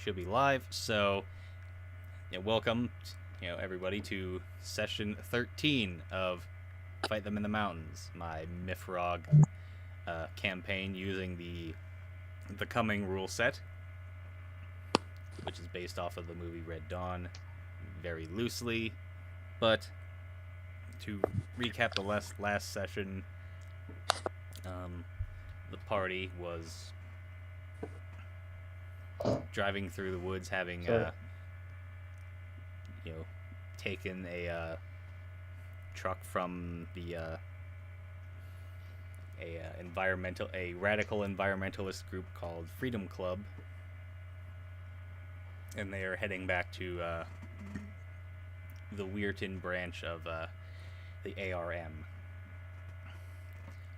should be live. So, welcome, everybody to session 13 of Fight Them in the Mountains, my MYFAROG campaign using the Coming rule set, which is based off of the movie Red Dawn, very loosely. But to recap the last session, the party was driving through the woods, having taken a truck from the a radical environmentalist group called Freedom Club, and they are heading back to the Weirton branch of the ARM.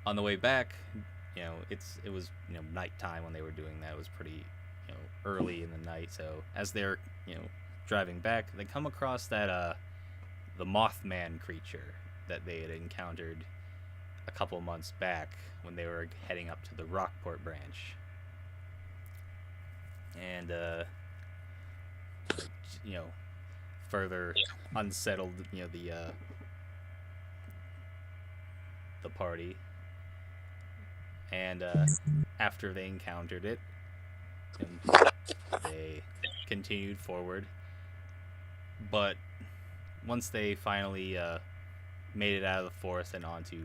On the way back, it was nighttime when they were doing that. It was pretty early in the night. So as they're driving back, they come across that the Mothman creature that they had encountered a couple months back when they were heading up to the Rockport branch. And further unsettled the party. And after they encountered it, they continued forward. But once they finally made it out of the forest and onto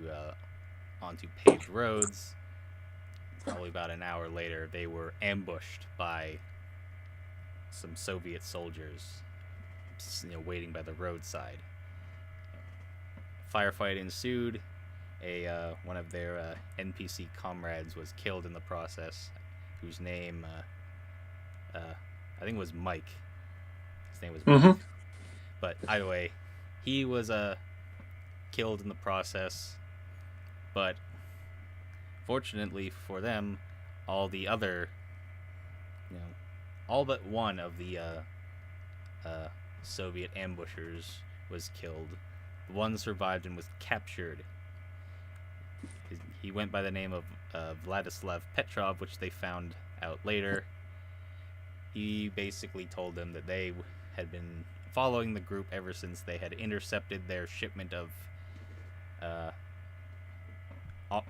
paved roads, probably about an hour later, they were ambushed by some Soviet soldiers, waiting by the roadside. Firefight ensued. One of their NPC comrades was killed in the process, whose name I think was Mike. His name was Mike. But either way, he was killed in the process. But fortunately for them, all the other, all but one of the Soviet ambushers was killed. One survived and was captured. He went by the name of Vladislav Petrov, which they found out later. He basically told them that they had been following the group ever since they had intercepted their shipment of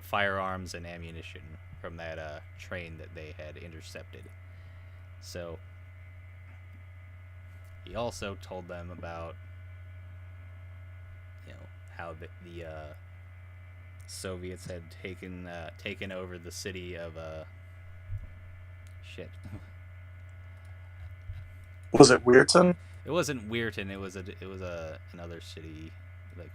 firearms and ammunition from that train that they had intercepted. So he also told them about how the Soviets had taken over the city of shit. Was it Weirton? It wasn't Weirton. It was another city, like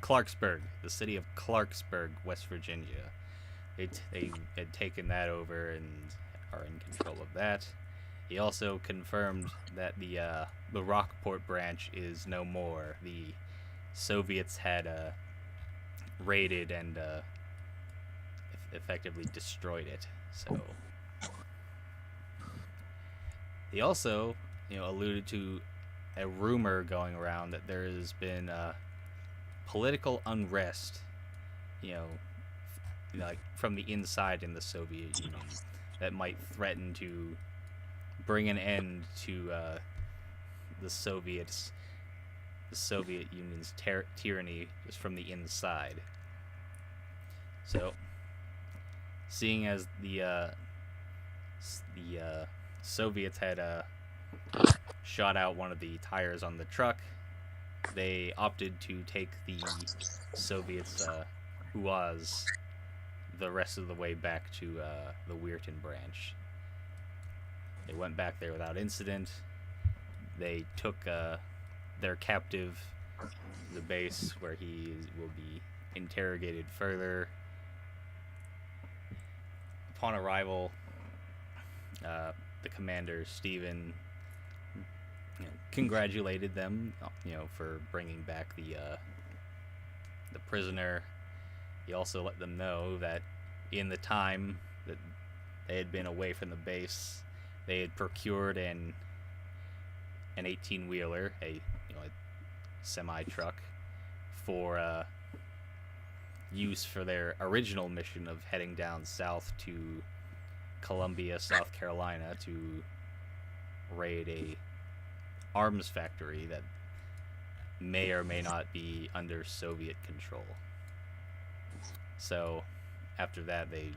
Clarksburg, the city of Clarksburg, West Virginia. They had taken that over and are in control of that. He also confirmed that the Rockport branch is no more. The Soviets had raided and effectively destroyed it. So he also, alluded to a rumor going around that there has been political unrest, like from the inside in the Soviet Union, that might threaten to bring an end to the Soviet Union's tyranny just from the inside. So, seeing as the Soviets had shot out one of the tires on the truck, they opted to take the Soviets UAZ the rest of the way back to the Weirton branch. They went back there without incident. They took their captive to the base, where he will be interrogated further. Upon arrival, the commander, Stephen, congratulated them, for bringing back the prisoner. He also let them know that in the time that they had been away from the base, they had procured an 18-wheeler, a semi-truck, for use for their original mission of heading down south to Columbia, South Carolina, to raid a arms factory that may or may not be under Soviet control. So after that, they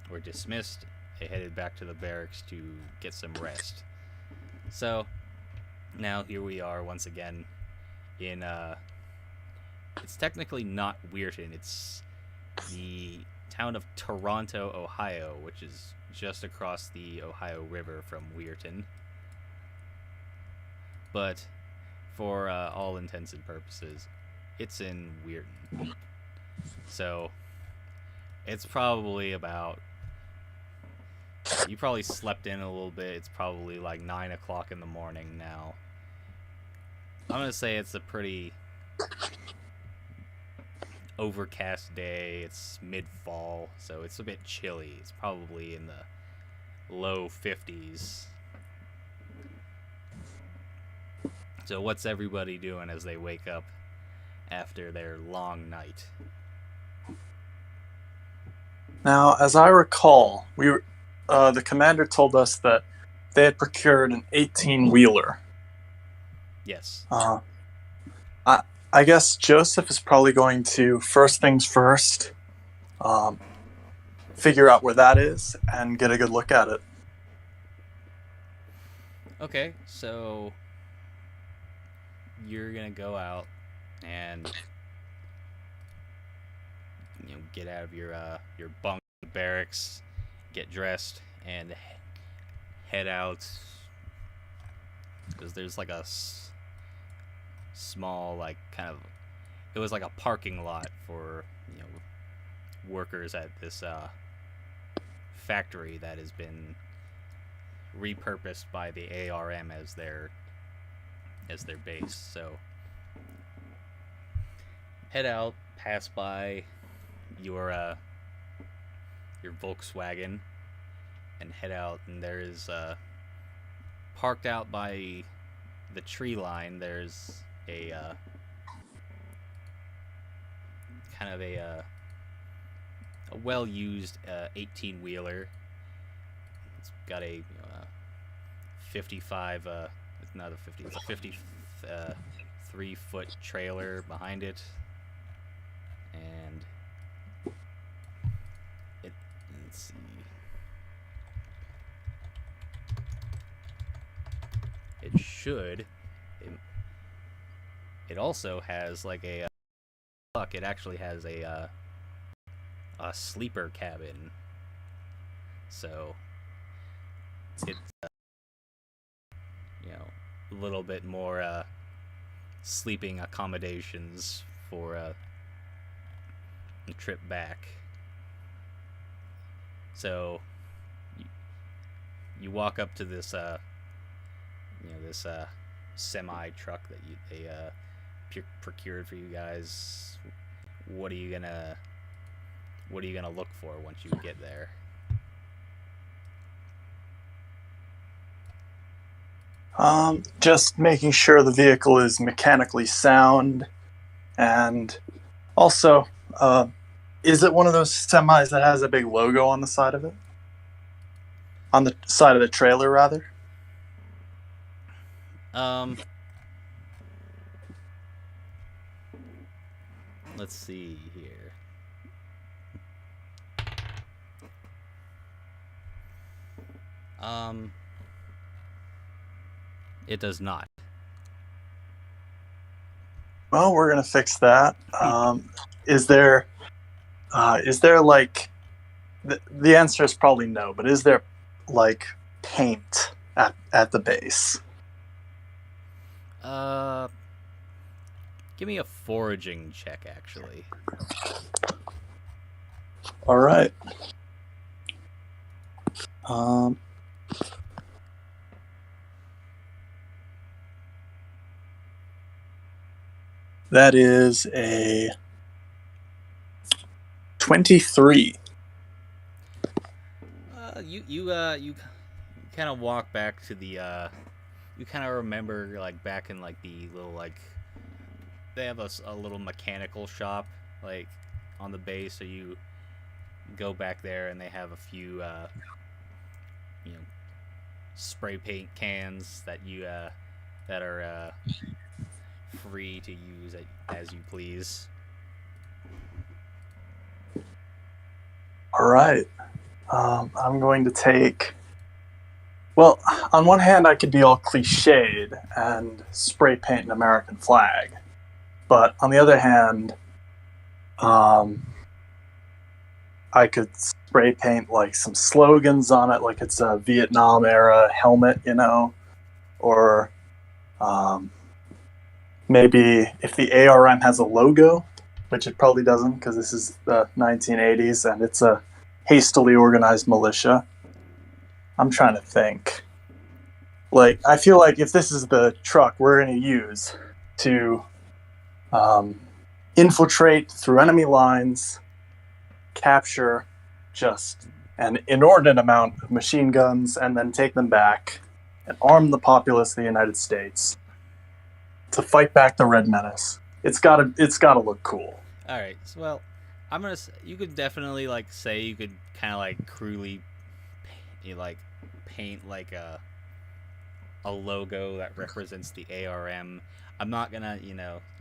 were dismissed. They headed back to the barracks to get some rest. So now here we are once again in it's technically not Weirton. It's the town of Toronto, Ohio, which is just across the Ohio River from Weirton. But for all intents and purposes, it's in Weirton. So it's probably about... You probably slept in a little bit. It's probably like 9 o'clock in the morning now. I'm going to say it's a pretty overcast day. It's mid-fall, so it's a bit chilly. It's probably in the low 50s. So what's everybody doing as they wake up after their long night? Now, as I recall, the commander told us that they had procured an 18-wheeler. Yes. I guess Joseph is probably going to, first things first, figure out where that is and get a good look at it. Okay, so you're gonna go out and get out of your bunk barracks, get dressed, and head out, because there's like a small, like, kind of, it was like a parking lot for workers at this factory that has been repurposed by the ARM as their base. So head out, pass by your Volkswagen, and head out, and there's parked out by the tree line, there's a kind of a well-used 18-wheeler. It's got a 55 it's not a 50, it's a 53-foot trailer behind it, and let's see, it also has like a it actually has a sleeper cabin, so it's a little bit more sleeping accommodations for the trip back. So you walk up to this this semi truck that they procured for you guys. What are you gonna look for once you get there? Just making sure the vehicle is mechanically sound, and also, is it one of those semis that has a big logo on the side of it? On the side of the trailer, rather? Let's see here. It does not. Well, we're gonna fix that. Is there like the answer is probably no, but is there like paint at the base? Give me a foraging check, actually. All right. That is a 23. You kind of walk back to the you kind of remember like back in like the little like they have a little mechanical shop like on the base, so you go back there and they have a few you know spray paint cans that you that are free to use as you please. All right. I'm going to take. Well, on one hand, I could be all cliched and spray paint an American flag, but on the other hand, I could spray paint like some slogans on it, like it's a Vietnam era helmet, or maybe if the ARM has a logo, which it probably doesn't because this is the 1980s and it's a hastily organized militia. I'm trying to think. Like, I feel like if this is the truck we're going to use to infiltrate through enemy lines, capture just an inordinate amount of machine guns, and then take them back and arm the populace of the United States to fight back the Red Menace. It's gotta look cool. All right. So, well, you could definitely like say you could kind of like crudely, paint like a logo that represents the ARM. I'm not gonna,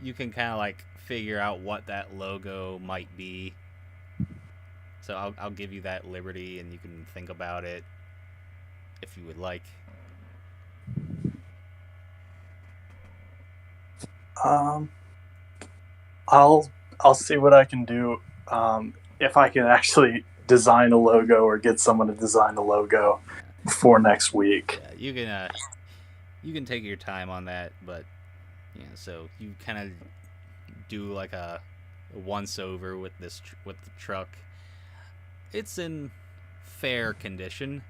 you can kind of like figure out what that logo might be. So I'll give you that liberty, and you can think about it if you would like. I'll see what I can do. If I can actually design a logo or get someone to design a logo before next week. Yeah, you can take your time on that, but so you kind of do like a once over with the truck. It's in fair condition,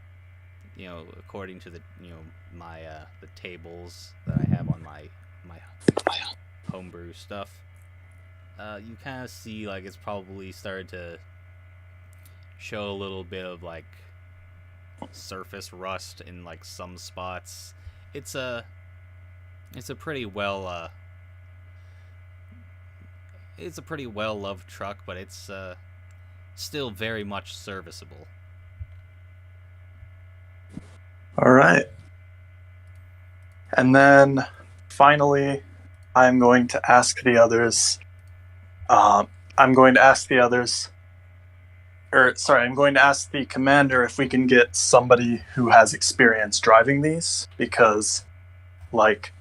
according to the my the tables that I have on my homebrew stuff. You kind of see like it's probably started to show a little bit of like surface rust in like some spots. It's a pretty well loved truck, but it's still very much serviceable. All right. And then finally, I'm going to ask the others. I'm going to ask the commander if we can get somebody who has experience driving these, because, like,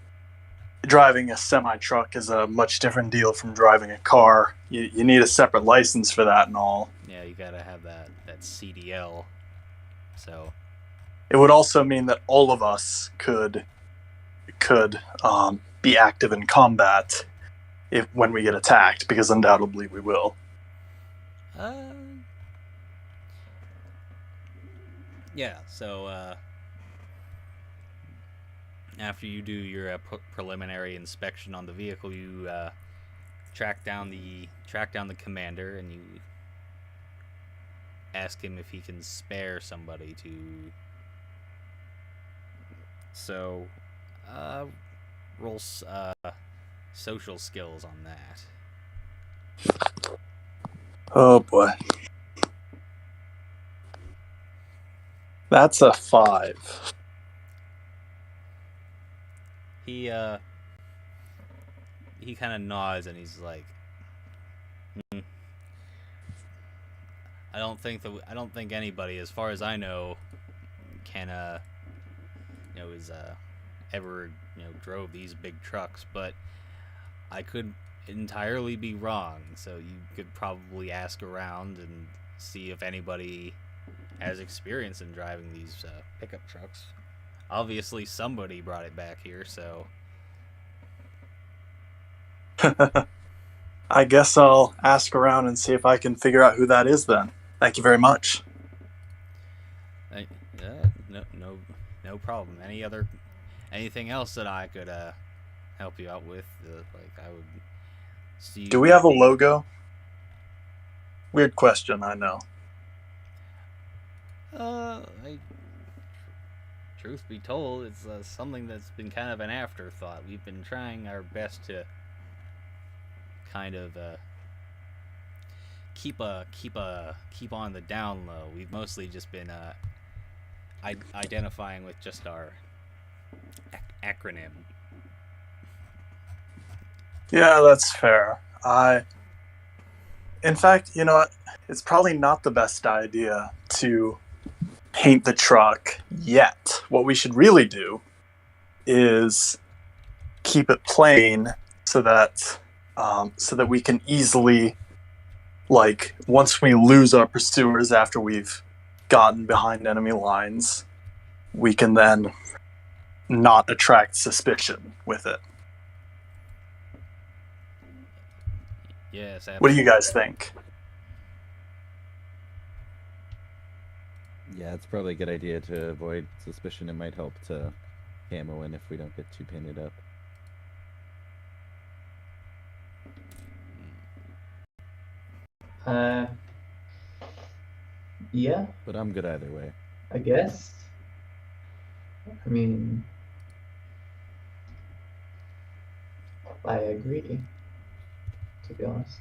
driving a semi-truck is a much different deal from driving a car. You need a separate license for that and all. Yeah, you gotta have that CDL. So it would also mean that all of us could be active in combat when we get attacked, because undoubtedly we will. Yeah. So after you do your preliminary inspection on the vehicle, you track down the commander, and you ask him if he can spare somebody to. So, roll social skills on that. Oh boy, that's a 5. He kind of nods and he's like, I don't think anybody, as far as I know, can is ever drove these big trucks, but I could entirely be wrong. So you could probably ask around and see if anybody has experience in driving these pickup trucks. Obviously, somebody brought it back here, so. I guess I'll ask around and see if I can figure out who that is then. Thank you very much. No problem. Anything else that I could help you out with? I would see. Do we have a logo? Weird question, I know. Truth be told, it's something that's been kind of an afterthought. We've been trying our best to kind of keep on the down low. We've mostly just been identifying with just our acronym. Yeah, that's fair. In fact, you know what? It's probably not the best idea to paint the truck yet. What we should really do is keep it plain so that we can easily, like, once we lose our pursuers after we've gotten behind enemy lines, we can then not attract suspicion with it. Yes, What do you absolutely. guys think? Yeah, it's probably a good idea to avoid suspicion. It might help to camo in if we don't get too painted up. Yeah, But I'm good either way. I guess. I mean, I agree, to be honest.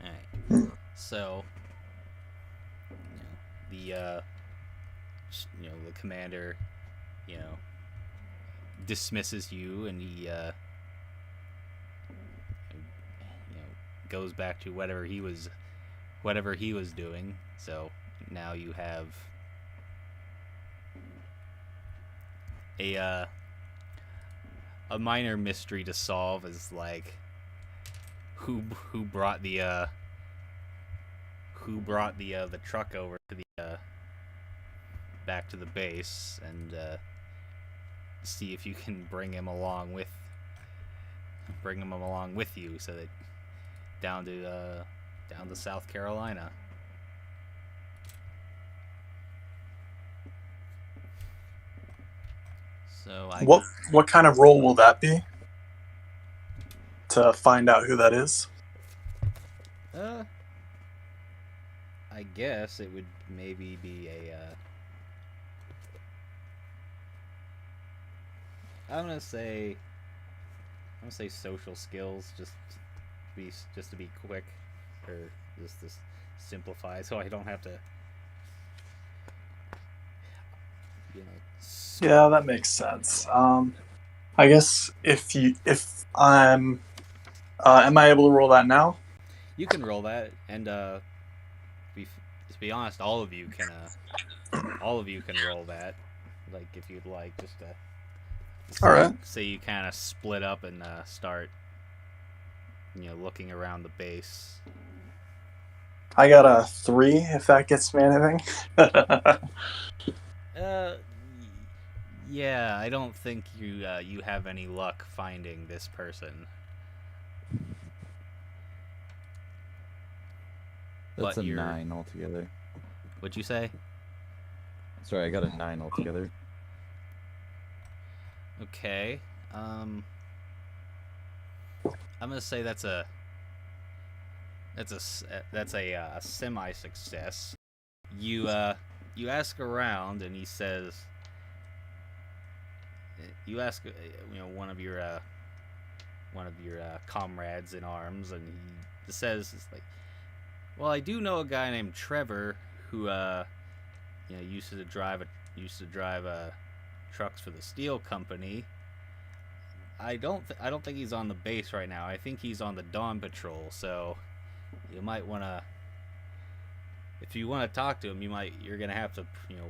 Alright. So, the commander, dismisses you, and he goes back to whatever he was doing. So now you have a minor mystery to solve, is like who brought the truck over to the back to the base, and see if you can bring him along with you, so that down to South Carolina. So What kind of role will that be? To find out who that is? I guess it would maybe be I'm gonna say social skills, just to be quick, or just to simplify, so I don't have to, Yeah, that makes sense. I guess if I'm, am I able to roll that now? You can roll that, and to be honest, all of you can roll that, like, if you'd like, just to. All right. So you kind of split up and start, looking around the base. I got a 3, if that gets me anything. Yeah, I don't think you have any luck finding this person. That's But a 9 altogether. What'd you say? Sorry, I got a 9 altogether. Okay. I'm gonna say that's a semi-success. You ask around, and he says, you ask one of your comrades in arms, and he says, it's like, well, I do know a guy named Trevor who used to drive trucks for the steel company. I don't think he's on the base right now. I think he's on the dawn patrol. So you might want to, if you want to talk to him, you're gonna have to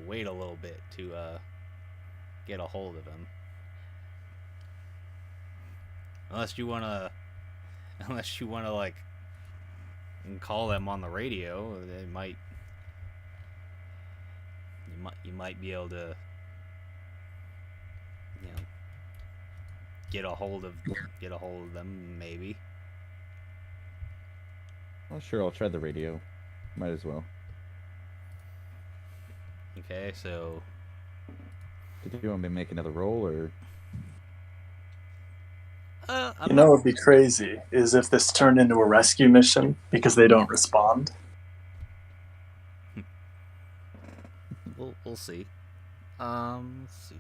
wait a little bit to get a hold of him. Unless you wanna like call them on the radio, you might be able to get a hold of them, maybe. Well, sure, I'll try the radio. Might as well. Okay, so Did you want me to make another roll, or? You know what would be crazy is if this turned into a rescue mission because they don't respond. We'll see. Let's see.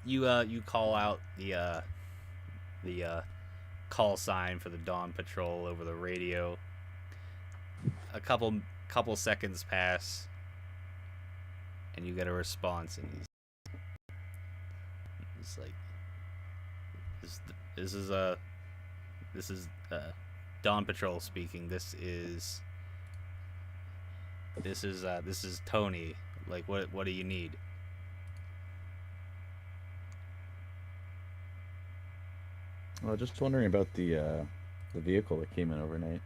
you call out the call sign for the dawn patrol over the radio. A couple seconds pass, and you get a response, and he's like, "This is dawn patrol speaking. This is Tony. Like, what do you need?" Well, just wondering about the vehicle that came in overnight.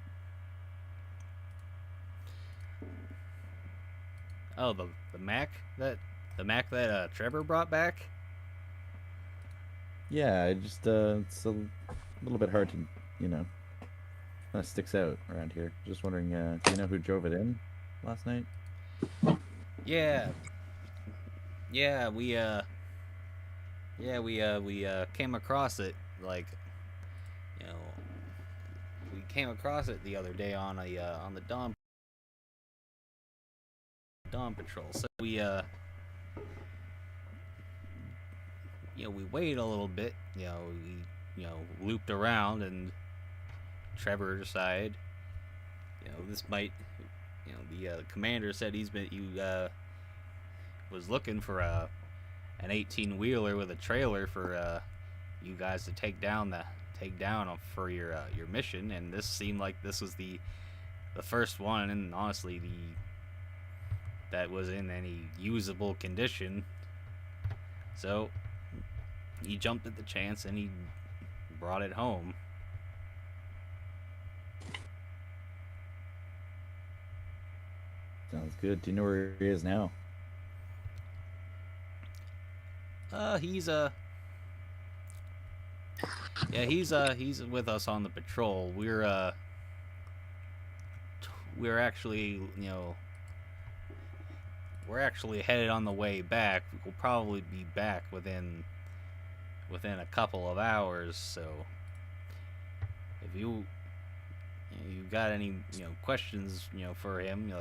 Oh, the Mac that Trevor brought back. Yeah, it's a little bit hard to, kind of sticks out around here. Just wondering, do you know who drove it in last night? Yeah, we came across it, like, we came across it the other day on the dawn patrol. So we we waited a little bit. We looped around, and Trevor decided, this might, the commander said he was looking for an 18-wheeler with a trailer for you guys to take down for your mission, and this seemed like this was the first one, and honestly that was in any usable condition. So he jumped at the chance and he brought it home. Sounds good. Do you know where he is now? He's with us on the patrol. We're actually, we're actually headed on the way back. We'll probably be back within a couple of hours. So if you got any questions for him,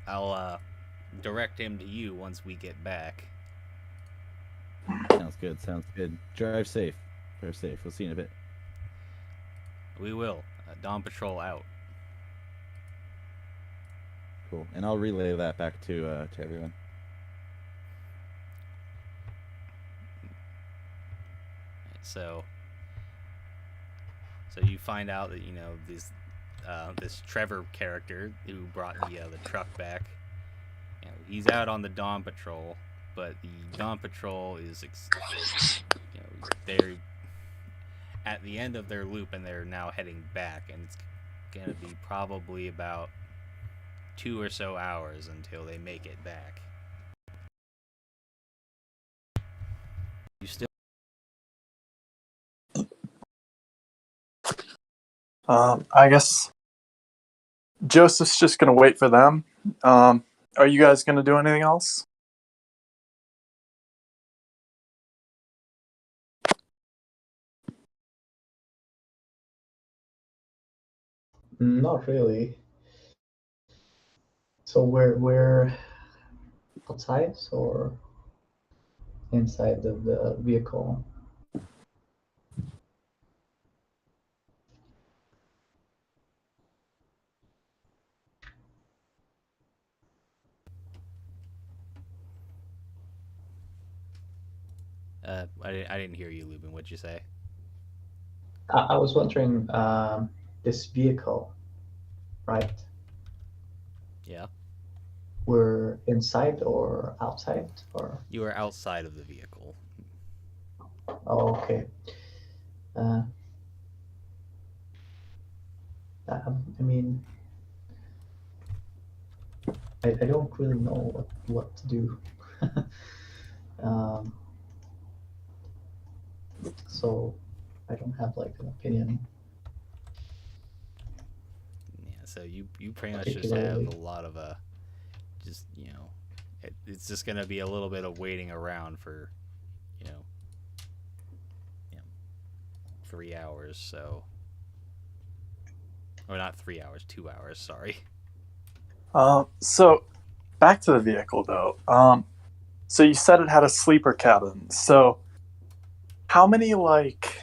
I'll direct him to you once we get back. Sounds good. Drive safe. We'll see you in a bit. We will. Dawn Patrol out. Cool. And I'll relay that back to everyone. So you find out that this Trevor character who brought the truck back, he's out on the Dawn Patrol, but the Dawn Patrol is they're at the end of their loop, and they're now heading back, and it's gonna be probably about 2 or so hours until they make it back. You still I guess Joseph's just gonna wait for them. Are you guys gonna do anything else? Not really. So we're outside or inside of the vehicle? I didn't hear you, Lubin. What'd you say? I was wondering, this vehicle, right? Yeah. We're inside or outside, or? You are outside of the vehicle. Oh, okay. I mean, I don't really know what to do. So I don't have like an opinion. Yeah, so you pretty much just have a lot of just it's just gonna be a little bit of waiting around for 3 hours. So, or not 3 hours, 2 hours. Sorry. So back to the vehicle though. So you said it had a sleeper cabin. So how many, like,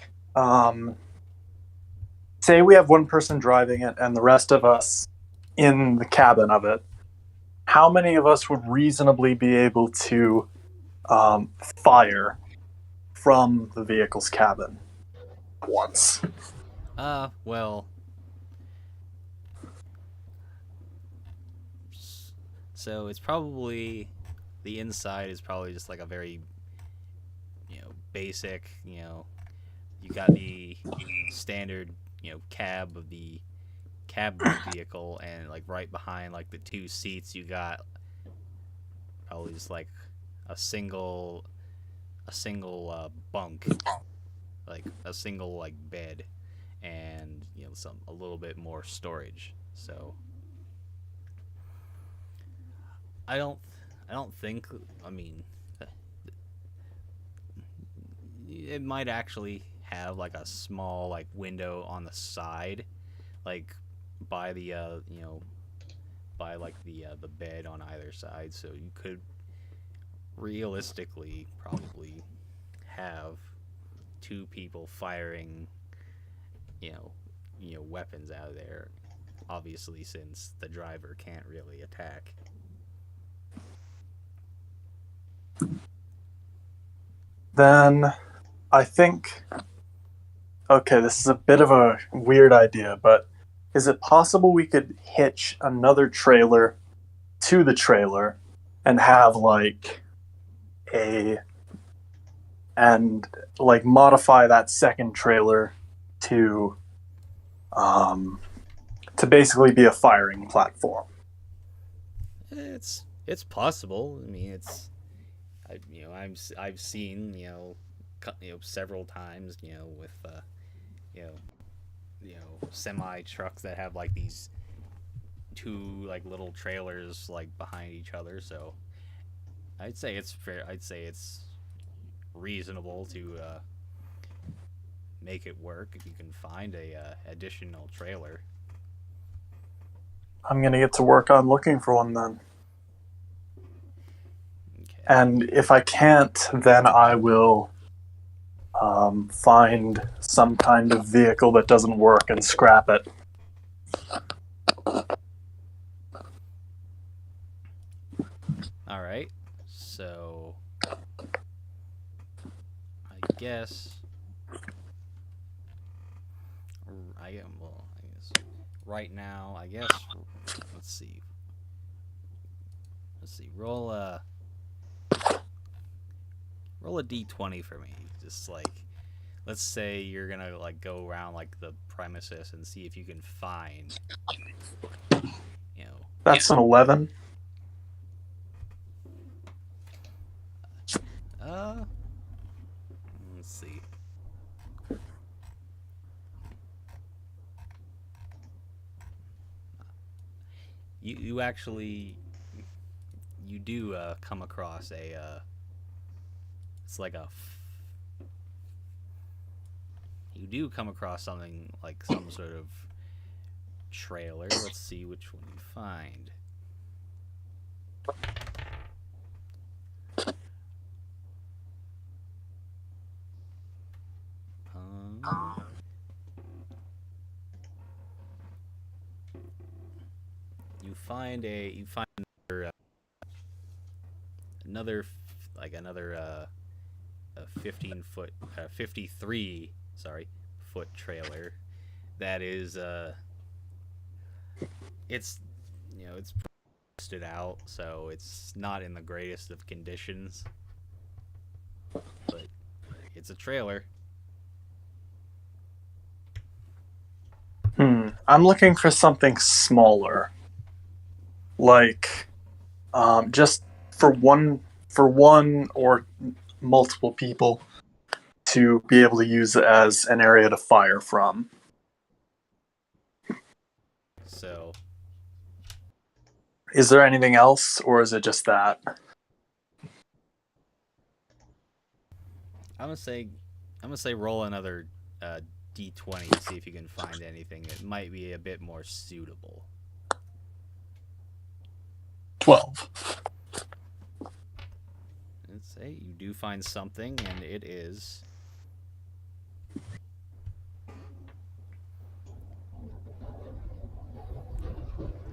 say we have one person driving it and the rest of us in the cabin of it, how many of us would reasonably be able to fire from the vehicle's cabin at once? Well, so it's probably the inside is probably just like a very, basic, you got the standard, cab of the vehicle, and like right behind like the two seats you got probably just like a single bunk, like a single like bed, and some a little bit more storage. So I don't think, I mean, it might actually have like a small like window on the side, like by the by like the bed on either side, so you could realistically probably have two people firing weapons out of there, obviously, since the driver can't really attack. Then I think, okay, this is a bit of a weird idea, but is it possible we could hitch another trailer to the trailer and have like modify that second trailer to basically be a firing platform? It's possible. I mean, I've seen several times with semi trucks that have like these two like little trailers like behind each other. So I'd say it's fair. I'd say it's reasonable to make it work if you can find a additional trailer. I'm gonna get to work on looking for one then. Okay. And if I can't, then I will find some kind of vehicle that doesn't work and scrap it. All right. So I guess right now, I guess, let's see. Roll a d20 for me. Just like, let's say you're gonna like go around like the premises and see if you can find, That's an 11. Let's see. You actually you do come across it's like you do come across something like some sort of trailer. Let's see which one you find. You find another 53 foot trailer that is it's it's busted out, so it's not in the greatest of conditions, but it's a trailer. I'm looking for something smaller, like just for one or multiple people to be able to use it as an area to fire from. So, is there anything else, or is it just that? I'm gonna say roll another d20 to see if you can find anything that might be a bit more suitable. 12. let's say you do find something, and it is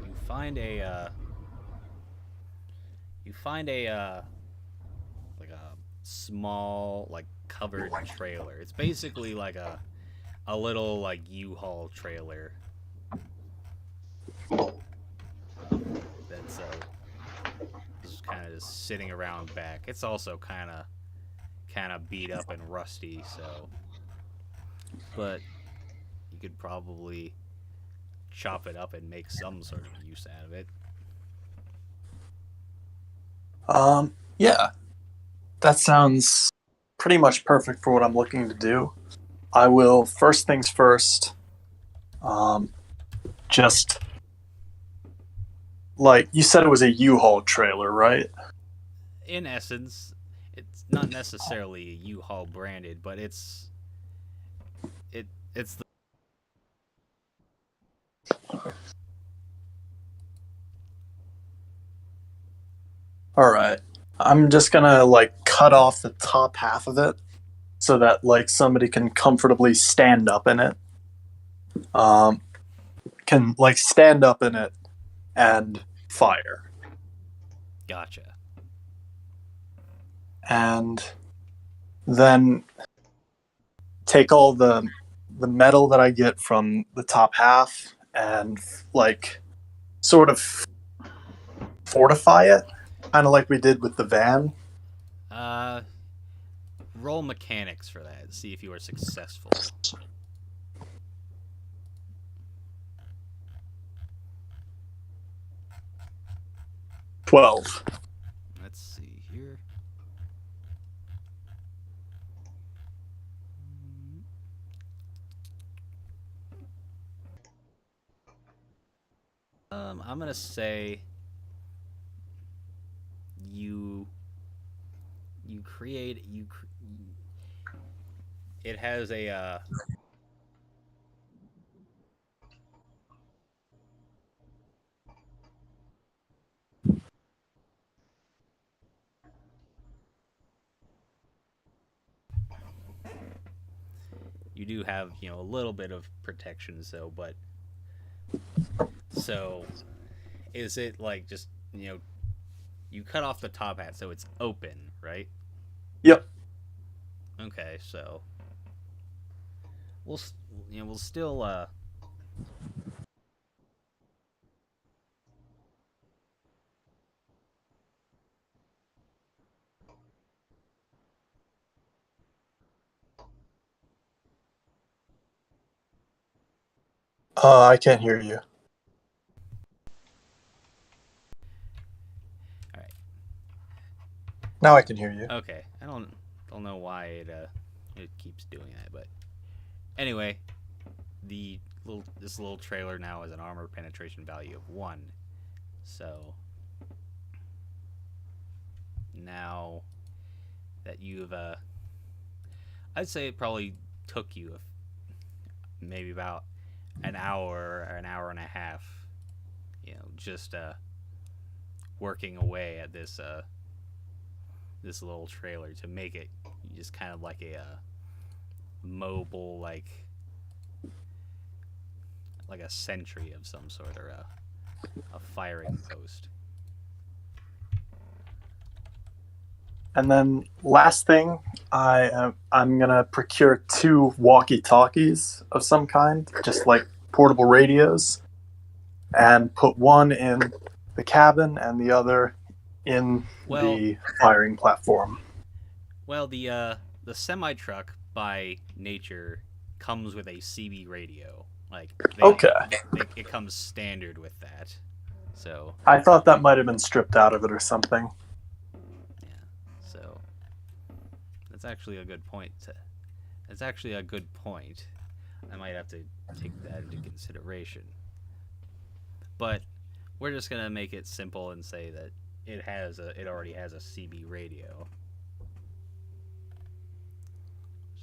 you find a like a small like covered trailer. It's basically like a little like U-Haul trailer that's just kind of just sitting around back. It's also kind of beat up and rusty, so but you could probably chop it up and make some sort of use out of it. Yeah, that sounds pretty much perfect for what I'm looking to do. I will, first things first, just, like, you said it was a U-Haul trailer, right? In essence, it's not necessarily a U-Haul branded, but it's the Alright. I'm just gonna, like, cut off the top half of it so that, like, somebody can comfortably stand up in it. Can, like, stand up in it and fire. gotcha. And then take all the metal that I get from the top half and, like, sort of fortify it, kind of like we did with the van. Roll mechanics for that. See if you are successful. 12. Let's see here. I'm gonna say you create it has a you do have a little bit of protection, so is it like just you cut off the top hat so it's open, right? Yep. Okay, so we'll still I can't hear you. all right. Now I can hear you. Okay, I don't know why it keeps doing that, but anyway, this little trailer now has an armor penetration value of 1. So now that you've I'd say it probably took you maybe about an hour or an hour and a half, just working away at this little trailer to make it just kind of like a mobile, like a sentry of some sort, or a firing post. And then last thing, I'm gonna procure 2 walkie-talkies of some kind, just like portable radios, and put one in the cabin and the other in the firing platform. Well, the semi-truck by nature comes with a CB radio. Like it comes standard with that. So I thought that might have been stripped out of it or something. yeah, so that's actually a good point. That's actually a good point. I might have to take that into consideration. But we're just gonna make it simple and say that it already has a CB radio.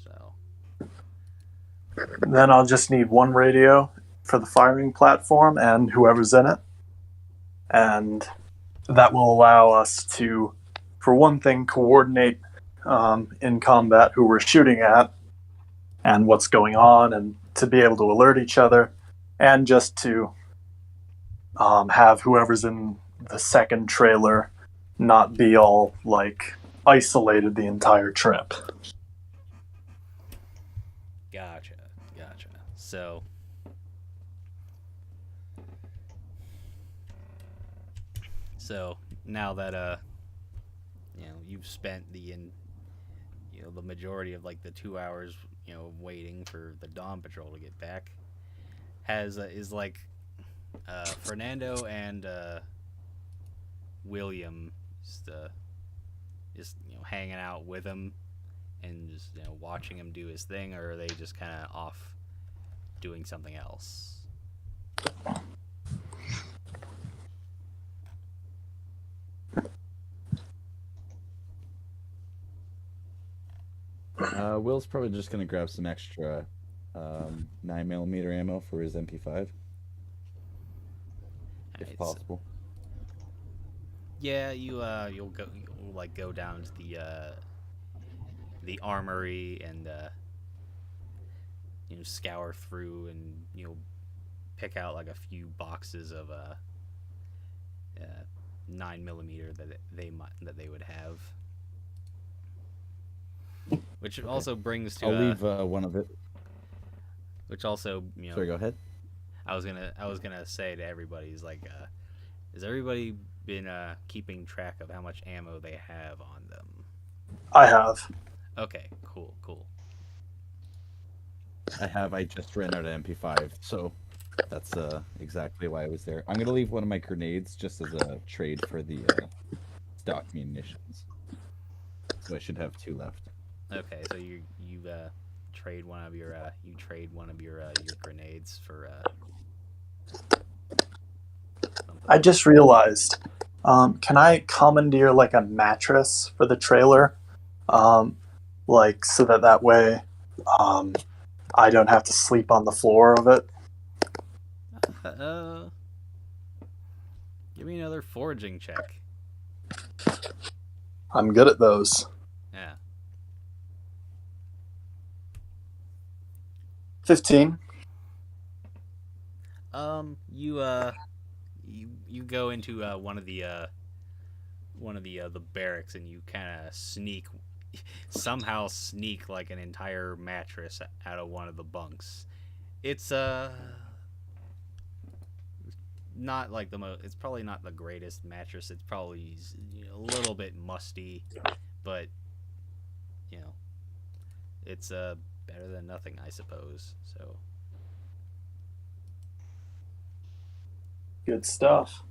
So Then I'll just need 1 radio for the firing platform and whoever's in it. And that will allow us to for one thing, coordinate in combat who we're shooting at and what's going on, and to be able to alert each other, and just to have whoever's in the second trailer not be all like isolated the entire trip. Gotcha. So, now that you've spent the majority of like the 2 hours waiting for the dawn patrol to get back, is like Fernando and William just hanging out with him and just watching him do his thing, or are they just kind of off doing something else? Will's probably just gonna grab some extra 9mm ammo for his MP5, if possible. Yeah, you'll go down to the armory and scour through, and pick out like a few boxes of 9mm that they would have. Which also brings to I'll leave one of it. Which also Sorry, go ahead. I was gonna say to everybody is like, has everybody been keeping track of how much ammo they have on them? I have. Okay, cool. I just ran out of MP5, so that's exactly why I was there. I'm gonna leave one of my grenades just as a trade for the stock munitions. So I should have 2 left. Okay, so you trade one of your your grenades for something. I just realized, can I commandeer like a mattress for the trailer? Like so that way I don't have to sleep on the floor of it. Give me another foraging check. I'm good at those. Yeah. 15. You go into one of the barracks, and you kind of somehow sneak like an entire mattress out of one of the bunks. It's not like it's probably not the greatest mattress. It's probably a little bit musty, but it's better than nothing, I suppose. So Good stuff.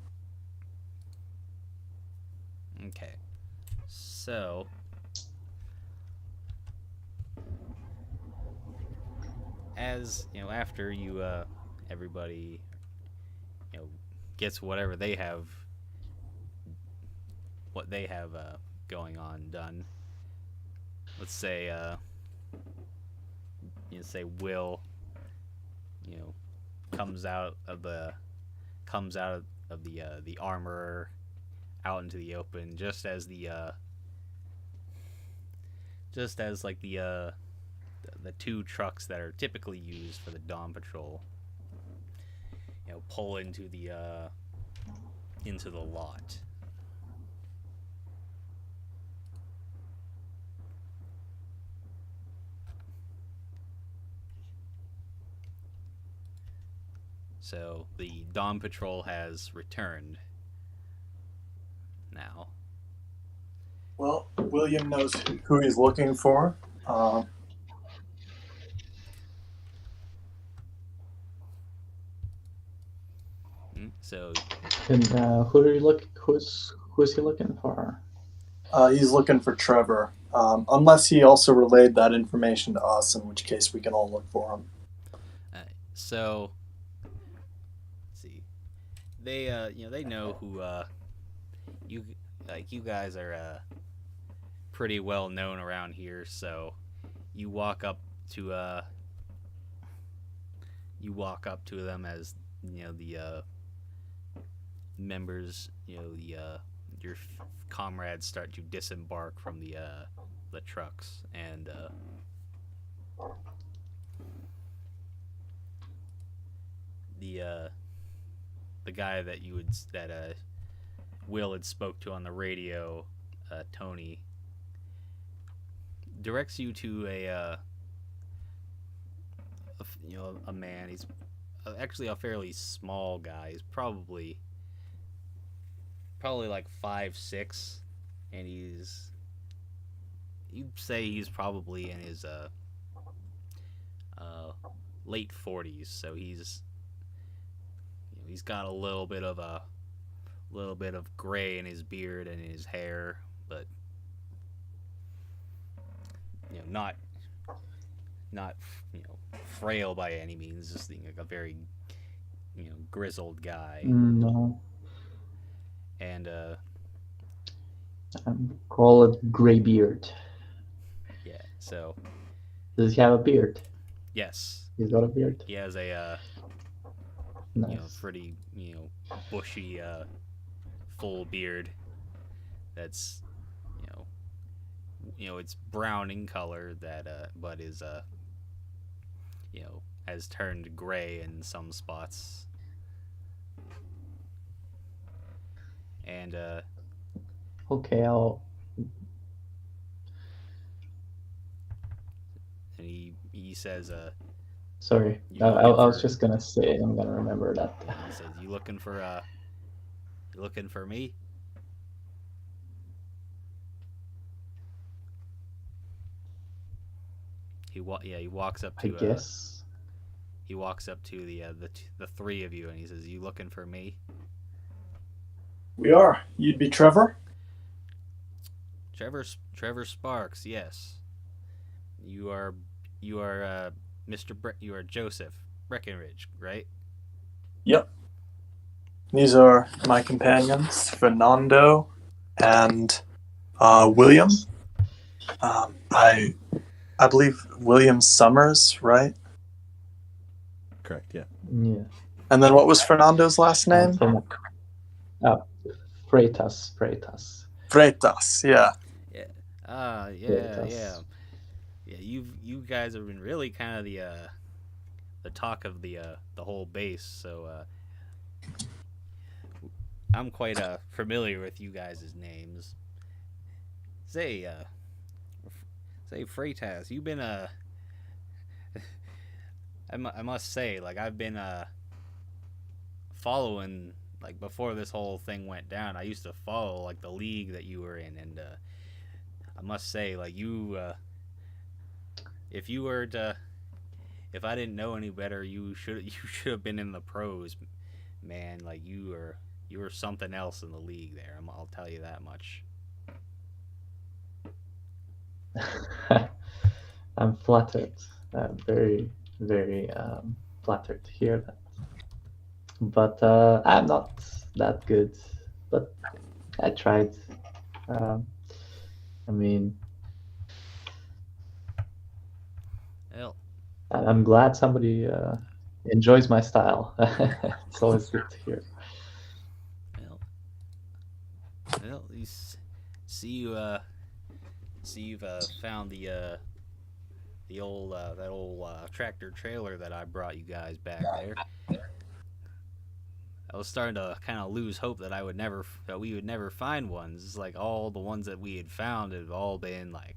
okay, so as after you everybody gets whatever they have going on done. Let's say say Will comes out of the armor out into the open just as like the 2 trucks that are typically used for the dawn patrol pull into the lot. So the dawn patrol has returned now. Well, William knows who he's looking for. So And who's he looking for? He's looking for Trevor. Unless he also relayed that information to us, in which case we can all look for him. So let's see. They they know who you guys are pretty well known around here, so you walk up to them as the members, the your comrades start to disembark from the trucks, and the guy that Will had spoke to on the radio, Tony, directs you to a man. He's actually a fairly small guy. He's probably like 5'6", and you'd say he's probably in his late 40s. So he's got a little bit of gray in his beard and his hair, but not frail by any means. Just like a very grizzled guy. No, And call it Greybeard. yeah, so Does he have a beard? yes, He's got a beard. he has a Nice. pretty bushy full beard that's it's brown in color, that but is has turned gray in some spots. And Okay, I'll. and he says Sorry, You I looking was for- just gonna say. I'm gonna remember that. he says, you looking for me? He walks up I to guess. he walks up to the three of you, and he says, you looking for me? We are. You'd be Trevor? Trevor Sparks, yes. You are you are Joseph Breckenridge, right? Yep. These are my companions, Fernando and William. I believe William Summers, right? Correct. Yeah. Yeah. And then what was Fernando's last name? Freitas. Freitas, yeah. Yeah. Yes. Yeah, you guys have been really kind of the talk of the whole base, so I'm quite familiar with you guys' names. Say Freitas, you've been I must say, like, I've been following, like, before this whole thing went down. I used to follow, like, the league that you were in, and I must say, like, you if I didn't know any better, you should have been in the pros, man. Like, you were something else in the league there. I'll tell you that much. I'm flattered. I'm very, very flattered to hear that. But I'm not that good. But I tried. I mean, Well, I'm glad somebody enjoys my style. It's always good to hear. well, you see you've found the old that old tractor trailer that I brought you guys back there. I was starting to kind of lose hope that we would never find one. It's like all the ones that we had found have all been like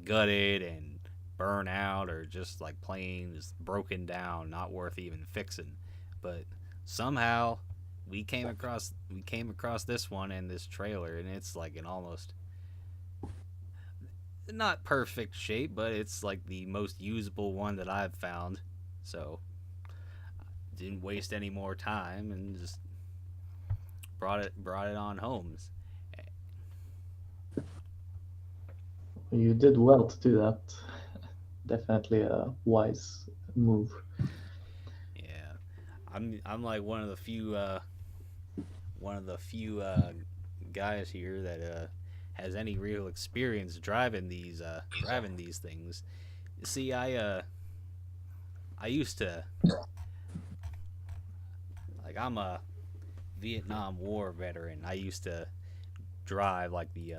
gutted and burnt out, or just like plain just broken down, not worth even fixing. But somehow we came across this one and this trailer, and it's like in almost not perfect shape, but it's like the most usable one that I've found. So didn't waste any more time and just brought it on home. You did well to do that. Definitely a wise move. Yeah, I'm like one of the few guys here that has any real experience driving these things. You see, I used to, like, I'm a Vietnam War veteran. I used to drive like the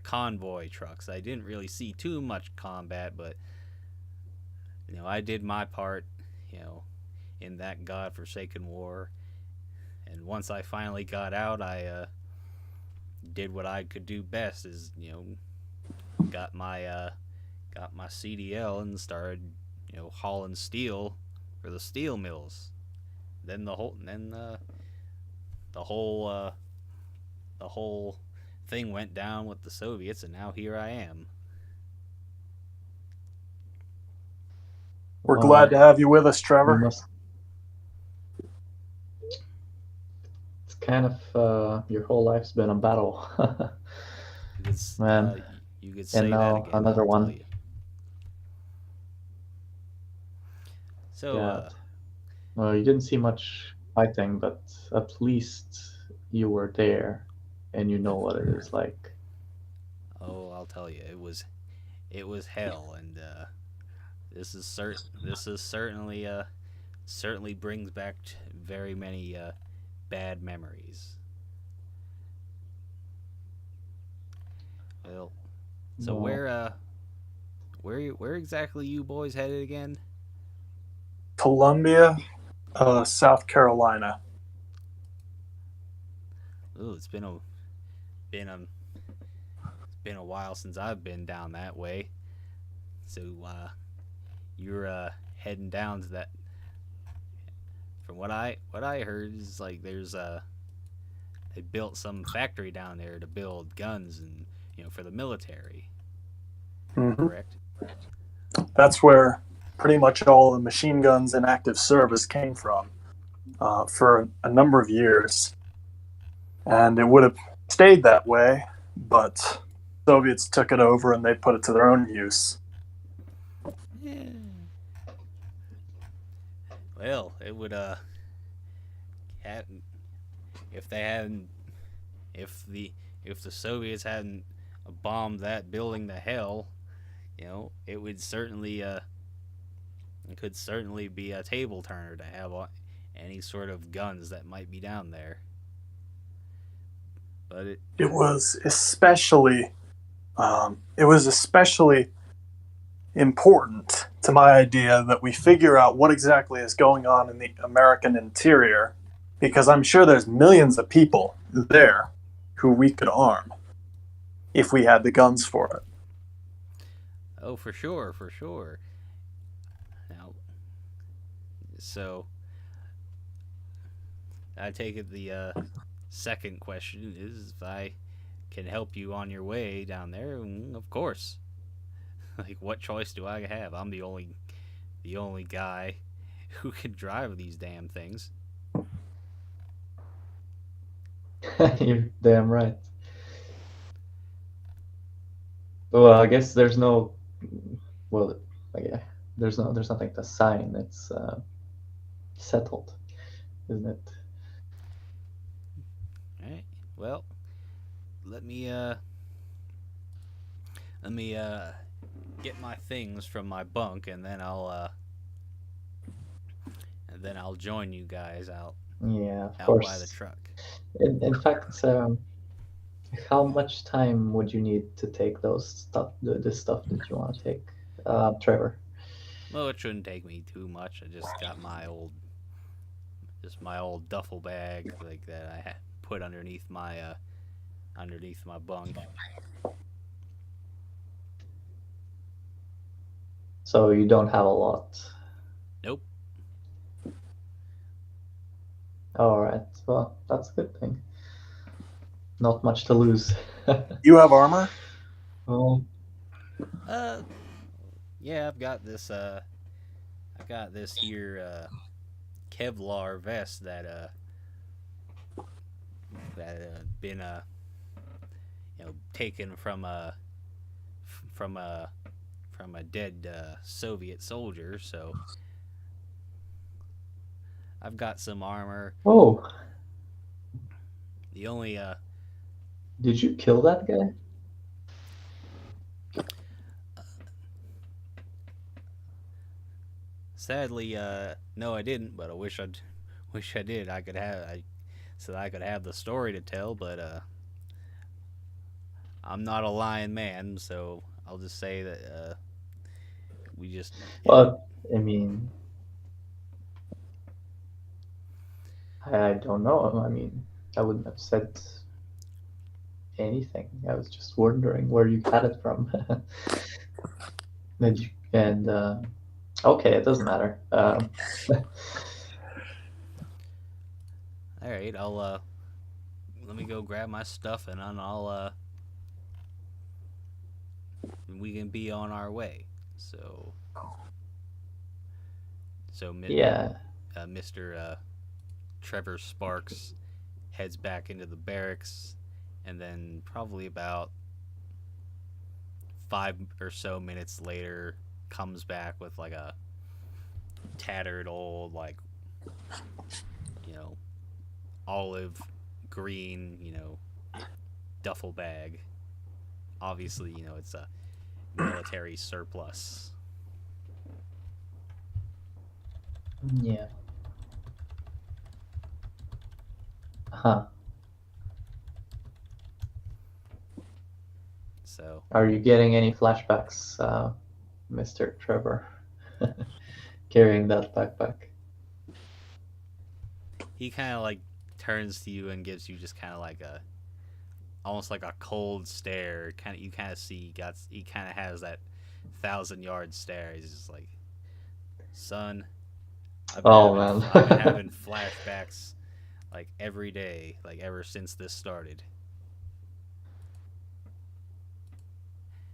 convoy trucks. I didn't really see too much combat, but I did my part, in that godforsaken war. And once I finally got out, I did what I could do best, is got my CDL and started hauling steel for the steel mills. Then the whole thing went down with the Soviets, and now here I am. We're glad to have you with us, You Trevor. must. It's kind of your whole life's been a battle. Man. You could say now that again. another I'll one. tell you. So, Yeah. Well, you didn't see much fighting, but at least you were there, and you know what it is like. oh, I'll tell you, it was hell, and this is certainly brings back very many bad memories. Well, so Well, where exactly you boys headed again? Columbia, South Carolina. Ooh, it's been a while since I've been down that way. So you're heading down to that. From what I heard is like there's they built some factory down there to build guns and for the military. Mhm. Correct. That's where pretty much all the machine guns in active service came from for a number of years. And it would have stayed that way, but Soviets took it over and they put it to their own use. Yeah. Well, it would if they hadn't if the Soviets hadn't bombed that building to hell, it would certainly it could certainly be a table turner to have any sort of guns that might be down there. But It was especially important to my idea that we figure out what exactly is going on in the American interior, because I'm sure there's millions of people there who we could arm if we had the guns for it. oh, for sure. Now, so I take it the second question is if I can help you on your way down there. Of course. Like, what choice do I have? I'm the only guy who can drive these damn things. you're damn right. Well, I guess there's no. Well, yeah, there's nothing to sign. It's settled, isn't it? All right. Well, let me get my things from my bunk, and then I'll join you guys out Yeah, of by the course. truck. In fact, how much time would you need to take the stuff that you want to take, Trevor? Well, it shouldn't take me too much. I just got my old duffel bag like that I put underneath my bunk. So you don't have a lot. Nope. All right. Well, that's a good thing. Not much to lose. You have armor? Well, Yeah, I've got this here Kevlar vest that been taken from a dead Soviet soldier. So I've got some armor. oh, The only did you kill that guy? sadly no, I didn't, but I wish I did. I could have so that I could have the story to tell, but I'm not a lying man, so I'll just say that we just Well, I mean, I don't know. I mean, I wouldn't have said anything. I was just wondering where you got it from. And okay, it doesn't matter. all right. I'll let me go grab my stuff and then I'll we can be on our way. So Yeah. Mr. Trevor Sparks heads back into the barracks, and then probably about 5 or so minutes later comes back with like a tattered old olive green duffel bag. Obviously it's a military surplus. Yeah. Huh. So Are you getting any flashbacks, Mr. Trevor? Carrying that backpack. he kind of turns to you and gives you just kind of almost like a cold stare. You kind of see he kind of has that 1,000-yard stare. He's just like, son, I've been having flashbacks every day, ever since this started.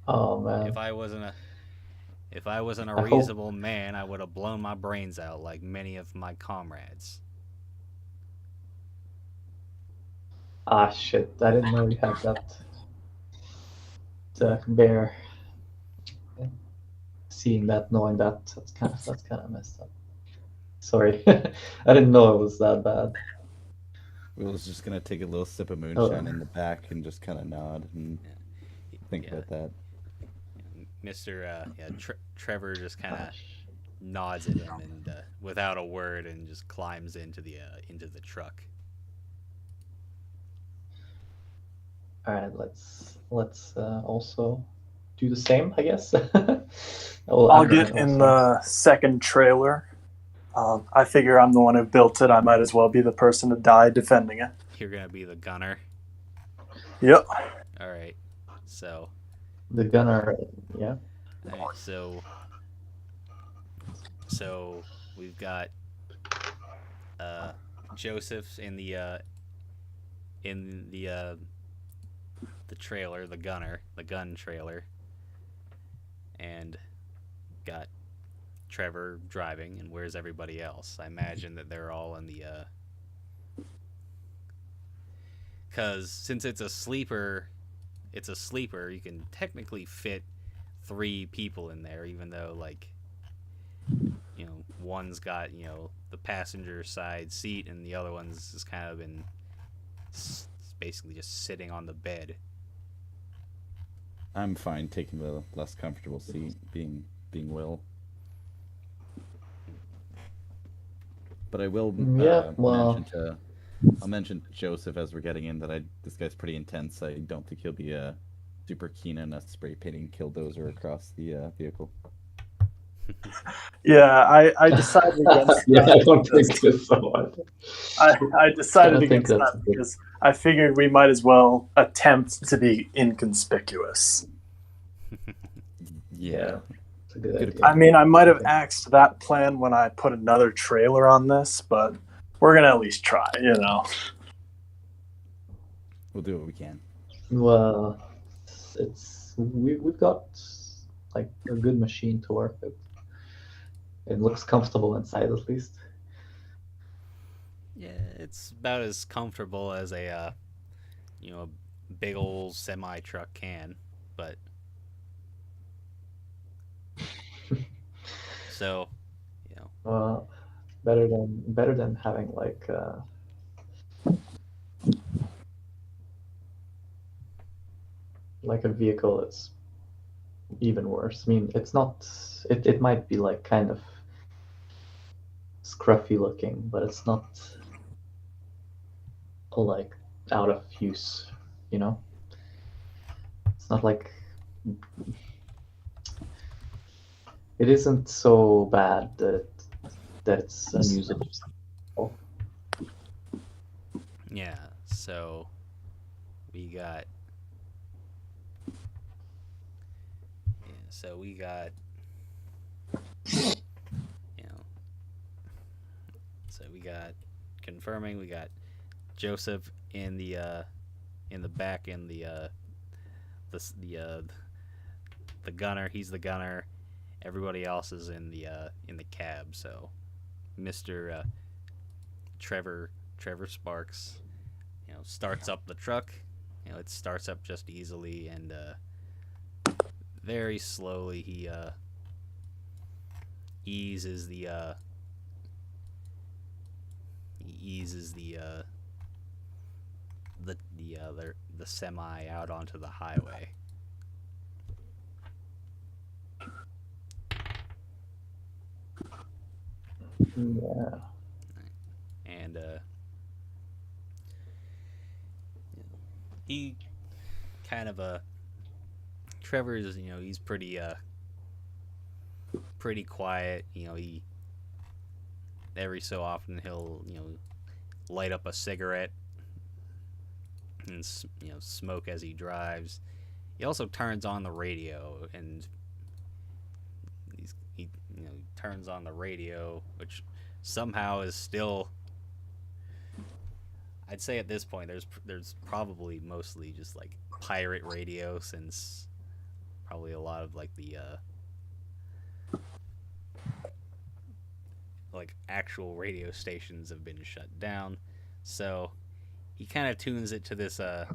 Oh man. If I wasn't a reasonable man, I would have blown my brains out like many of my comrades. Ah shit! I didn't know you had that bear. Seeing that, knowing that, that's kind of messed up. Sorry, I didn't know it was that bad. Will's just gonna take a little sip of moonshine in the back and just kind of nod and think about that. Mr. Trevor just kind of nods at him and without a word, and just climbs into the truck. All right, let's also do the same, I guess. I'll get in the second trailer. I figure I'm the one who built it. I might as well be the person to die defending it. You're gonna be the gunner. Yep. All right. So. The gunner, yeah. All right. So we've got Joseph in the trailer, the gun trailer, and got Trevor driving. And where's everybody else? I imagine that they're all in the because since it's a sleeper, you can technically fit 3 people in there, even though one's got the passenger side seat and the other one's just kind of basically just sitting on the bed. I'm fine taking the less comfortable seat, being Will. But I will I'll mention to Joseph as we're getting in that this guy's pretty intense. I don't think he'll be super keen on us spray painting Killdozer across the vehicle. Yeah, I decided against that. I don't think it's so hard. I decided against that because I figured we might as well attempt to be inconspicuous. Yeah. It's a good idea. I mean, I might have axed that plan when I put another trailer on this, but we're going to at least try, We'll do what we can. Well, we've got a good machine to work with. It looks comfortable inside, at least. Yeah, it's about as comfortable as a big old semi truck can, but so Well, better than having a vehicle that's even worse. I mean, it's not. It might be kind of scruffy looking, but it's not like out of use, you know. It's not like it isn't so bad that it's unusable. Yeah, so we got you know so we got confirming we got Joseph in the back in the gunner. He's the gunner. Everybody else is in the cab. So Mr. Trevor Sparks, starts up the truck. It starts up just easily, and very slowly he eases the the semi out onto the highway. Yeah. And he kind of Trevor is he's pretty quiet. He every so often he'll light up a cigarette and smoke as he drives. He also turns on the radio, and he turns on the radio, which somehow is still. I'd say at this point there's probably mostly just like pirate radio, since probably a lot of like the like actual radio stations have been shut down. So he kind of tunes it to this like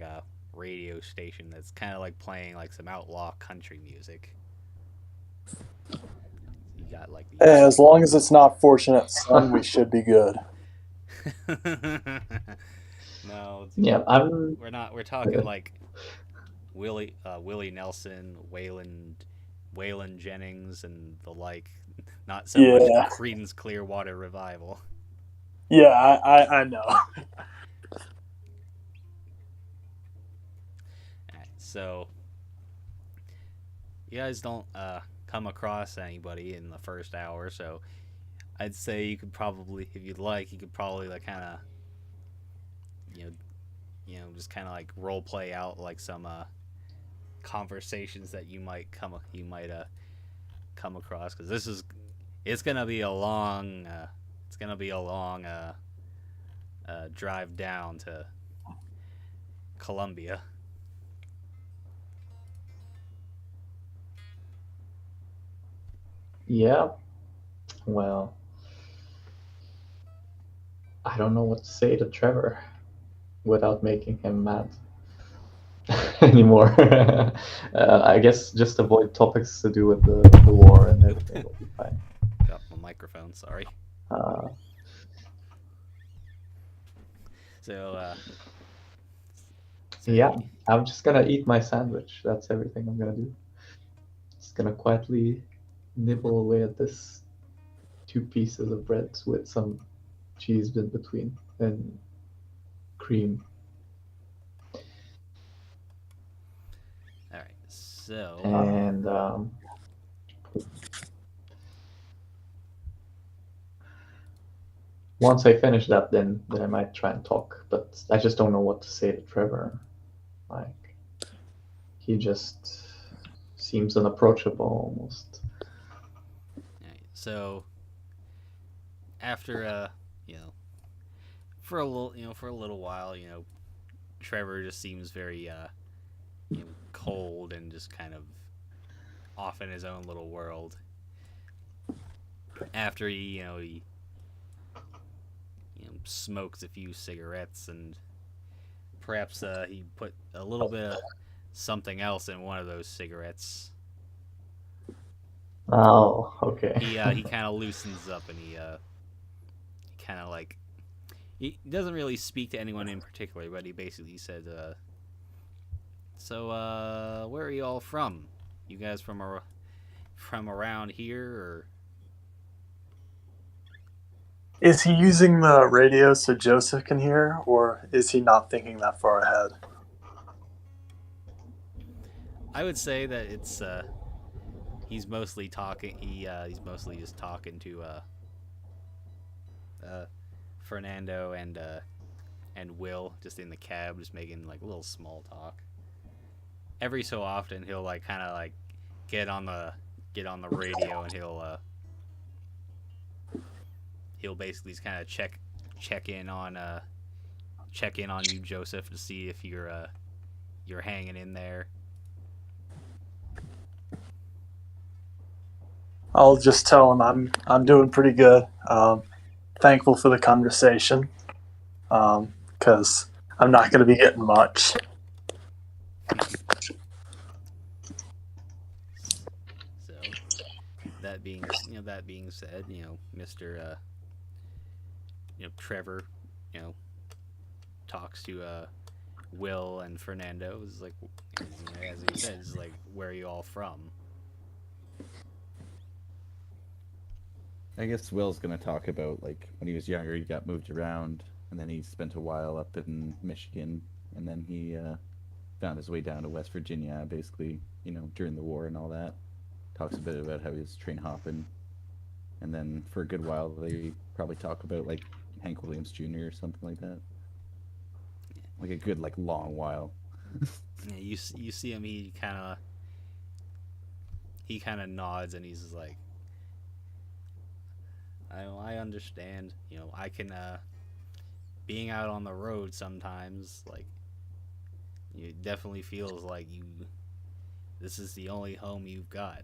a radio station that's kind of like playing like some outlaw country music. You got like these... As long as it's not Fortunate Son, we should be good. No. Yeah, We're talking like Willie Nelson, Waylon Jennings, and the like. Not so much Creedence Clearwater Revival. Yeah, I know. Alright, so you guys don't come across anybody in the first hour, so I'd say you could probably, if you'd like, like kind of just kind of like role play out like some conversations that you might come across, because it's gonna be a long drive down to Columbia. Yeah. Well, I don't know what to say to Trevor without making him mad anymore. I guess just avoid topics to do with the war, and everything will be fine. Got my microphone, sorry. So yeah, I'm just gonna eat my sandwich. That's everything I'm gonna do. Just gonna quietly nibble away at this 2 pieces of bread with some cheese in between and cream. All right, so And once I finish that, then I might try and talk. But I just don't know what to say to Trevor. Like, he just seems unapproachable almost. all right, so after for a little while, Trevor just seems very cold and just kind of off in his own little world. After he smokes a few cigarettes, and perhaps he put a little bit of something else in one of those cigarettes. Oh, okay. He kind of loosens up, and he kind of like, he doesn't really speak to anyone in particular, but he basically said, so where are you all from? You guys from around here, or? Is he using the radio so Joseph can hear, or is he not thinking that far ahead? I would say that it's he's mostly talking. He's mostly just talking to Fernando and Will just in the cab, just making like a little small talk. Every so often, he'll like kind of like get on the radio, and he'll basically just kind of check in on you, Joseph, to see if you're hanging in there. I'll just tell him I'm doing pretty good. Thankful for the conversation, because I'm not going to be getting much. So that being said, Mr. Trevor, talks to Will and Fernando. Is like, as he says, like, where are you all from? I guess Will's gonna talk about like when he was younger, he got moved around, and then he spent a while up in Michigan, and then he found his way down to West Virginia, basically, during the war and all that. Talks a bit about how he was train hopping, and then for a good while they probably talk about like Hank Williams Jr. or something like that. Like a good like long while. Yeah, you see him. He kind of nods, and he's just like, I understand. I can being out on the road sometimes, like, it definitely feels like this is the only home you've got.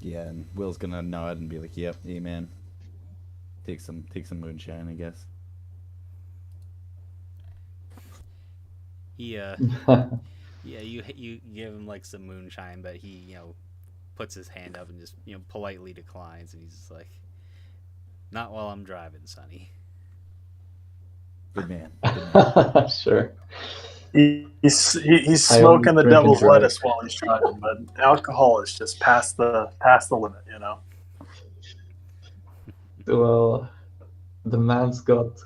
Yeah, and Will's gonna nod and be like, "Yep, amen." Take some moonshine, I guess. He yeah, you give him like some moonshine, but he puts his hand up and just politely declines, and he's just like, "Not while I'm driving, Sonny." Good man. Sure. He's smoking the devil's lettuce while he's driving, but alcohol is just past the limit, Well, the man's got,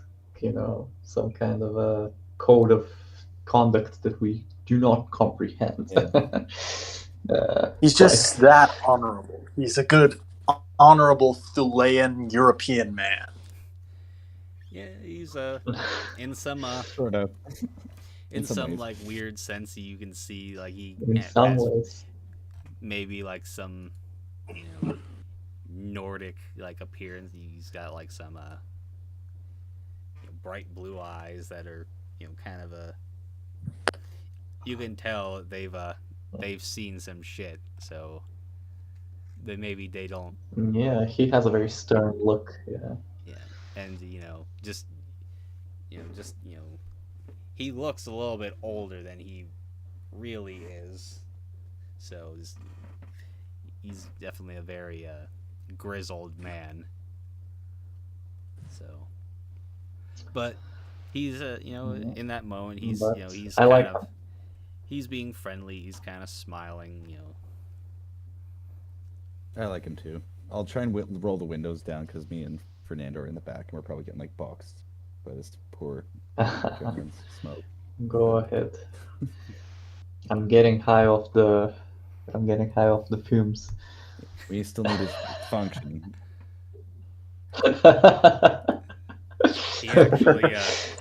some kind of a code of conduct that we do not comprehend. Yeah. He's just that honorable. He's a good, honorable Thulean European man. Yeah, he's in some Sort of. in some ways. like weird sense, you can see like he In some has ways. maybe like some Nordic like appearance. He's got like some bright blue eyes that are kind of you can tell they've seen some shit, so maybe they don't. Yeah, he has a very stern look. Yeah. And he looks a little bit older than he really is, so he's definitely a very grizzled man. So, but he's in that moment he's But he's I kind like of he's being friendly. He's kind of smiling. I like him too. I'll try and roll the windows down because me and Fernando are in the back, and we're probably getting like boxed by this poor gentleman's smoke. Go ahead. I'm getting high off the fumes. We still need his function. He actually as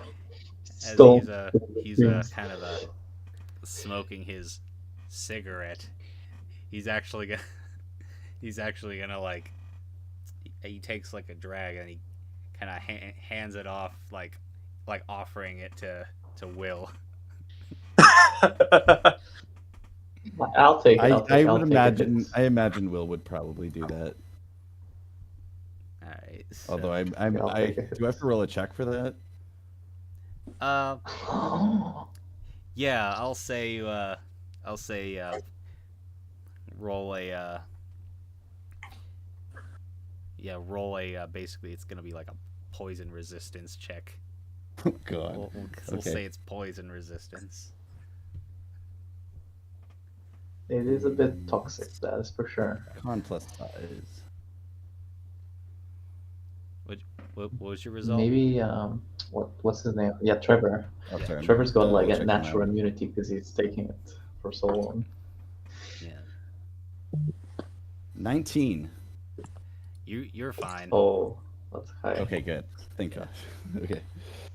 Stone. he's kind of smoking his cigarette. He's actually gonna like, he takes like a drag and he kind of hands it off like offering it to Will. I'll take it. I imagine Will would probably do that. All right. So, Although do I have to roll a check for that? yeah, I'll say roll a basically it's gonna be like a poison resistance check. Oh God. We'll say it's poison resistance. It is a bit toxic, that is for sure. Con plus size. What was your result? Maybe what's his name? Yeah, Trevor. Oh, sorry, I'm Trevor's got like a checking my- natural immunity because he's taking it for so long. Yeah, 19. you're fine. Oh, that's high. Okay, good. Thank God. Okay.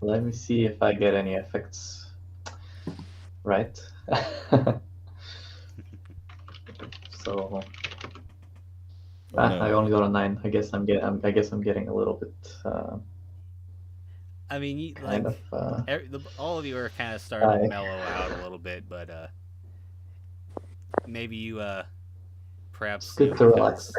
Let me see if I get any effects. Right. So Oh, no. I only got a 9. I guess I'm getting a little bit I mean, kind of all of you are kind of starting to Aye. mellow out a little bit, but maybe you perhaps it's good to relax.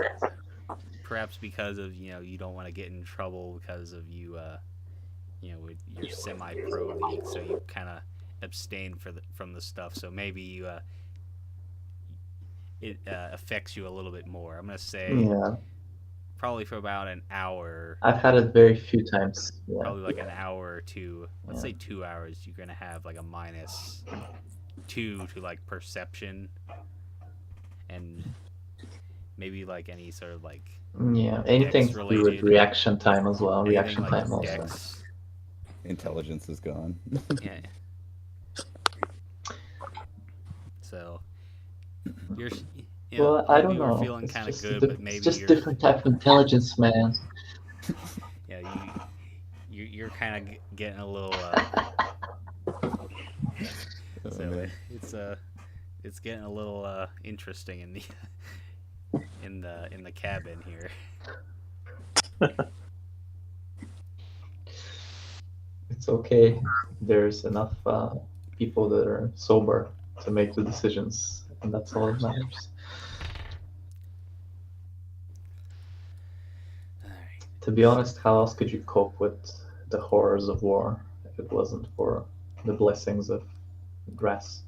perhaps because of you don't want to get in trouble because of with your semi-pro league, so you kind of abstain from the stuff. So maybe it affects you a little bit more. I'm gonna say Yeah, probably for about an hour. I've had it very few times. Yeah. Probably like an hour or two. Let's Yeah. say 2 hours. You're gonna have like a -2 to like perception, and maybe like any sort of like Yeah, anything to do with related. reaction time as well. anything Reaction like time also. dex. Intelligence is gone. Yeah. So you're. Well, I don't you were know. feeling It's kind of just good, a but maybe it's just you're. different type of intelligence, man. Yeah, you're kind of getting a little. Oh, So man. it's getting a little interesting in the in the cabin here. It's okay. There's enough people that are sober to make the decisions, and that's all that matters. All right. To be honest, how else could you cope with the horrors of war if it wasn't for the blessings of grass?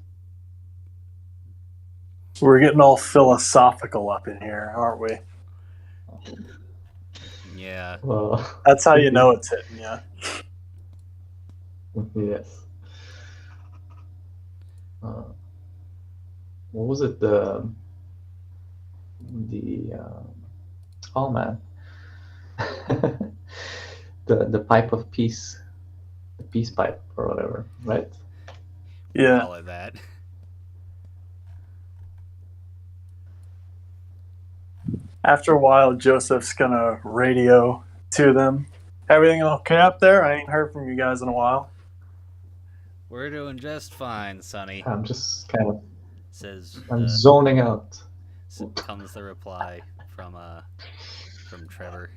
We're getting all philosophical up in here, aren't we? Yeah. Well, That's how you know it's hitting you. yes. What was it? The oh man, the pipe of peace, the peace pipe or whatever, right? Yeah. Call it that. After a while, Joseph's gonna radio to them. Everything okay up there? I ain't heard from you guys in a while. We're doing just fine, Sonny. I'm just kind of Says I'm zoning out. comes the reply from Trevor.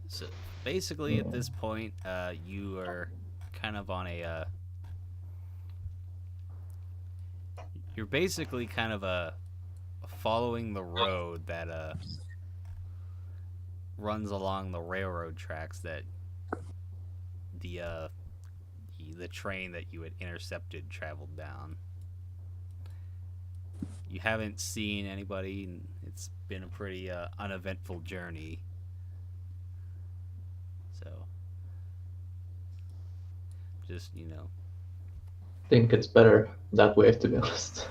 So basically, at this point, you are kind of on a. You're basically kind of following the road that runs along the railroad tracks that the train that you had intercepted traveled down. You haven't seen anybody, and it's been a pretty uneventful journey. So, just Think it's better that way, to be honest.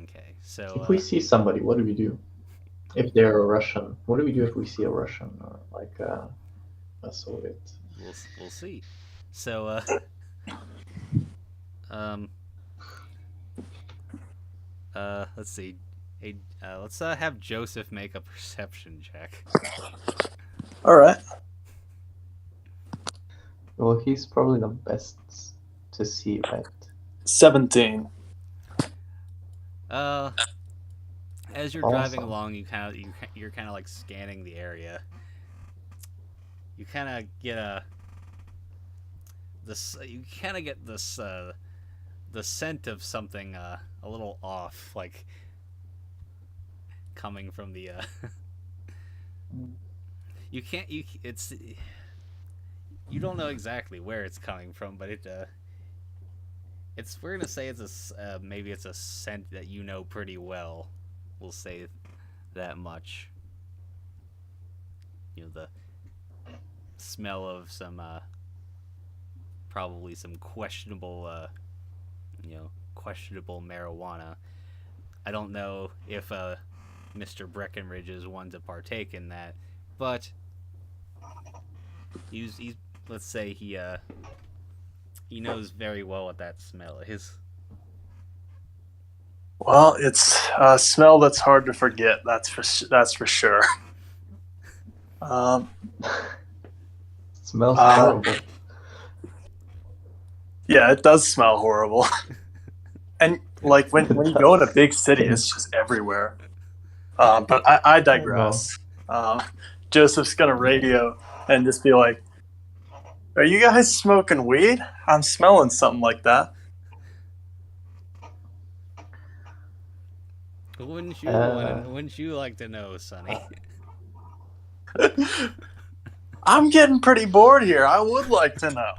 okay. So If we see somebody, what do we do? If they're a Russian, what do we do if we see a Russian or like a Soviet? we'll see. So let's see. Hey, let's have Joseph make a perception check. All right. Well, he's probably the best to see, right? 17. As you're driving along, you're kind of like scanning the area. You kind of get this the scent of something a little off, like coming from the you don't know exactly where it's coming from, but we're gonna say it's maybe it's a scent that you know pretty well. We'll say that much. The smell of some probably some questionable questionable marijuana. I don't know if Mr. Breckenridge is one to partake in that, but he's let's say he knows very well what that smell is. Well, it's a smell that's hard to forget. That's for sure. Smells horrible. Yeah, it does smell horrible. And like when you go in a big city, it's just everywhere. But I digress. Joseph's gonna radio and just be like, "Are you guys smoking weed? I'm smelling something like that." Wouldn't you like to know, Sonny? I'm getting pretty bored here. I would like to know.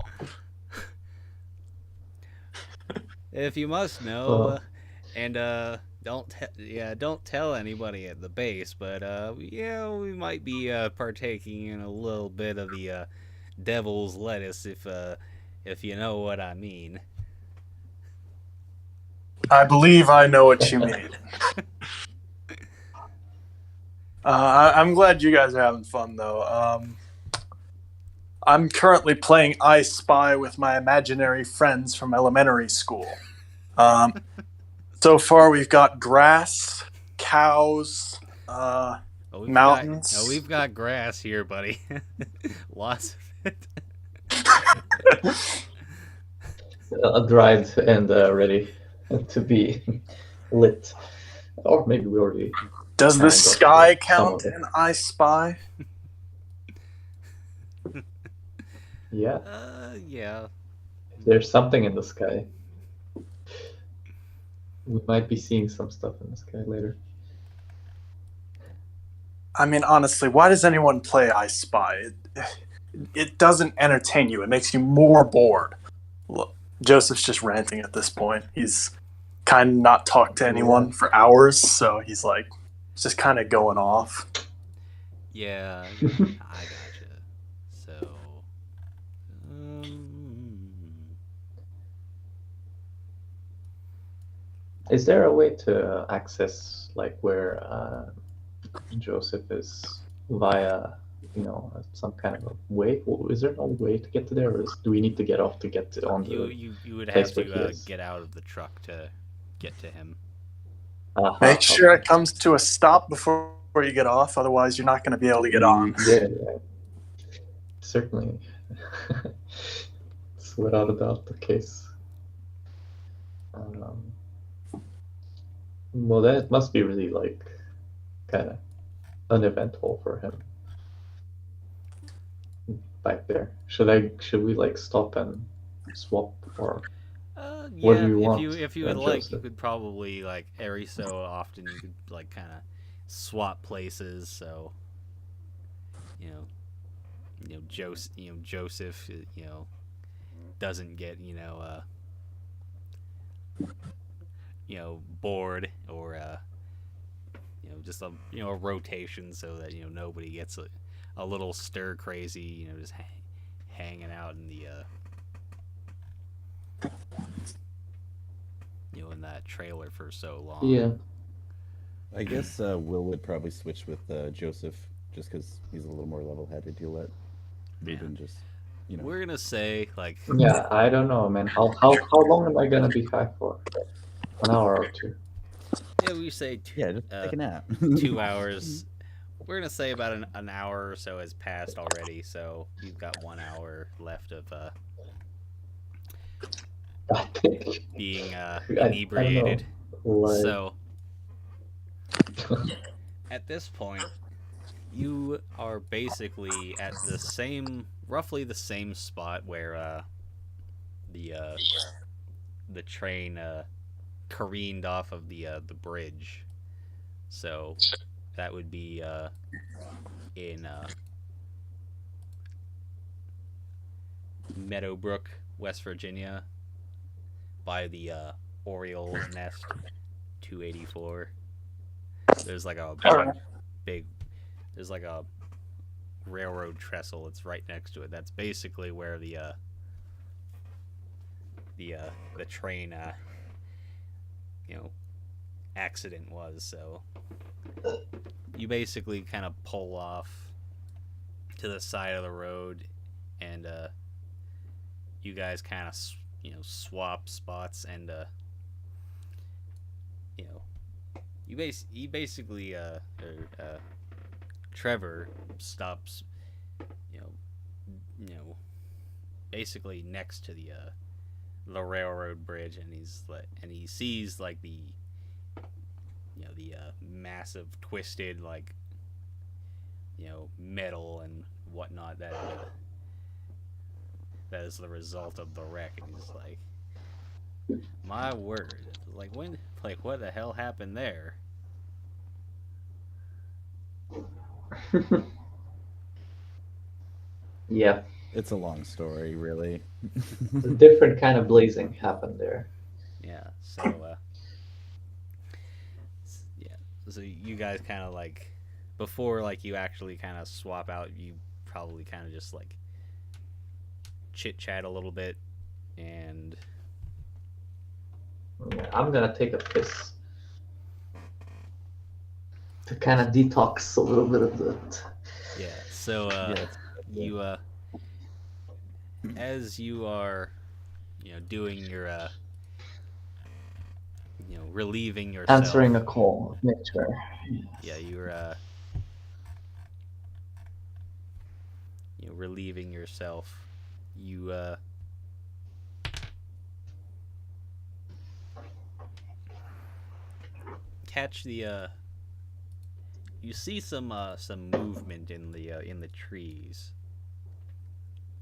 If you must know, and don't tell anybody at the base, but we might be partaking in a little bit of the devil's lettuce, if you know what I mean. I believe I know what you mean. I'm glad you guys are having fun, though. I'm currently playing I Spy with my imaginary friends from elementary school. So far, we've got grass, cows, mountains. We've got grass here, buddy. Lots of it. Dried and ready to be lit. Or maybe we already... Does the sky count in I Spy? Yeah. Yeah. There's something in the sky. We might be seeing some stuff in the sky later. I mean, honestly, why does anyone play I Spy? It doesn't entertain you. It makes you more bored. Look, Joseph's just ranting at this point. He's kind of not talked to anyone for hours, so he's like, just kind of going off. Yeah, I gotcha. So, is there a way to access like where Joseph is via, some kind of a way? Is there no way to get to there, or do we need to get off to get to on the? You would have to get out of the truck to get to him. Make sure it comes to a stop before you get off, otherwise you're not going to be able to get on. Yeah. Certainly. It's without a doubt the case. Well, that must be really kind of uneventful for him back there. Should we stop and swap, or what do you want? If you would like, you could probably every so often you could kind of swap places. So Joseph doesn't get bored, or just a rotation, so that nobody gets a little stir crazy, just hanging out in the in that trailer for so long. Yeah. I guess Will would probably switch with Joseph, just because he's a little more level-headed. You'll let Ruben just, We're gonna say Yeah, I don't know, man. How long am I gonna be back for? An hour or two? Yeah, we say just take a nap. 2 hours. We're gonna say about an hour or so has passed already, so you've got 1 hour left of being inebriated. So at this point, you are basically at roughly the same spot where the train careened off of the bridge. So that would be in Meadowbrook, West Virginia, by the Oriole's Nest 284. There's there's a railroad trestle that's right next to it. That's basically where the train accident was. So you basically kind of pull off to the side of the road, and you guys kind of swap spots, and you basically Trevor stops, basically next to the railroad bridge, and he sees like the massive twisted metal and whatnot that is the result of the wreck, and he's like, my word, what the hell happened there? Yeah, It's a long story, really. a different kind of blazing happened there. Yeah, so you guys kind of before you actually kind of swap out, you probably kind of just chit chat a little bit, and Yeah, I'm gonna take a piss to kind of detox a little bit of that. yeah. So you as you are doing your relieving yourself, Answering a call of nature. yeah, you're relieving yourself, you catch the you see some movement in the trees,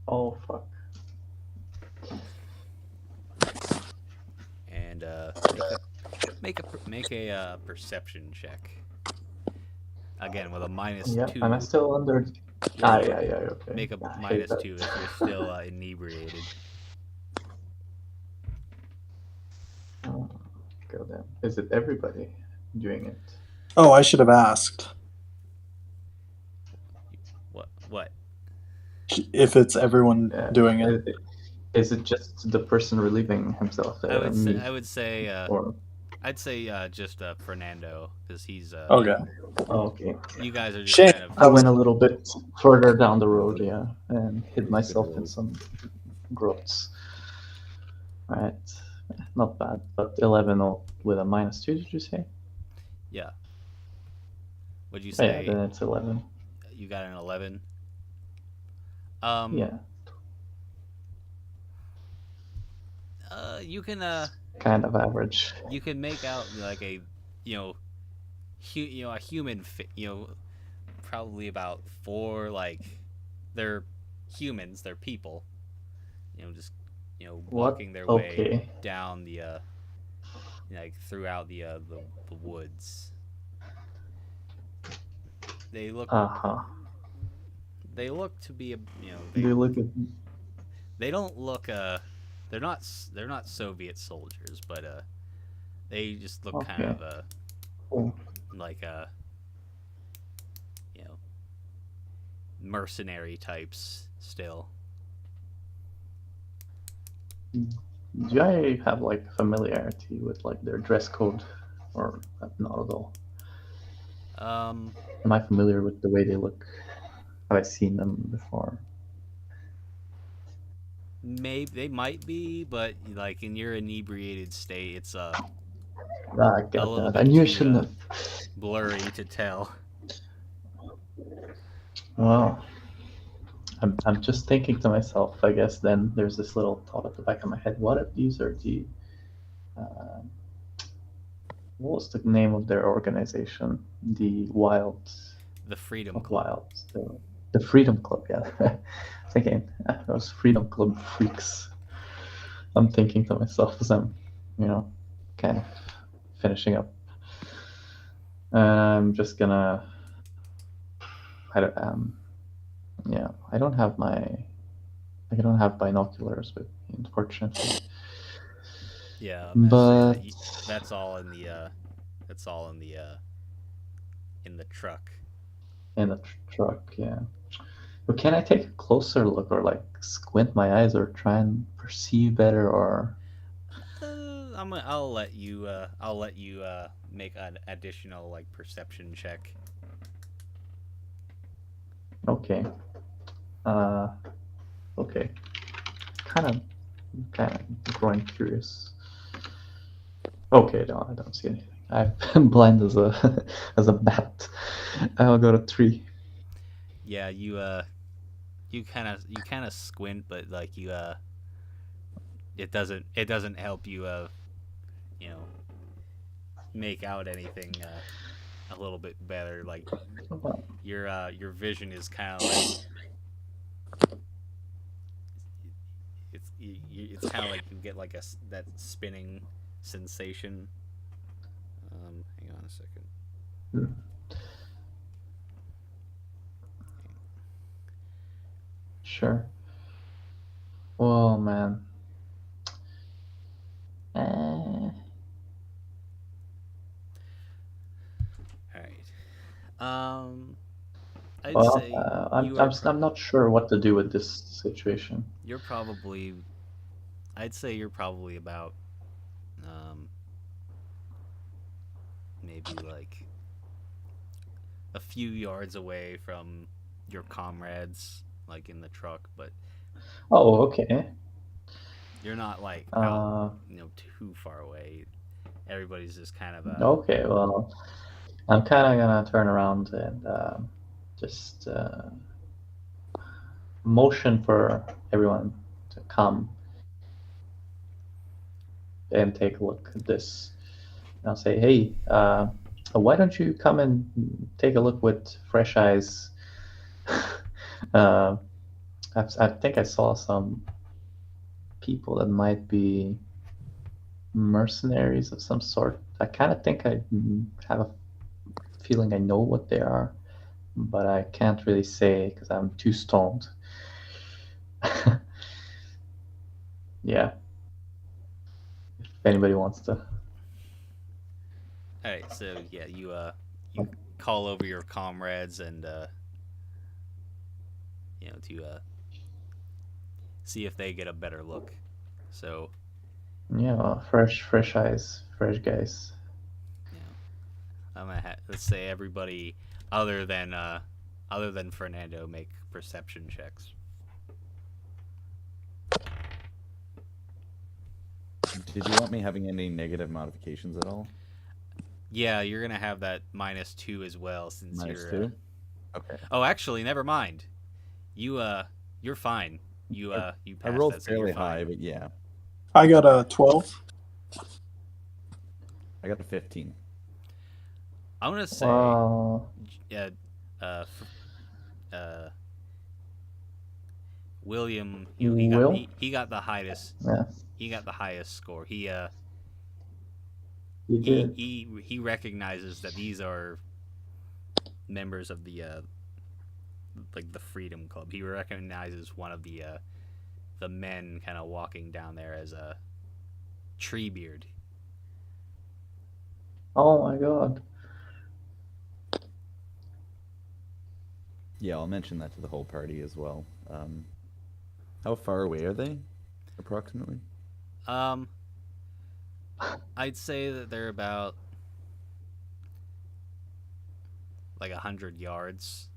Oh fuck. and make a perception check again with a Yeah, -2. am I still under? Ah, yeah, okay. Make a I hate that. -2 if you're still inebriated. Oh, goddamn. Is it everybody doing it? Oh, I should have asked What? if it's everyone doing it. Is it just the person relieving himself? I would me? say Or... I'd say just Fernando, because he's Okay. Oh, okay. you guys are just Shane, kind of I went a little bit further down the road, yeah, and hid myself in road. some grots. Right, not bad, but 11 with a -2, did you say? yeah. Would you Oh, yeah, say then it's 11. you got an 11? Yeah, You can kind of average. you can make out like a a human probably about 4, they're humans, they're people, just walking their way Okay. down the throughout the woods. They look to be They look at... they don't look they're not Soviet soldiers, but they just look kind Okay. of Cool. like mercenary types still. Do I have familiarity with their dress code, or not at all? Am I familiar with the way they look? Have I seen them before? Maybe they might be, but in your inebriated state, it's I a got little that. I bit knew I too, shouldn't have. blurry to tell. Well, I'm just thinking to myself, I guess then there's this little thought at the back of my head. What if these are the... what was the name of their organization? The Freedom Club. Wilds. The Freedom Club, yeah. Thinking, those Freedom Club freaks. I'm thinking to myself as I'm, kind of finishing up. And I'm just gonna... I don't have binoculars with me, unfortunately. Yeah, But that's all in the in the truck. in the truck, yeah. But can I take a closer look, or squint my eyes, or try and perceive better, or... I'll let you. I'll let you make an additional like perception check. Okay. Okay. Kind of growing curious. Okay, no, I don't see anything. I'm blind as a as a bat. I'll go to 3. Yeah, you kind of squint, but like it doesn't help you you know make out anything a little bit better. Like your vision is kind of like it's kind of like you get like that spinning sensation. Hang on a second. Hmm. Sure. Oh man. All right. I'd Well, say I'm not sure what to do with this situation. you're probably. I'd say you're probably about maybe like a few yards away from your comrades, like in the truck, but Oh, okay. you're not like Uh, out, too far away. Everybody's just kind of okay. Well, I'm kind of gonna turn around and just motion for everyone to come and take a look at this. And I'll say, hey, why don't you come and take a look with fresh eyes? uh, I think I saw some people that might be mercenaries of some sort. I kind of think I have a feeling I know what they are, but I can't really say because I'm too stoned. Yeah. If anybody wants to. all right. So yeah, you call over your comrades and to see if they get a better look. So Yeah, well, fresh eyes, fresh guys. I'm gonna let's say everybody other than Fernando make perception checks. Did you want me having any negative modifications at all? Yeah, you're gonna have that -2 as well since you're. -2. Okay. Oh, actually, never mind. You're fine. You I passed rolled that, so you're fairly fine. high, but yeah, I got a 12. I got a 15. I'm gonna say, uh, uh, William, Will? he got the highest. Yeah, He got the highest score. he He did. he recognizes that these are members of the like the Freedom Club. He recognizes one of the men kind of walking down there as a Treebeard. Oh my god. Yeah, I'll mention that to the whole party as well. How far away are they, approximately? I'd say that they're about like 100 yards.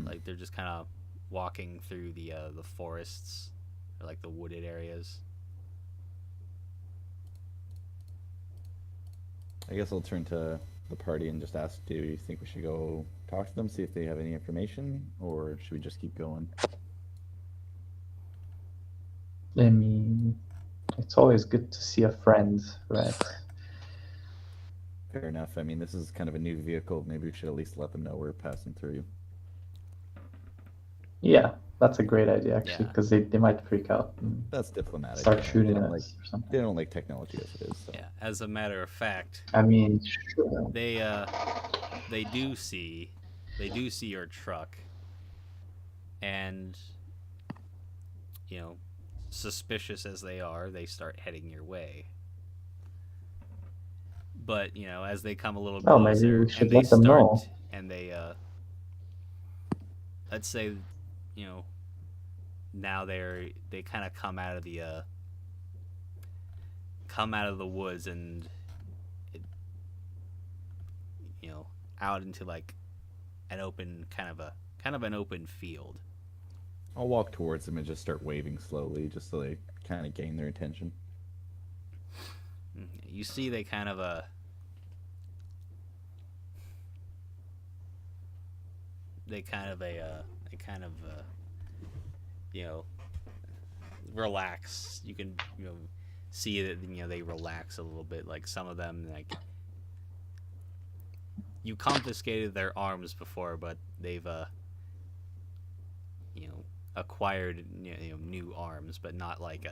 Like they're just kind of walking through the forests, or like the wooded areas. I guess I'll turn to the party and just ask, do you think we should go talk to them, see if they have any information, or should we just keep going? I mean, it's always good to see a friend, right? Fair enough. I mean, this is kind of a new vehicle. Maybe we should at least let them know we're passing through. Yeah, that's a great idea, actually, Yeah. because they might freak out and That's diplomatic. start you know, shooting they at don't like us or something. they don't like technology as it is. So. Yeah. As a matter of fact, I mean, sure. they do see your truck, and suspicious as they are, they start heading your way. But as they come a little Oh, maybe closer, we should and they let them start, know. and they, let's say, now they kind of come out of the woods and it, out into like an open kind of an open field. I'll walk towards them and just start waving slowly, just so they kind of gain their attention. You see, they kind of relax. You can see that they relax a little bit. Like some of them, like you confiscated their arms before, but they've acquired new arms, but not like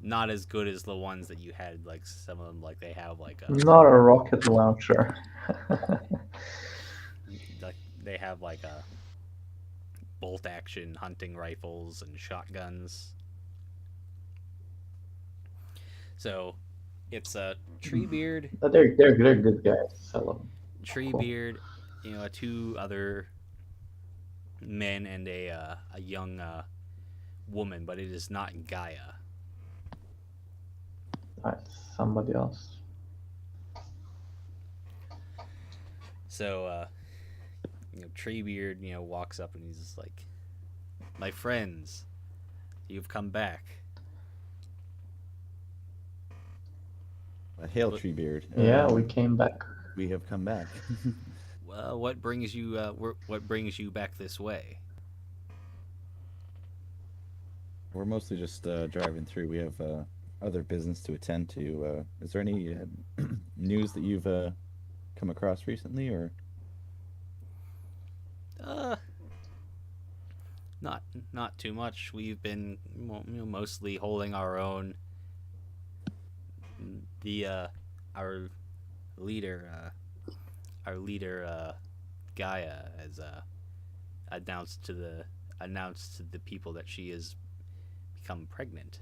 not as good as the ones that you had. Like some of them, like they have like Not a rocket launcher. like they have like bolt action hunting rifles and shotguns. So it's a Treebeard. But they're good guys. I love them. Treebeard, two other men and a young woman, but it is not Gaia. That's somebody else. So Treebeard walks up and he's just like, "My friends, you've come back." Hail, Treebeard. Yeah, we came back. We have come back. Well, what brings you back this way? We're mostly just driving through. We have other business to attend to. Is there any news that you've come across recently, or? Not too much. We've been mostly holding our own. Our leader Gaia has announced to the people that she has become pregnant.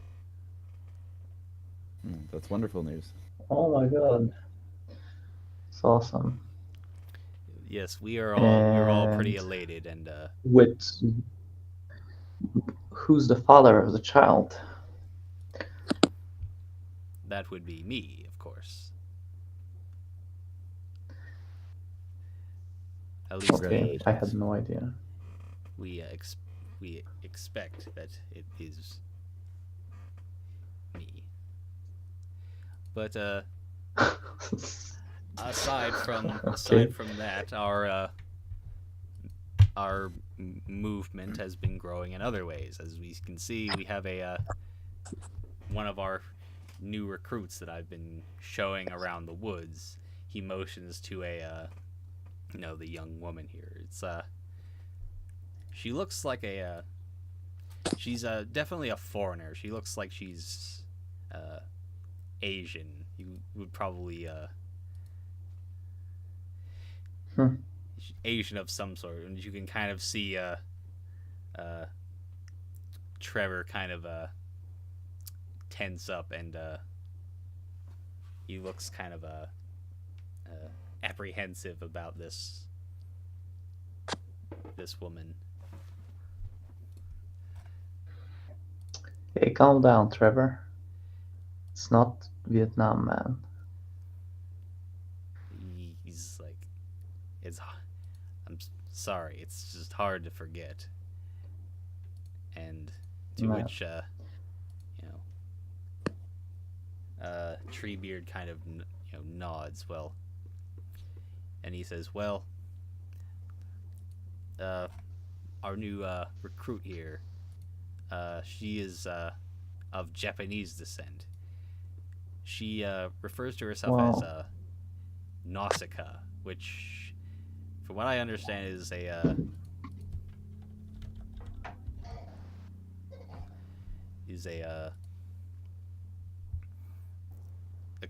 That's wonderful news. Oh my god. It's awesome. Yes, we're all pretty elated and Who's the father of the child? that would be me, of course. At least Okay, I had no idea. we expect that it is me. But aside from that, our movement has been growing in other ways. As we can see, we have one of our new recruits that I've been showing around the woods. He motions to the young woman here. It's she looks like she's definitely a foreigner. She looks like she's Asian. You would probably Asian of some sort, and you can kind of see Trevor kind of tense up, and he looks kind of apprehensive about this woman. Hey, calm down, Trevor. It's not Vietnam, man. He's like, I'm sorry, it's just hard to forget. And to No. which Treebeard kind of nods. Well, and he says, "Well, our new recruit here, she is of Japanese descent. She refers to herself as Nausicaa, which, from what I understand, is a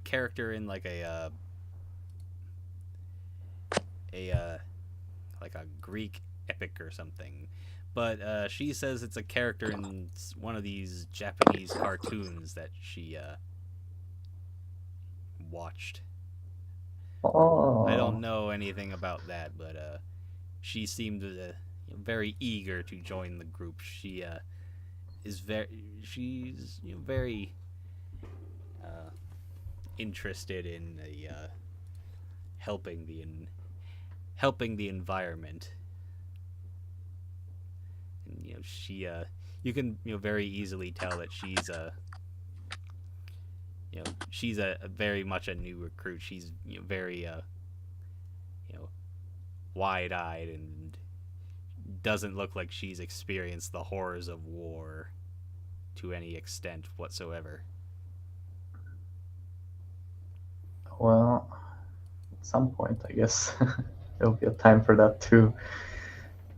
character in like a Greek epic or something." But she says it's a character in one of these Japanese cartoons that she watched. Oh. I don't know anything about that, but she seemed to, very eager to join the group. She's very interested in helping the environment. And she you can very easily tell that she's a very much a new recruit. She's very wide-eyed and doesn't look like she's experienced the horrors of war to any extent whatsoever. Well, at some point, I guess there'll be a time for that too.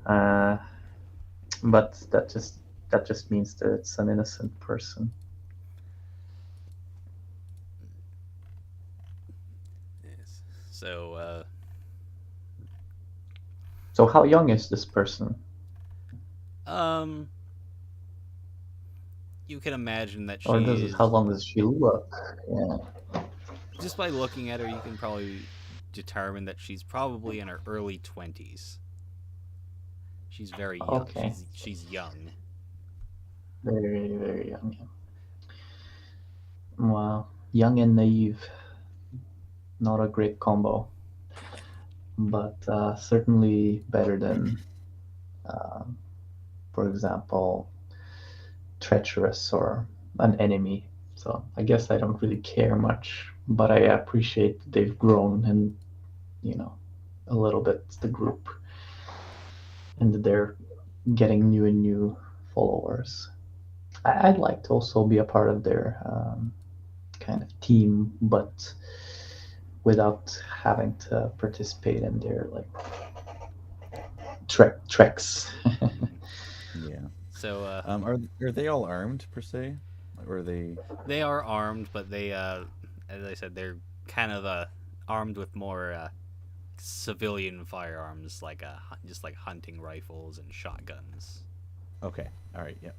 But that just means that it's an innocent person. Yes. So So how young is this person? you can imagine that Or she's how long does she look? Yeah. just by looking at her, you can probably determine that she's probably in her early 20s. She's very young. Okay. She's young. Very, very young. Wow. Young and naive. Not a great combo. But certainly better than, for example, treacherous or an enemy. So I guess I don't really care much, but I appreciate that they've grown and, a little bit the group. And that they're getting new and new followers. I'd like to also be a part of their kind of team, but without having to participate in their treks. Yeah. So Are they all armed per se, or are they? they are armed, but they, as I said, they're kind of armed with more civilian firearms, like just like hunting rifles and shotguns. Okay. All right. Yep.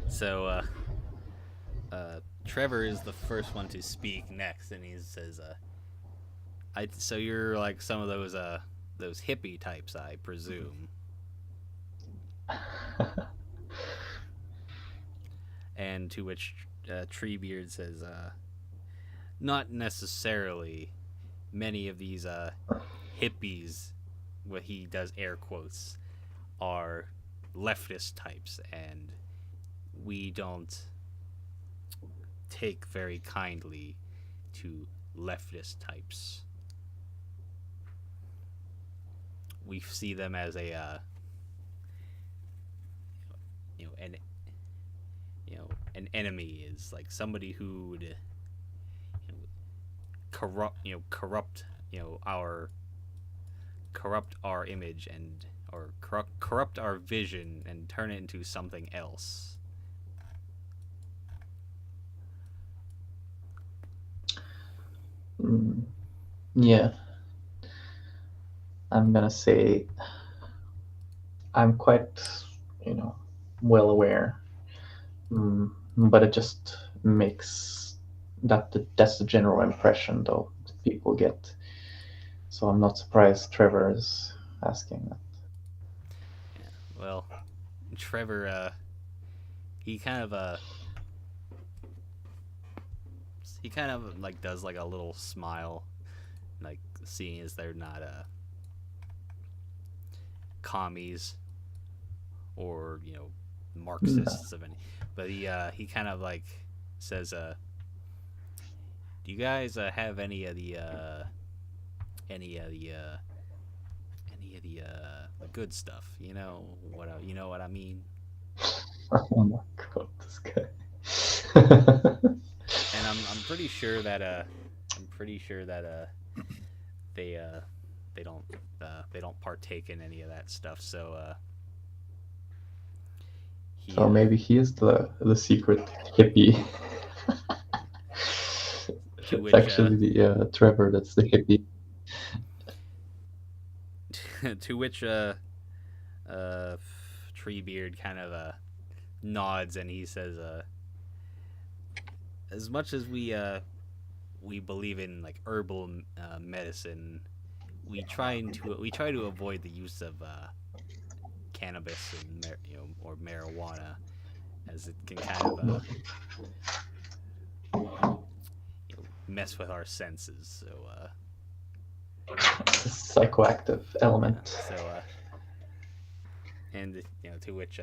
So Trevor is the first one to speak next, and he says, so you're like some of those hippie types, I presume." And to which Treebeard says, "Not necessarily. Many of these hippies," what he does air quotes, "are leftist types, and we don't take very kindly to leftist types. We see them as an enemy, is like somebody who would corrupt our image and or corrupt our vision and turn it into something else." Yeah. I'm gonna say I'm quite, well aware. But it just makes that's the general impression though that people get. So I'm not surprised Trevor is asking that. Yeah. Well, Trevor, he kind of like does like a little smile, like seeing as they're not commies or Marxists of any, but he kind of like says, "Do you guys have any of the good stuff? You know what I mean?" Oh my god, this guy. And I'm pretty sure that they don't partake in any of that stuff. So So maybe he is the secret hippie. To It's actually the Trevor that's the hippie. to which Treebeard kind of nods, and he says, "As much as we we believe in like herbal medicine. We try to avoid the use of cannabis and or marijuana, as it can kind of mess with our senses. So Psychoactive element. so and to which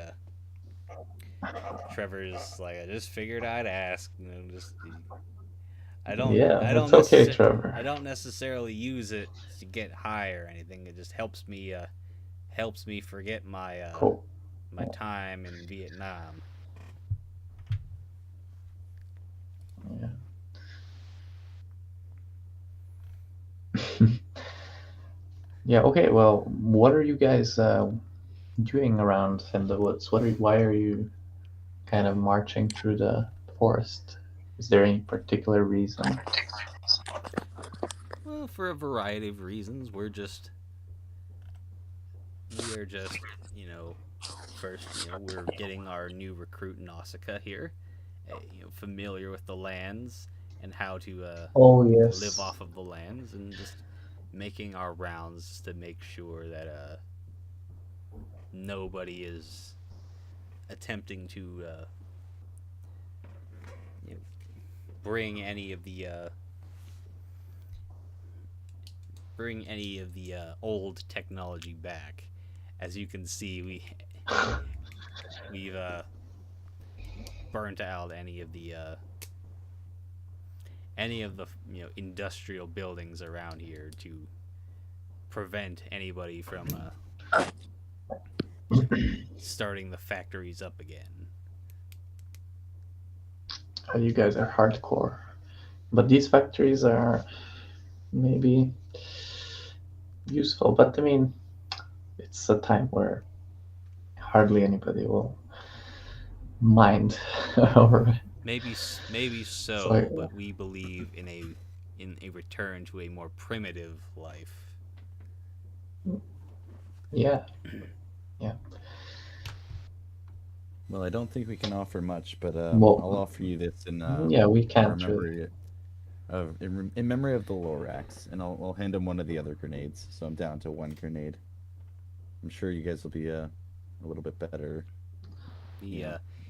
Trevor's like, I just figured I'd ask. Just I don't. Yeah, I don't. it's okay, Trevor. I don't necessarily use it to get high or anything. It just helps me. Helps me forget my Cool. my time in Vietnam. Yeah. Yeah. Okay. Well, what are you guys doing around in the woods? Why are you kind of marching through the forest? Is there any particular reason? Well, for a variety of reasons, we are just, first, we're getting our new recruit Nausicaa here, familiar with the lands and how to Oh yes. live off of the lands, and just making our rounds to make sure that nobody is attempting to bring any of the old technology back. As you can see, we've burnt out any of the industrial buildings around here to prevent anybody from starting the factories up again. Oh, you guys are hardcore, but these factories are maybe useful. But I mean, it's a time where hardly anybody will mind or Maybe so, Sorry. but we believe in a return to a more primitive life. yeah. Well, I don't think we can offer much, but Well, I'll offer you this in Yeah, we our can't really. memory in memory of the Lorax, and I'll hand him one of the other grenades. So I'm down to one grenade. I'm sure you guys will be a little bit better. He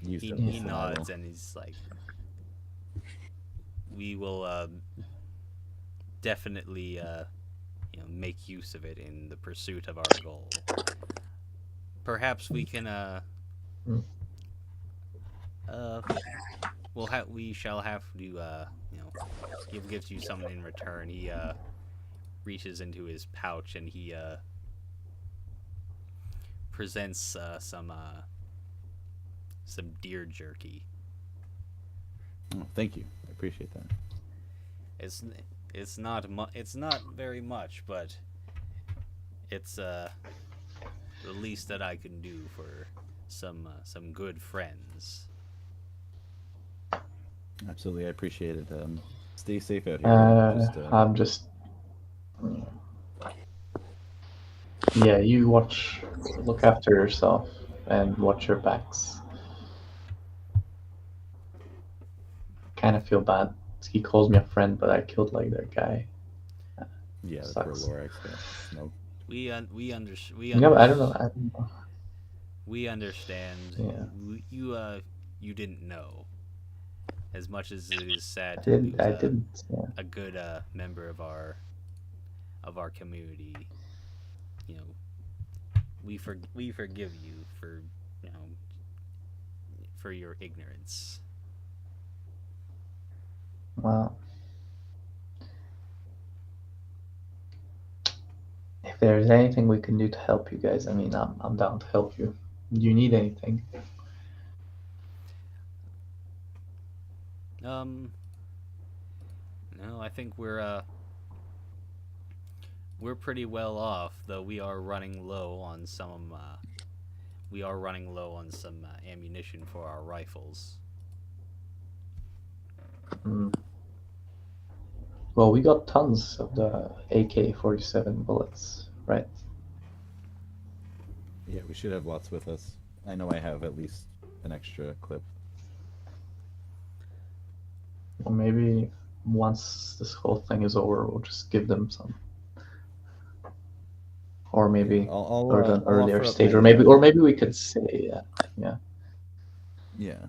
use of he this than I nods will. and he's like, we will definitely make use of it in the pursuit of our goal. Perhaps we can we shall have to gives you something in return. He reaches into his pouch and he presents some deer jerky. Oh, thank you. I appreciate that. It's not very much, but it's the least that I can do for some good friends. Absolutely, I appreciate it. Stay safe out here. I'm just. Yeah, you look after yourself, and watch your backs. Kind of feel bad. He calls me a friend, but I killed like their guy. Yeah, that's Sucks. where Lorax got smoked. We Yeah, understand. but I don't know. We understand. Yeah. You didn't know. As much as it is sad I to lose didn't. Yeah. a good member of our community, we forgive you for your ignorance. Well, if there's anything we can do to help you guys, I mean, I'm down to help you. Do you need anything? No, I think we're pretty well off, though we are running low on some ammunition for our rifles. Well, we got tons of the AK-47 bullets, right? Yeah, we should have lots with us. I know I have at least an extra clip. Well, maybe once this whole thing is over, we'll just give them some, or maybe I'll at an earlier offer up stage, my, or maybe we could say, yeah. yeah.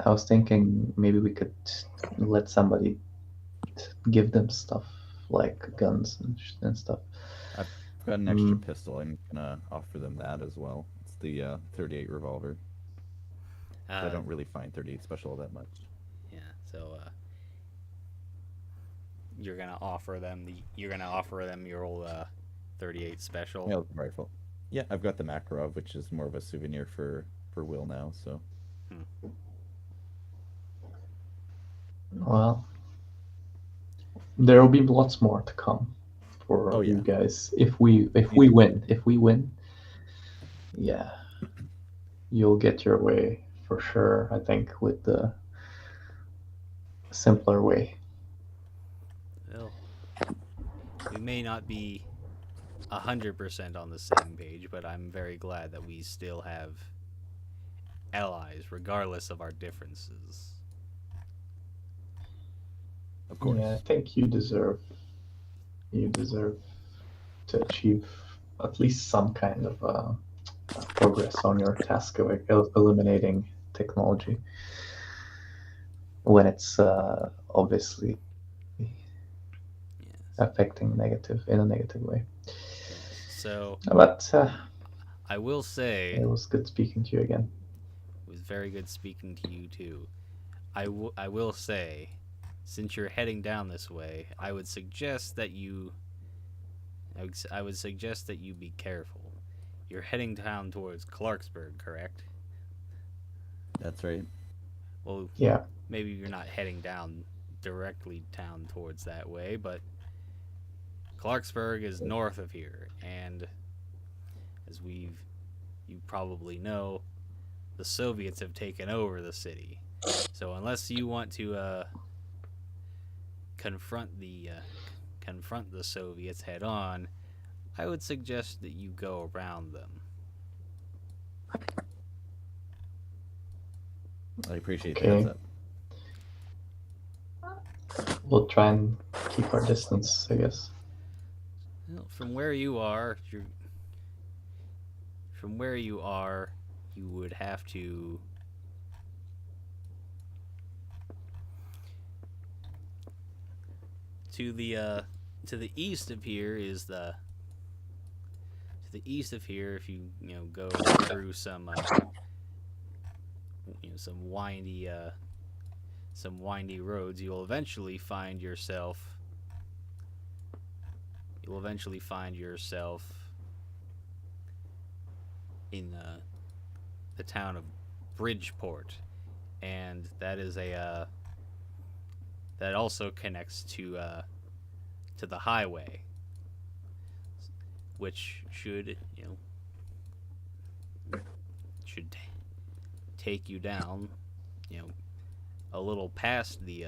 I was thinking maybe we could let somebody give them stuff like guns and stuff. I've got an extra pistol. I'm gonna offer them that as well. It's the 38 revolver. I don't really find 38 special that much. Yeah, so you're gonna offer them your old 38 special. Yeah, rifle. Yeah, I've got the MYFAROG, which is more of a souvenir for Will now. So. Well, there will be lots more to come for you guys if we win. Yeah, you'll get your way for sure. I think with the simpler way. Well, we may not be 100% on the same page, but I'm very glad that we still have allies, regardless of our differences. Of course. Yeah, I think you deserve to achieve at least some kind of progress on your task of eliminating technology when it's obviously affecting in a negative way. So, but I will say it was good speaking to you again. It was very good speaking to you too. I will say, since you're heading down this way, I would suggest that you be careful. You're heading down towards Clarksburg, correct? That's right. Well, yeah. Maybe you're not heading directly down towards that way, but Clarksburg is north of here, and as you probably know, the Soviets have taken over the city. So unless you want to confront the Soviets head on, I would suggest that you go around them. I appreciate the heads up. We'll try and keep our distance, I guess. Well, from where you are, you would have to to the east of here is the if you go through some windy roads, you'll eventually find yourself in the town of Bridgeport, and that is that also connects to the highway, which should take you down, a little past the.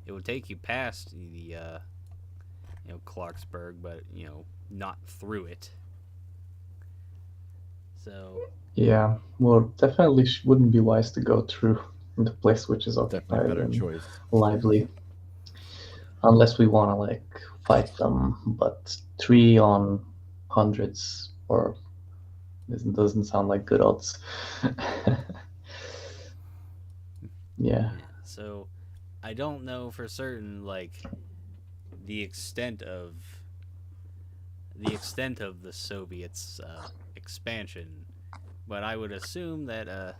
It would take you past the Clarksburg, but not through it. So. Yeah, well, definitely wouldn't be wise to go through the place which is occupied and lively, unless we want to fight them. But 3 on hundreds, or this doesn't sound like good odds. Yeah. So, I don't know for certain the extent of the Soviets' expansion, but I would assume that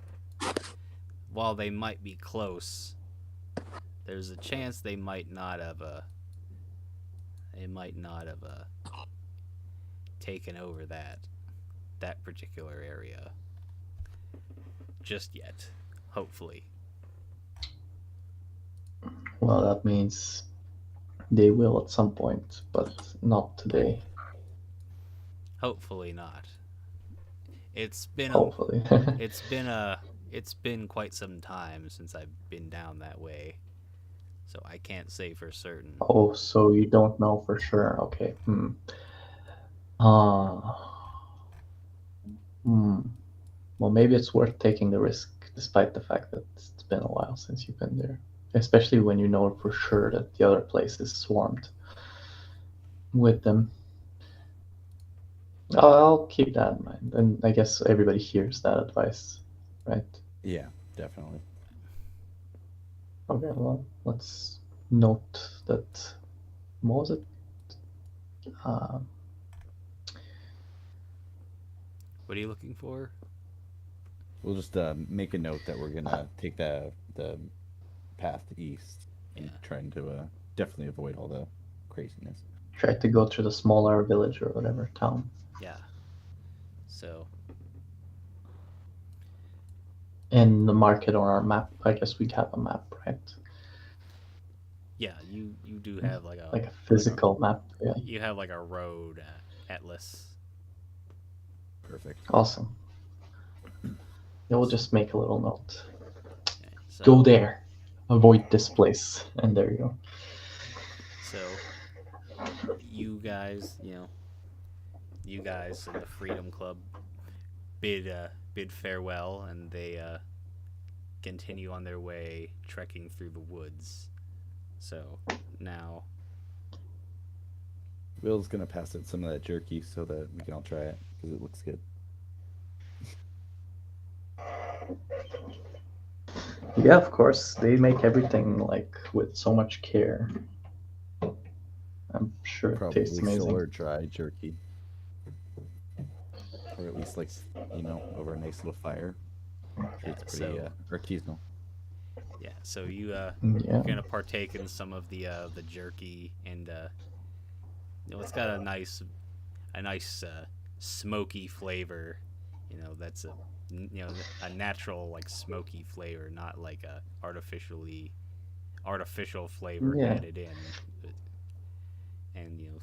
while they might be close, there's a chance they might not have taken over that particular area just yet. Hopefully. Well, that means they will at some point, but not today. Hopefully not. It's been Hopefully. it's been quite some time since I've been down that way, so I can't say for certain. Oh, so you don't know for sure? Okay. Well, maybe it's worth taking the risk despite the fact that it's been a while since you've been there. Especially when you know for sure that the other place is swarmed with them. I'll keep that in mind, and I guess everybody hears that advice, right? Yeah, definitely. Okay, well, let's note that. What was it? What are you looking for? We'll just make a note that we're gonna take the path east and Yeah. trying to definitely avoid all the craziness. Try to go through the smaller village or whatever town. Yeah. So, And the market on our map. I guess we have a map, right? yeah, you do have like Like a physical map. Yeah. you have like a road atlas. Perfect. Awesome. Yeah, we'll just make a little note. Okay, so, Go there. Avoid this place. And there you go. So, you guys in the Freedom Club bid farewell, and they continue on their way, trekking through the woods. So now, Will's gonna pass it some of that jerky so that we can all try it because it looks good. Yeah, of course. They make everything like with so much care. I'm sure it Probably tastes amazing. still or dry jerky, or at least like over a nice little fire. It's pretty artisanal. yeah. So you Yeah. you're gonna partake in some of the jerky, and it's got a nice smoky flavor. That's a natural like smoky flavor, not like a artificial flavor Yeah. added in. And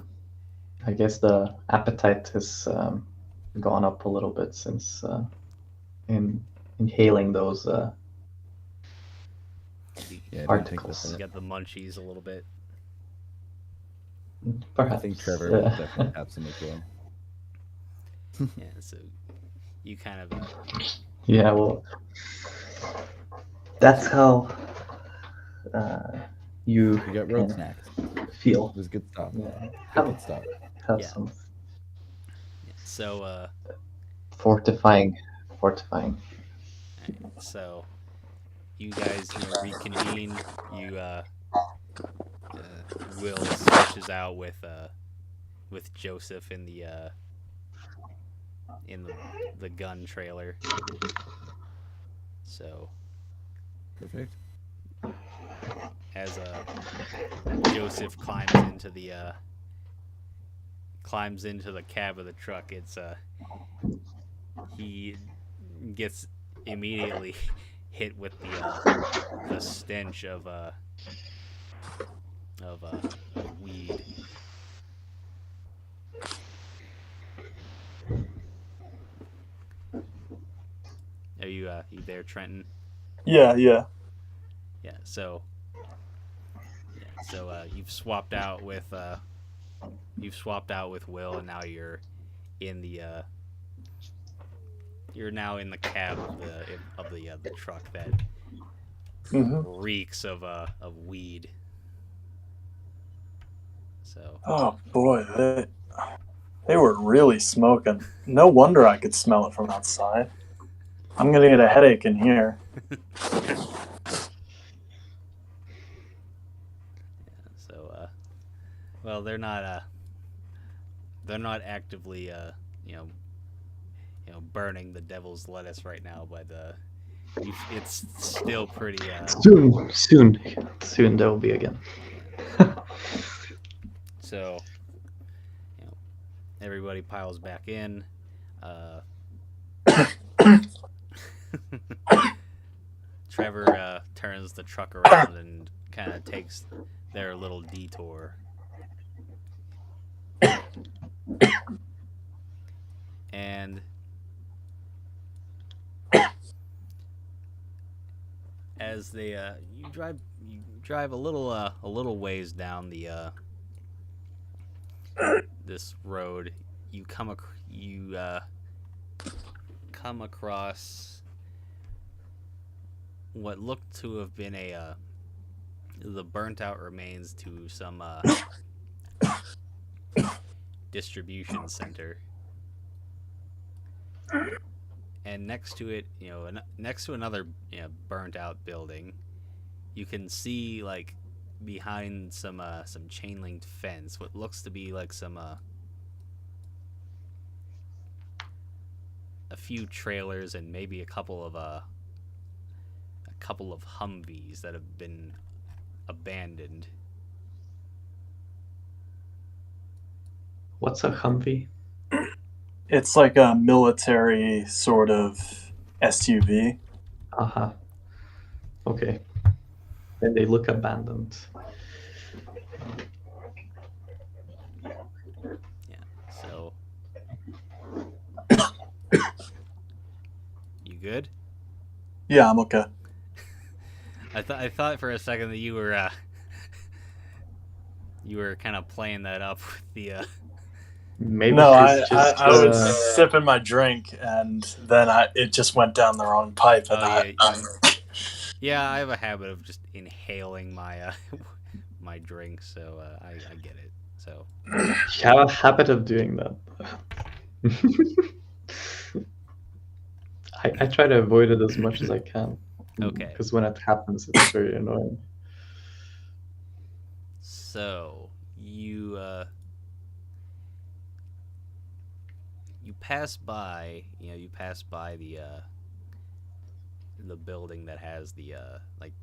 I guess the appetite has gone up a little bit since in inhaling those Yeah, I didn't think articles. about you that. got the munchies a little bit. Perhaps. I think Trevor will definitely have some as well. Yeah, so you kind of Yeah, well, that's how you We got road can snacks. feel. It was a good stop. Yeah. Good stop. Have Yeah. some so fortifying. so you guys reconvene. You Will switches out with Joseph in the gun trailer. So Perfect. as Joseph climbs into the cab of the truck, he gets immediately hit with the stench of weed. Are you there, Trenton? Yeah. Yeah. So you've swapped out with Will, and now you're in the cab of the truck that reeks of weed. So Oh boy, they were really smoking. No wonder I could smell it from outside. I'm gonna get a headache in here. well, they're not actively burning the devil's lettuce right now, but it's still pretty Soon there will be again. So everybody piles back in. Trevor turns the truck around and kind of takes their little detour. And as they you drive a little ways down the this road, you come across what looked to have been the burnt out remains to some distribution center. And next to it, next to another burnt out building, you can see like behind some chain linked fence what looks to be like some a few trailers and maybe a couple of Humvees that have been abandoned. What's a Humvee? It's like a military sort of SUV. Aha. Okay. And they look abandoned. Yeah. So you good? Yeah, I'm okay. I thought for a second that you were kind of playing that up with the Maybe No, she's just. I was sipping my drink, and then it just went down the wrong pipe. And yeah, I have a habit of just inhaling my my drink, so I get it. So You have a habit of doing that. I try to avoid it as much as I can. Okay. Because when it happens, it's very annoying. So you pass by, you pass by the building that has the like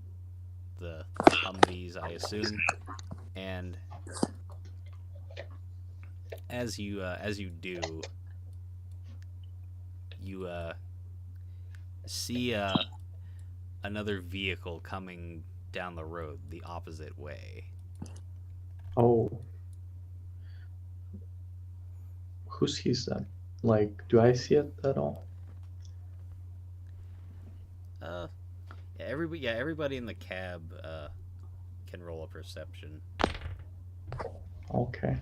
the Humvees, I assume, and as you do, you see another vehicle coming down the road the opposite way. Oh. Who sees that? Like, do I see it at all? Everybody in the cab can roll a perception. Okay.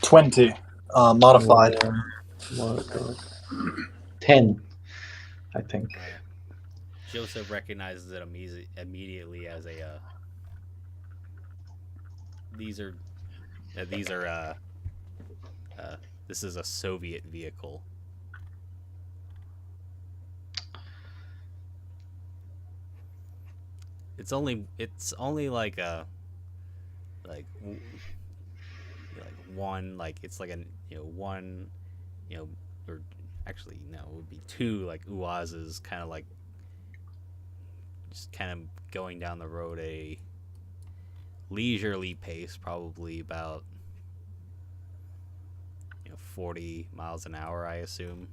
$20, modified. What? 10, I think. Joseph recognizes it immediately as a. This is a Soviet vehicle. It's only like one, like it's like one, or actually no, it would be two like UAZs kind of like just kind of going down the road at a leisurely pace, probably about 40 miles an hour, I assume.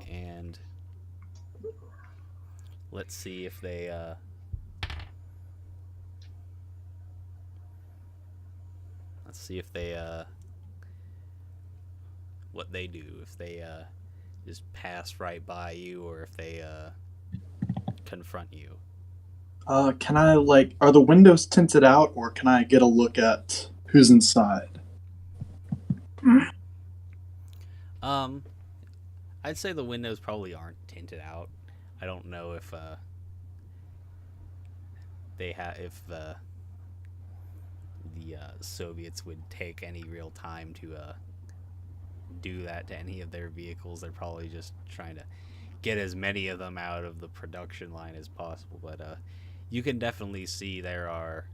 And let's see if they what they do, if they just pass right by you or if they confront you. Can I, are the windows tinted out, or can I get a look at who's inside? I'd say the windows probably aren't tinted out. I don't know if the Soviets would take any real time to do that to any of their vehicles. They're probably just trying to get as many of them out of the production line as possible. But you can definitely see there are,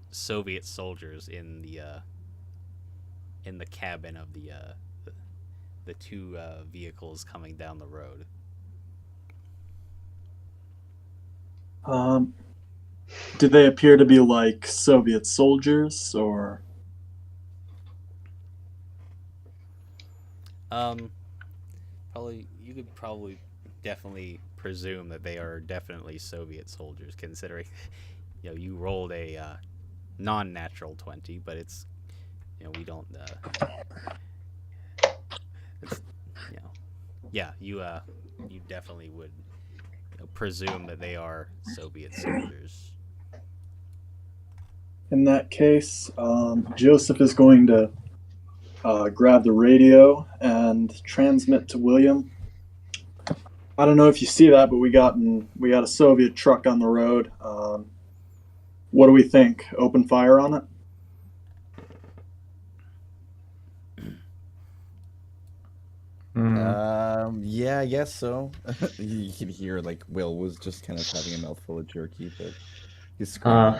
Soviet soldiers in the cabin of the two vehicles coming down the road. Do they appear to be like Soviet soldiers, or? You could probably definitely presume that they are definitely Soviet soldiers, considering you rolled a non-natural 20, but it's we don't it's you definitely would presume that they are Soviet soldiers. In that case, Joseph is going to grab the radio and transmit to William. I don't know if you see that, but we got a Soviet truck on the road. What do we think? Open fire on it? Yeah, I guess so. You can hear like Will was just kind of having a mouthful of jerky, but he's screaming.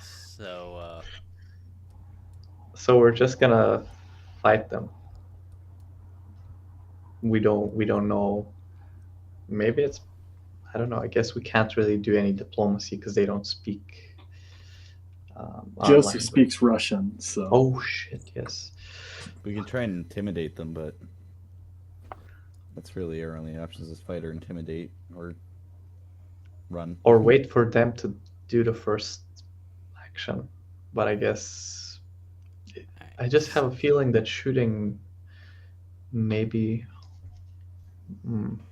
So, So we're just gonna fight them. We don't know. Maybe it's, I don't know. I guess we can't really do any diplomacy because they don't speak. Our Joseph language. speaks Russian, so. Oh shit! Yes. We can try and intimidate them, but that's really our only options: is fight or intimidate or run. Or wait for them to do the first action. But I guess I just have a feeling that shooting maybe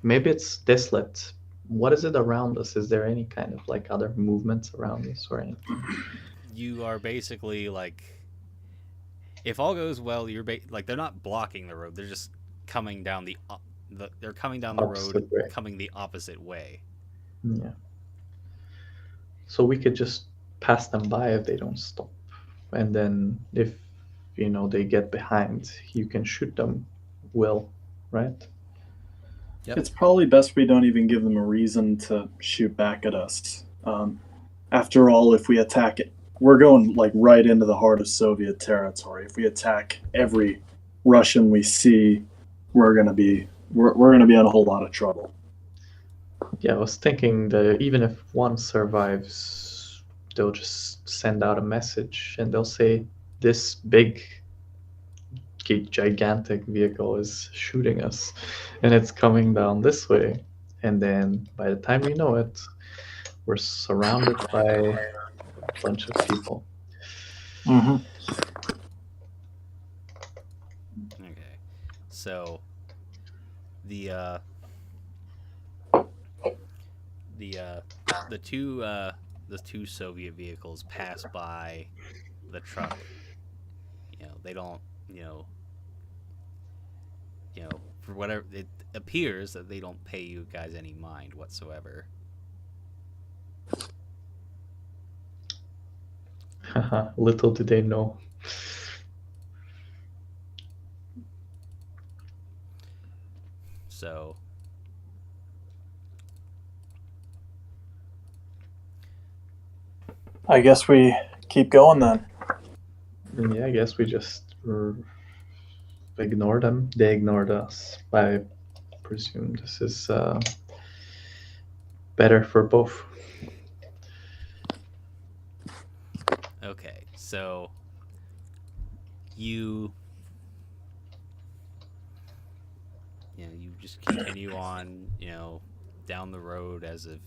it's desolate. What is it around us? Is there any kind of like other movements around us or anything? you are basically like, if all goes well, you're like, they're not blocking the road. They're just coming down they're coming down the Opposite road, way. coming the opposite way. Yeah. So we could just pass them by if they don't stop, and then if they get behind, you can shoot them. Will, right? Yep. It's probably best we don't even give them a reason to shoot back at us. After all, if we attack it, we're going like right into the heart of Soviet territory. If we attack every Russian we see, we're gonna be in a whole lot of trouble. Yeah, I was thinking that even if one survives, they'll just send out a message and they'll say this big, gigantic vehicle is shooting us, and it's coming down this way. And then by the time we know it, we're surrounded by a bunch of people. Mm-hmm. Okay. So the two Soviet vehicles pass by the truck. They don't, for whatever, it appears that they don't pay you guys any mind whatsoever. Little did they know. So I guess we keep going then. Yeah, I guess we just ignore them. They ignored us. I presume this is better for both. okay, so you just continue on, down the road as if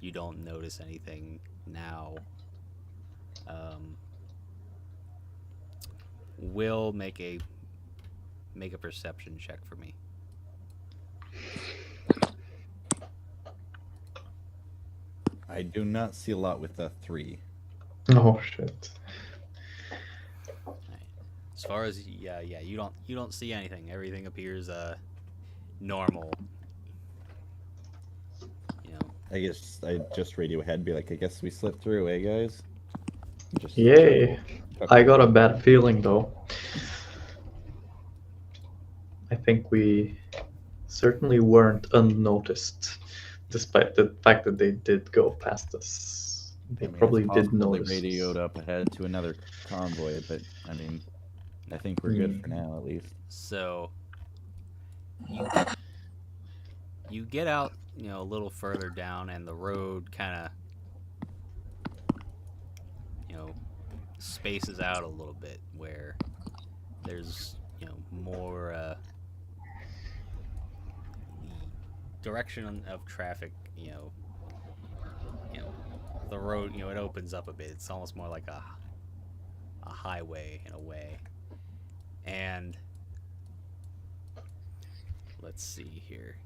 you don't notice anything now. Will make a perception check for me. I do not see a lot with a 3. Oh shit. As far as you don't see anything. Everything appears normal. I guess I just radio ahead and be like, I guess we slipped through, eh, guys? Just Yay. chuckle. I got a bad feeling though. I think we certainly weren't unnoticed, despite the fact that they did go past us. They probably it's did possible notice. They radioed up ahead to another convoy, but I mean, I think we're good for now, at least. So you get out, a little further down, and the road kind of, spaces out a little bit, where there's, more the direction of traffic, the road, it opens up a bit. It's almost more like a highway in a way. And let's see here.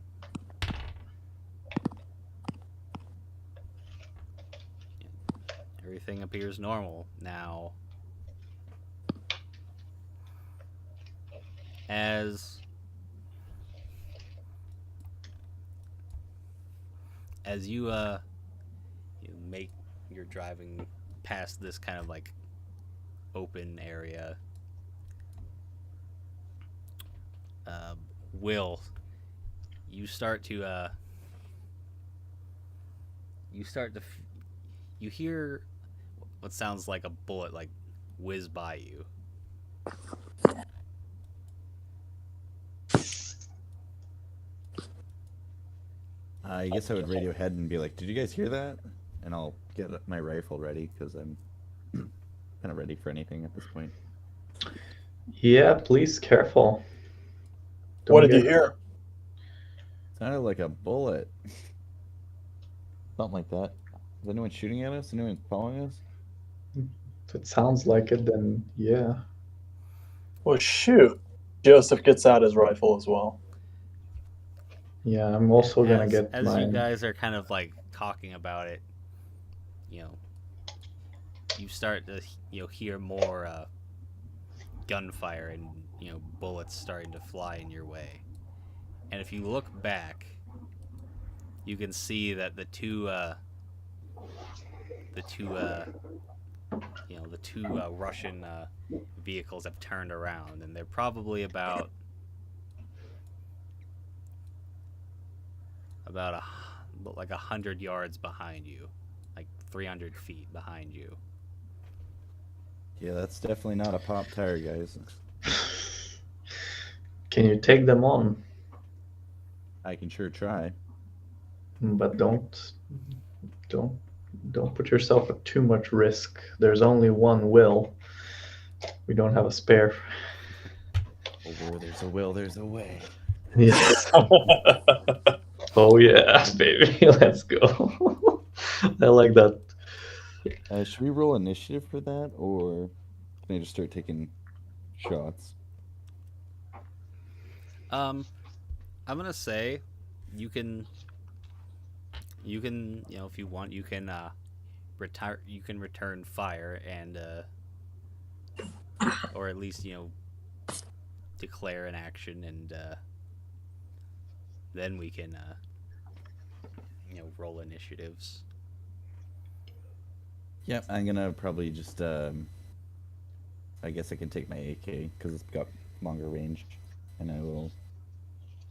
Everything appears normal now. As you make you're driving past this kind of like open area, Will, you start to you hear what sounds like a bullet like whiz by you. I guess I would radio ahead and be like, "Did you guys hear that?" And I'll get my rifle ready because I'm kind of ready for anything at this point. Yeah, please, careful. What did Don't you get- hear? Sounded like a bullet. Something like that. Is anyone shooting at us? Anyone following us? If it sounds like it, then yeah. Well, shoot. Joseph gets out his rifle as well. Yeah, I'm also gonna as, get as mine. you guys are kind of like talking about it, you start to hear more gunfire and bullets starting to fly in your way. And if you look back, you can see that the two Russian vehicles have turned around, and they're probably about 100 yards behind you, like 300 feet behind you. Yeah, that's definitely not a pop tire, guys. Can you take them on? I can sure try. But don't put yourself at too much risk. There's only one Will. We don't have a spare. Oh, where there's a will, there's a way. Yes. Oh yeah, baby. Let's go. I like that. Should we roll initiative for that, or can I just start taking shots? I'm gonna say you can if you want, you can return fire and or at least declare an action, and then we can roll initiatives. Yep, I'm gonna probably just I guess I can take my AK because it's got longer range, and I will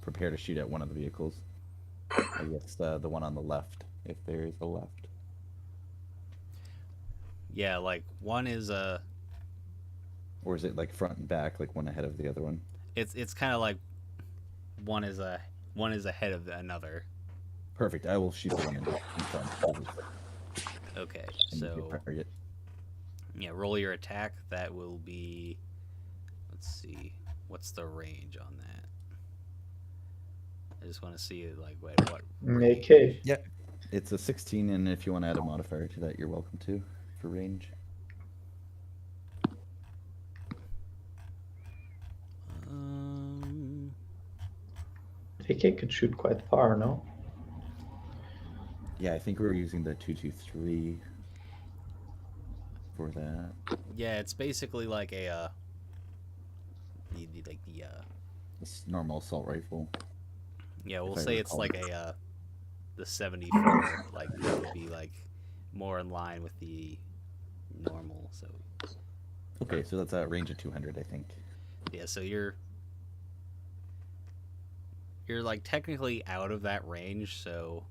prepare to shoot at one of the vehicles. I guess the one on the left, if there is a left. Yeah, like one is Or is it like front and back, like one ahead of the other one? it's kind of like one is ahead of another. Perfect. I will shoot the one in front. Okay, And so get target. yeah, roll your attack. That will be, let's see, what's the range on that? I just want to see like what range. AK. Yeah, it's a 16, and if you want to add a modifier to that, you're welcome to for range. AK could shoot quite far, no? Yeah, I think we're using the 223 for that. Yeah, it's basically like a This normal assault rifle. yeah, we'll if I say it's recall. like the 74, like that would be like more in line with the normal. So Okay, so that's a range of 200, I think. yeah, so you're like technically out of that range, so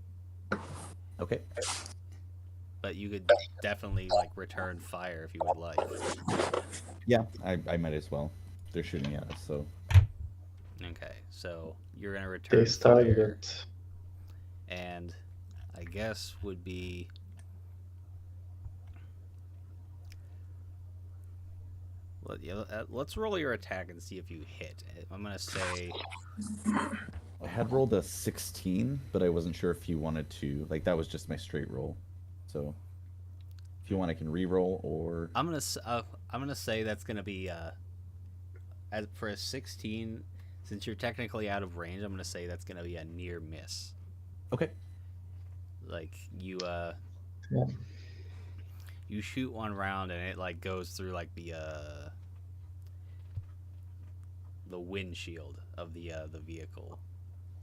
Okay. but you could definitely like return fire if you would like. Yeah, I might as well. They're shooting at us, so. Okay, so you're gonna return They started fire, it. and I guess would be let's roll your attack and see if you hit. I'm gonna say I had rolled a 16, but I wasn't sure if you wanted to. Like, that was just my straight roll. So, if you want, I can re-roll, or. I'm gonna say that's gonna be as for a 16, since you're technically out of range. I'm gonna say that's gonna be a near miss. Okay. Like you you shoot one round and it like goes through like the windshield of the vehicle,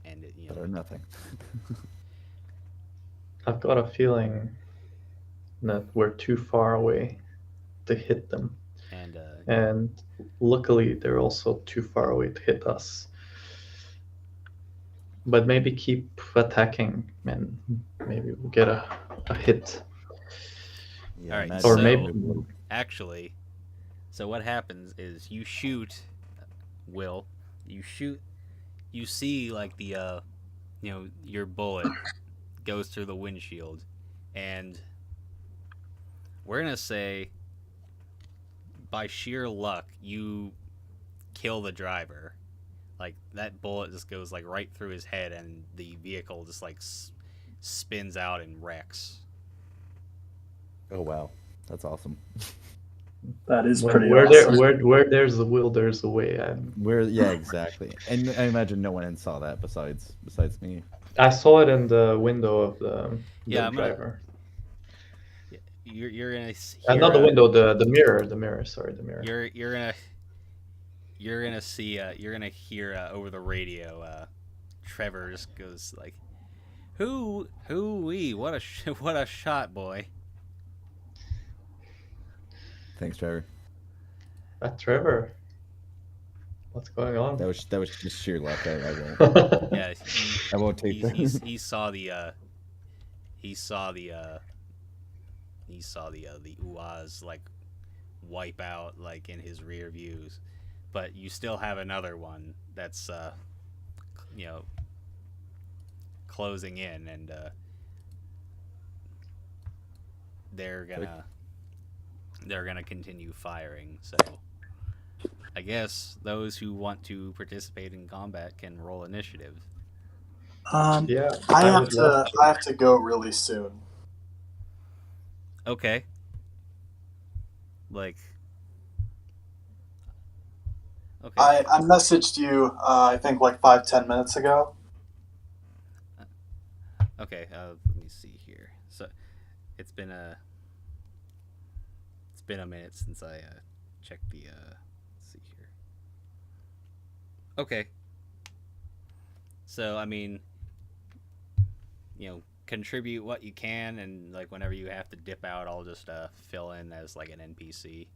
and it, you Better know, than nothing. I've got a feeling that we're too far away to hit them. and And luckily, they're also too far away to hit us. But maybe keep attacking and maybe we'll get a hit. Yeah, All right, imagine Or so- maybe. actually, so what happens is you shoot, Will, you shoot, you see like the you know, your bullet goes through the windshield, and we're gonna say by sheer luck you kill the driver. Like that bullet just goes like right through his head, and the vehicle just like spins out and wrecks. Oh wow, that's awesome. That is When, pretty where, awesome. where there's a will, there's a way. Yeah, exactly. And I imagine no one saw that besides me. I saw it in the window of the Yeah, I'm gonna- driver. You're gonna Not the hear, window, the mirror. Sorry, the mirror. you're gonna see you're gonna hear over the radio Trevor just goes like, who wee, what a what a shot, boy. Thanks, Trevor. Trevor. What's going on? That was just sheer luck. I won't. Yeah, I won't take that. he saw the UAZ like wipe out like in his rear views, but you still have another one that's you know, closing in, and they're gonna continue firing. So I guess those who want to participate in combat can roll initiative. Yeah, I have would love to. I have to go really soon. Okay. Like. Okay. I messaged you. I think like 5-10 minutes ago. Okay. Let me see here. So, it's been a minute since I checked the. Let's see here. Okay. So I mean, you know, contribute what you can, and like whenever you have to dip out, I'll just fill in as like an NPC.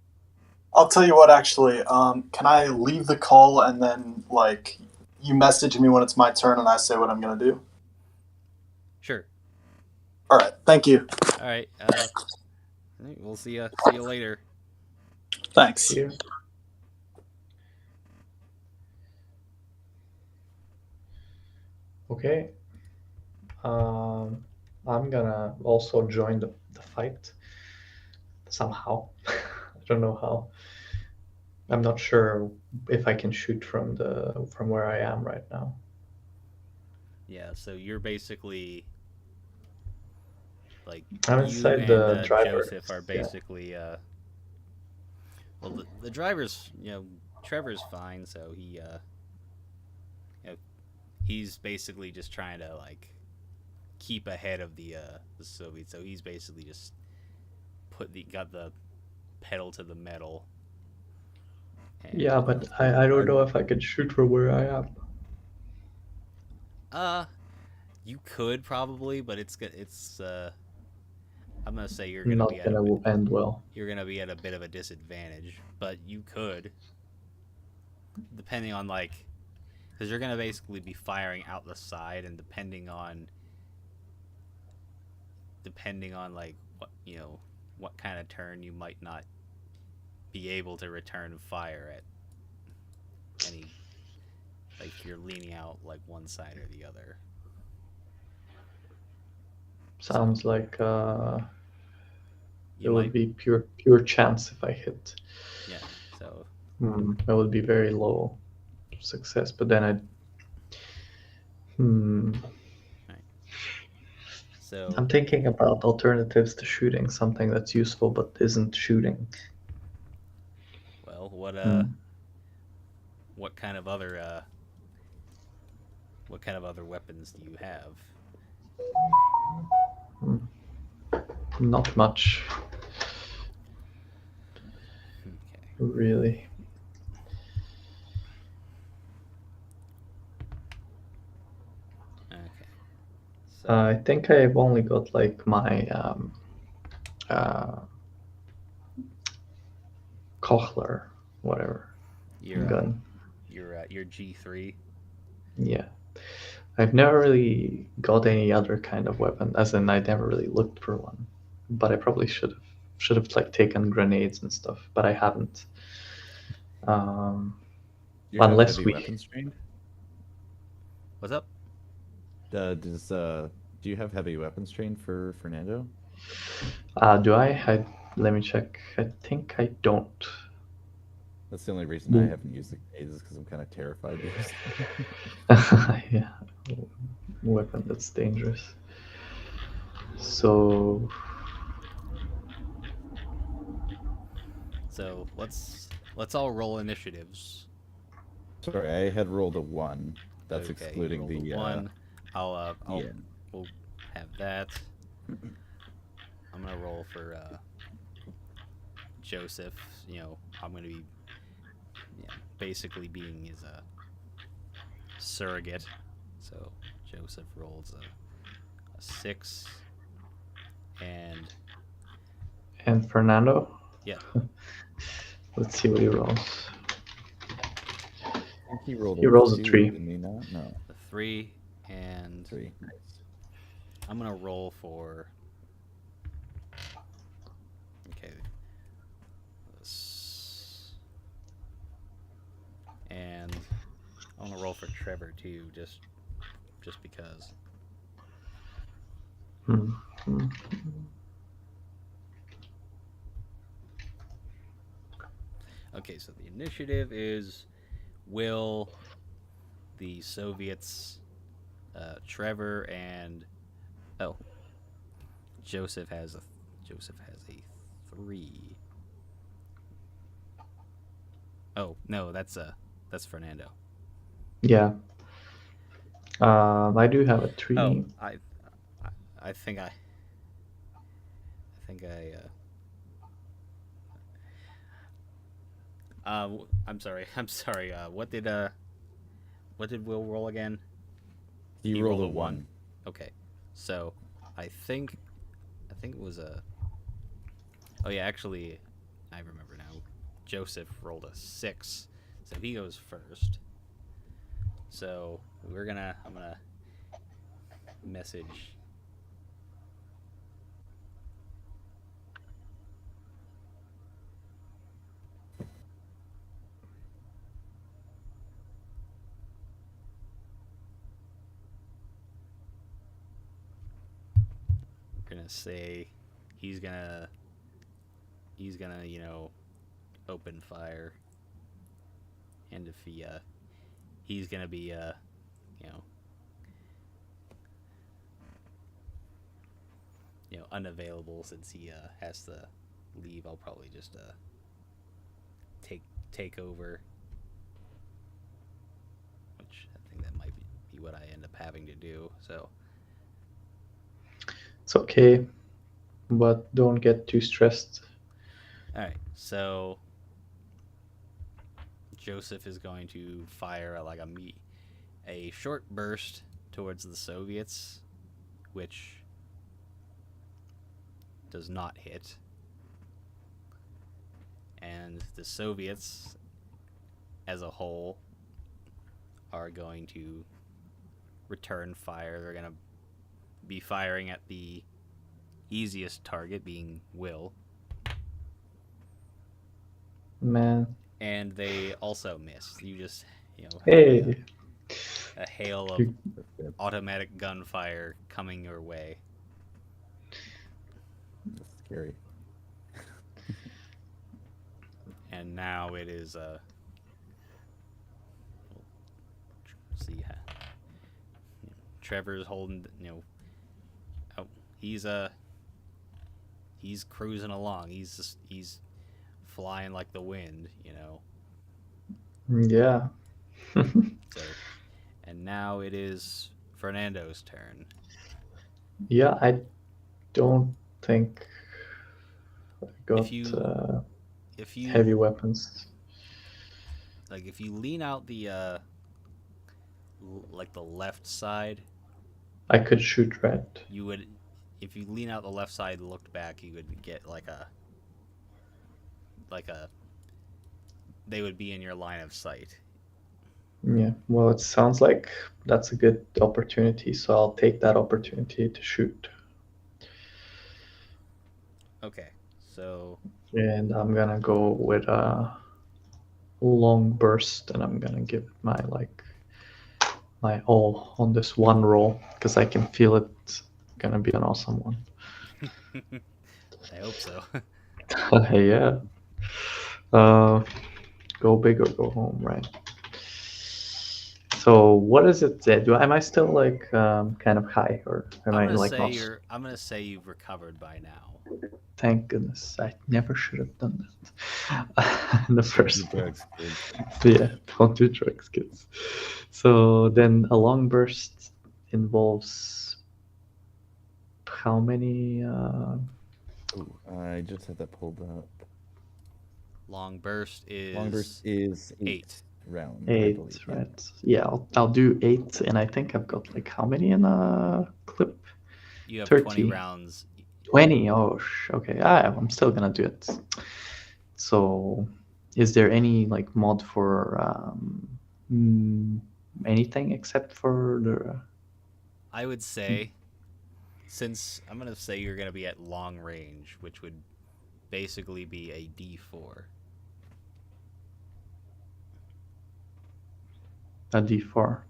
I'll tell you what. Actually, can I leave the call and then like you message me when it's my turn and I say what I'm gonna do? Sure. All right. Thank you. All right. We'll see you later. Thanks. here. Okay. I'm gonna also join the fight somehow. I don't know how. I'm not sure if I can shoot from where I am right now. Yeah. So you're basically like I'm you inside and the driver. Joseph are Yeah. basically well, the driver's, you know, Trevor's fine, so he you know, he's basically just trying to like keep ahead of the Soviets, so he's basically just got the pedal to the metal. And, Yeah, but I don't know if I can shoot from where I am. you could probably, but it's I'm gonna say you're gonna Not be at gonna end well. you're gonna be at a bit of a disadvantage, but you could, depending on like, because you're gonna basically be firing out the side, and depending on like what, you know, what kind of turn, you might not be able to return fire at any, like if you're leaning out like one side or the other. Sounds like You it might, would be pure chance if I hit. yeah. So It would be very low success, but then so I'm thinking about alternatives to shooting, something that's useful but isn't shooting. well, what kind of other weapons do you have? Not much. Really. Okay. So I think I've only got like my Kochler, whatever you're gun. you're G3. Yeah. I've never really got any other kind of weapon, as in I never really looked for one. But I probably should have. Should have like taken grenades and stuff, but I haven't. You have Unless heavy we. weapons trained? What's up? Do you have heavy weapons trained for Fernando? Do I? Let me check. I think I don't. That's the only reason I haven't used the grenades is because I'm kind of terrified to use them. Yeah. Weapon that's dangerous. So. So let's all roll initiatives. Sorry, I had rolled a 1. That's Okay, excluding roll the one. I'll yeah. we'll have that. I'm gonna roll for Joseph. You know, I'm gonna be basically being his surrogate. So Joseph rolls a 6, and And Fernando? yeah, Let's see what he rolls. I think he rolled He rolls a 2, 3. didn't he not? No, the 3, and 3. Nice. I'm gonna roll for. Okay. And I'm gonna roll for Trevor too, just because. Hmm. Okay, so the initiative is will the Soviets, Trevor and Joseph has a 3. Oh no, that's Fernando. Yeah. I do have a 3. Oh, I think I'm sorry. What did Will roll again? He rolled a 1. Okay, so I think it was a. Oh yeah, actually, I remember now. Joseph rolled a 6, so he goes first. So I'm gonna message. We're gonna say he's gonna open fire, and if he's gonna be unavailable since he has to leave, I'll probably just take over, which I think that might be what I end up having to do. So It's okay, but don't get too stressed. all right, so Joseph is going to fire a short burst towards the Soviets, which does not hit. And the Soviets as a whole are going to return fire. They're going to be firing at the easiest target, being Will. Man. And they also miss. You just, have Hey. a hail of automatic gunfire coming your way. That's scary. And now it is see, Trevor's holding, he's cruising along. He's flying like the wind, Yeah. So, and now it is Fernando's turn. Yeah, I don't think I got. If you if you heavy weapons. like if you lean out the like the left side, I could shoot right. you would if you lean out the left side and looked back, you would get like a they would be in your line of sight. Yeah, well, it sounds like that's a good opportunity, so I'll take that opportunity to shoot. Okay. So And I'm gonna go with a long burst, and I'm gonna give my all on this one roll because I can feel it's gonna be an awesome one. I hope so. Yeah. Go big or go home, right? So what is it? Am I still like kind of high, or am I like not? I'm gonna say you've recovered by now. Thank goodness, I never should have done that in the Don't do first drugs, place. kids. Yeah, don't do drugs, kids. So then a long burst involves how many? Ooh, I just had that pulled up. Long burst is Long burst is 8. rounds, I Eight, believe. right? Yeah, I'll do 8, and I think I've got like how many in a clip? You have 30. 20 rounds. 20. Oh, okay. I'm still gonna do it. So, is there any like mod for anything except for the? I would say, since I'm gonna say you're gonna be at long range, which would basically be a D4. A D4.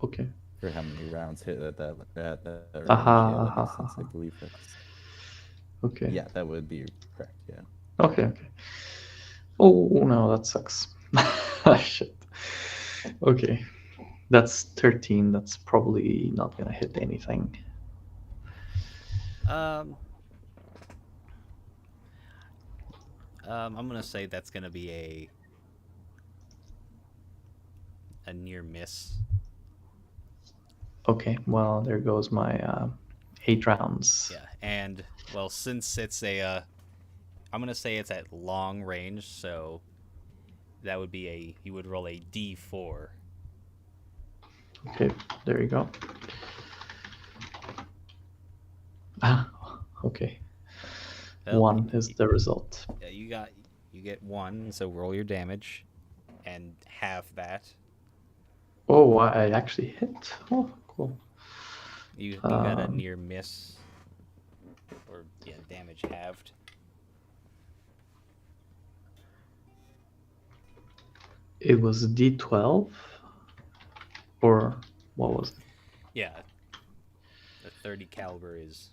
Okay. For how many rounds hit at that range? Yeah, that makes sense. I believe that's. Okay. Yeah, that would be correct. Yeah. Okay. Oh no, that sucks. Shit. Okay. That's 13. That's probably not gonna hit anything. I'm gonna say that's gonna be a near miss. Okay, well there goes my 8 rounds. Yeah, and well, since it's I'm gonna say it's at long range, so that would be you would roll a D4. Okay, there you go. Okay. Well, 1 is the result. Yeah, you get 1, so roll your damage, and half that. Oh, I actually hit. Oh, cool. You got a near miss, or yeah, damage halved. It was D12, or what was it? Yeah, the 30 caliber is.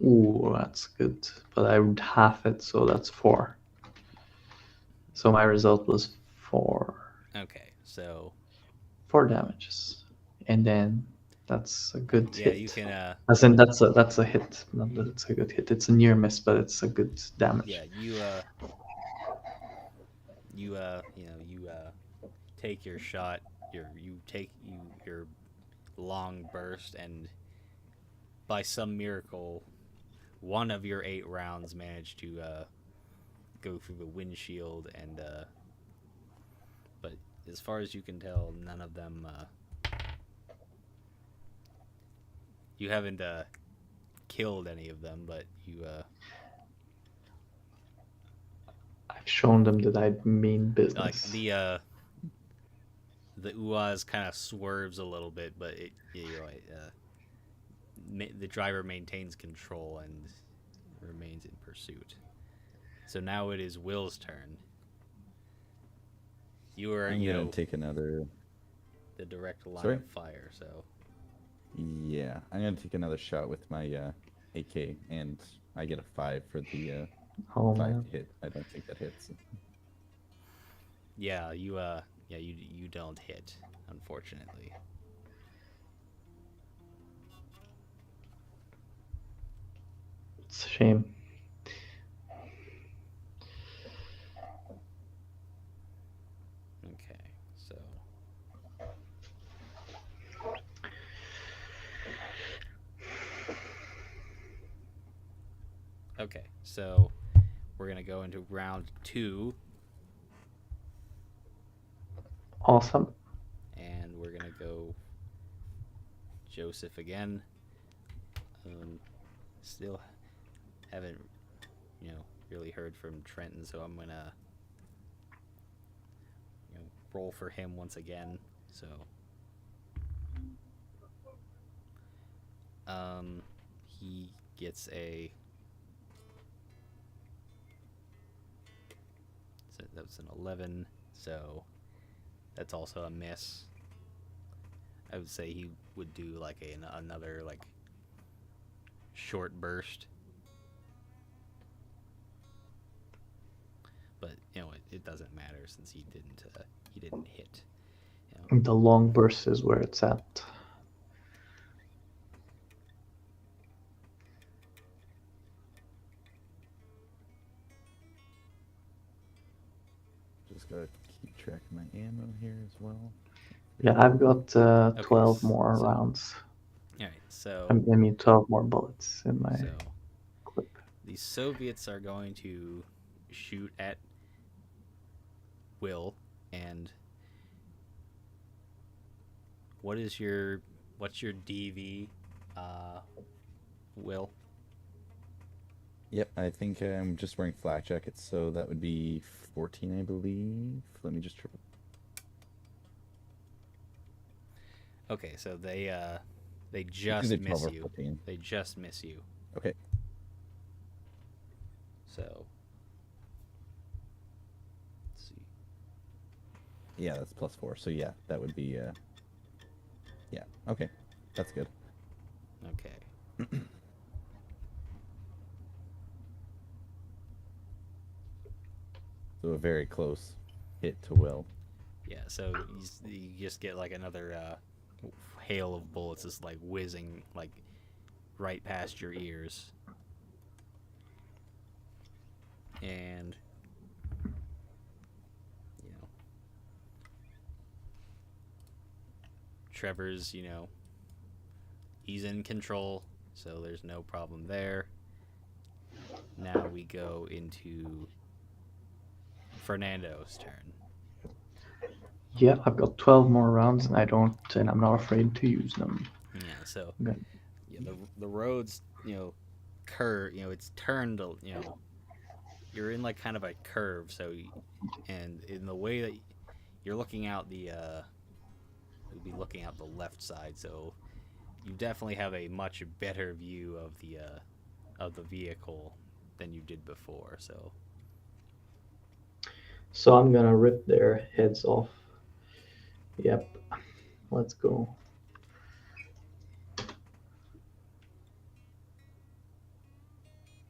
Ooh, that's good. But I would half it, so that's 4. So my result was 4. Okay, so 4 damages, and then that's a good hit. you can. As in, that's a hit. Not that it's a good hit. It's a near miss, but it's a good damage. Yeah, you take your shot. You take your long burst, and by some miracle, one of your 8 rounds managed to go through the windshield, and but as far as you can tell, none of them. You haven't killed any of them, but you. I've shown them that I mean business. Like the Uaz kind of swerves a little bit, but the driver maintains control and remains in pursuit. So now it is Will's turn. You are I'm gonna take another. the direct line Sorry? of fire. So Yeah, I'm gonna take another shot with my AK, and I get a 5 for the Oh 5 man. hit. I don't think that hits. yeah, you don't hit, unfortunately. It's a shame. Okay, so we're gonna go into round 2, Awesome. and we're gonna go Joseph again. Still haven't, really heard from Trenton, so I'm gonna, roll for him once again. So, he gets a. So that was an 11, so that's also a miss. I would say he would do like another like short burst, but it doesn't matter since he didn't hit. The long burst is where it's at. Just gotta keep track of my ammo here as well. Yeah, I've got 12 Okay, more so- rounds. All right, so I mean, 12 more bullets in my so clip. the Soviets are going to shoot at Will, and what's your DV, Will? Yep, I think I'm just wearing flak jackets, so that would be 14, I believe. Let me just triple. Okay, so they just Either miss 12 or you. 14. They just miss you. Okay. So let's see. Yeah, that's +4. So yeah, that would be. Yeah. Okay, that's good. Okay. So a very close hit to Will. Yeah, so you just get like another hail of bullets just like whizzing like right past your ears. And Trevor's, he's in control, so there's no problem there. Now we go into Fernando's turn. Yeah, I've got 12 more rounds, and I'm not afraid to use them. Yeah, so Okay. the roads, curve, it's turned, you're in like kind of a curve, so and in the way that you're looking out you'll be looking out the left side, so you definitely have a much better view of the vehicle than you did before. So I'm gonna rip their heads off. Yep. Let's go.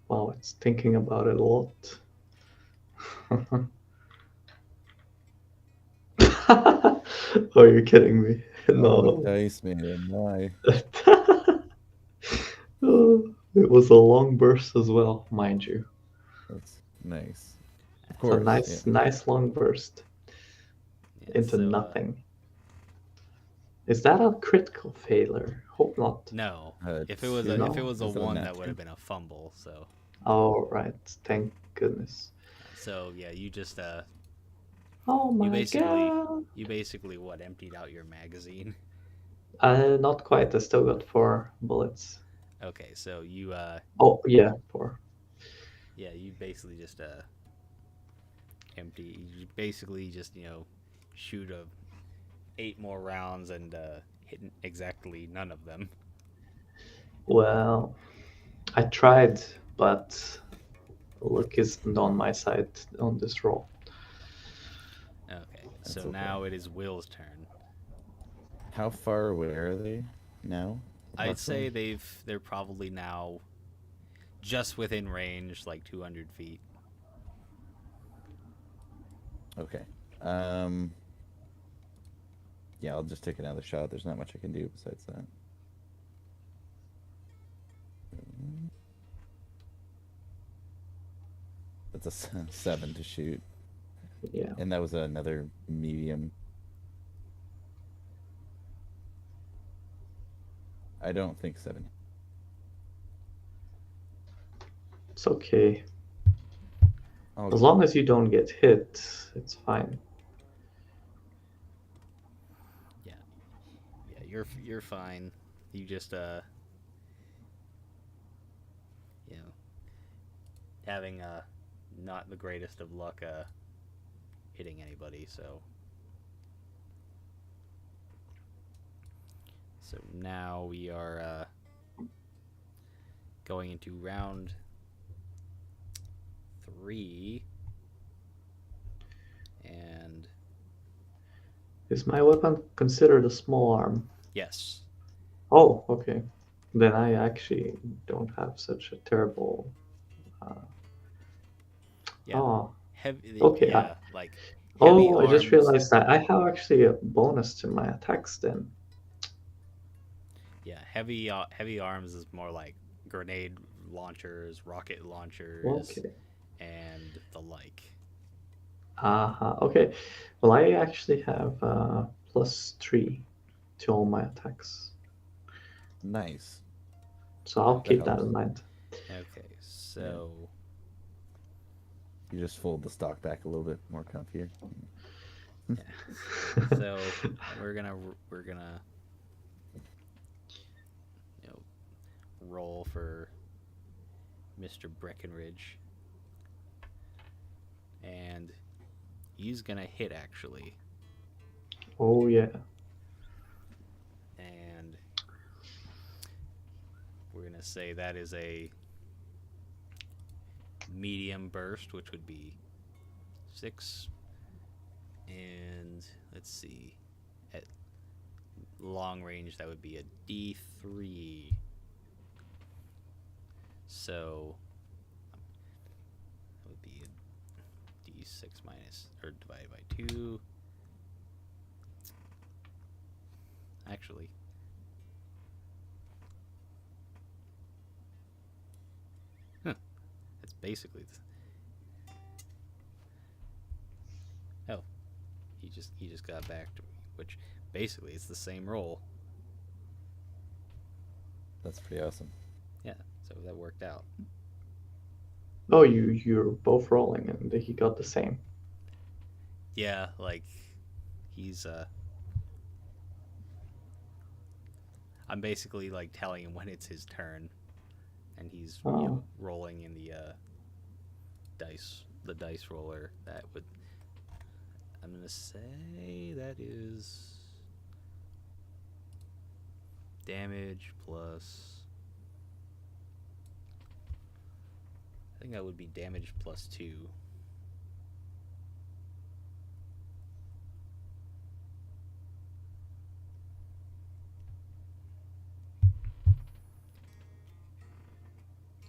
Wow, it's thinking about it a lot. Oh, you're kidding me. Oh, No. dice, man. Why? Oh, it was a long burst as well, mind you. That's nice. Of It's a course. nice long burst Yeah, into so, nothing. Is that a critical failure? Hope not. No, Uh, if it was two? a if it was a Is it a 1, nat that would have 10? been a fumble. So Oh, right. Thank goodness. yeah, you just Oh my basically- god. you basically emptied out your magazine. Not quite. I still got 4 bullets. Okay, so you Oh, yeah, 4. yeah, you basically just empty. You basically just shoot 8 more rounds and hit exactly none of them. Well, I tried, but luck isn't on my side on this roll. Okay, That's so okay. now it is Will's turn. How far away are they now? I'd say roughly? they're probably now just within range, like 200 feet. Okay. Yeah, I'll just take another shot. There's not much I can do besides that. That's a 7 to shoot. Yeah. And that was another medium. I don't think 7. It's okay. Oh, As long as you don't get hit, it's fine. Yeah, you're fine. You just you know, having not the greatest of luck hitting anybody. So now we are going into round 3, and Is my weapon considered a small arm? yes, Oh, okay. Then I actually don't have such a terrible. Uh, yeah, oh, heavy, okay. yeah, like heavy I just arms. realized that I have actually a bonus to my attacks then. Yeah, heavy arms is more like grenade launchers, rocket launchers, Okay. and the like. Okay. Well, I actually have +3 to all my attacks. nice. So I'll That keep that helps. in mind. Okay, so You just fold the stock back a little bit more comfier. so we're gonna you know roll for Mr. Breckenridge, and he's gonna hit actually, Oh yeah. and we're gonna say that is a medium burst, which would be 6, and let's see, at long range that would be a D3. So that would be a D6 minus or divided by 2. Actually, it's basically oh, he just got back to me, which basically it's the same roll. That's pretty awesome. Yeah, so that worked out. Oh, you're both rolling, and he got the same. Yeah, like he's I'm basically like telling him when it's his turn, and he's Oh. rolling in the dice roller. That would, I'm gonna say that is damage plus. I think that would be damage plus 2.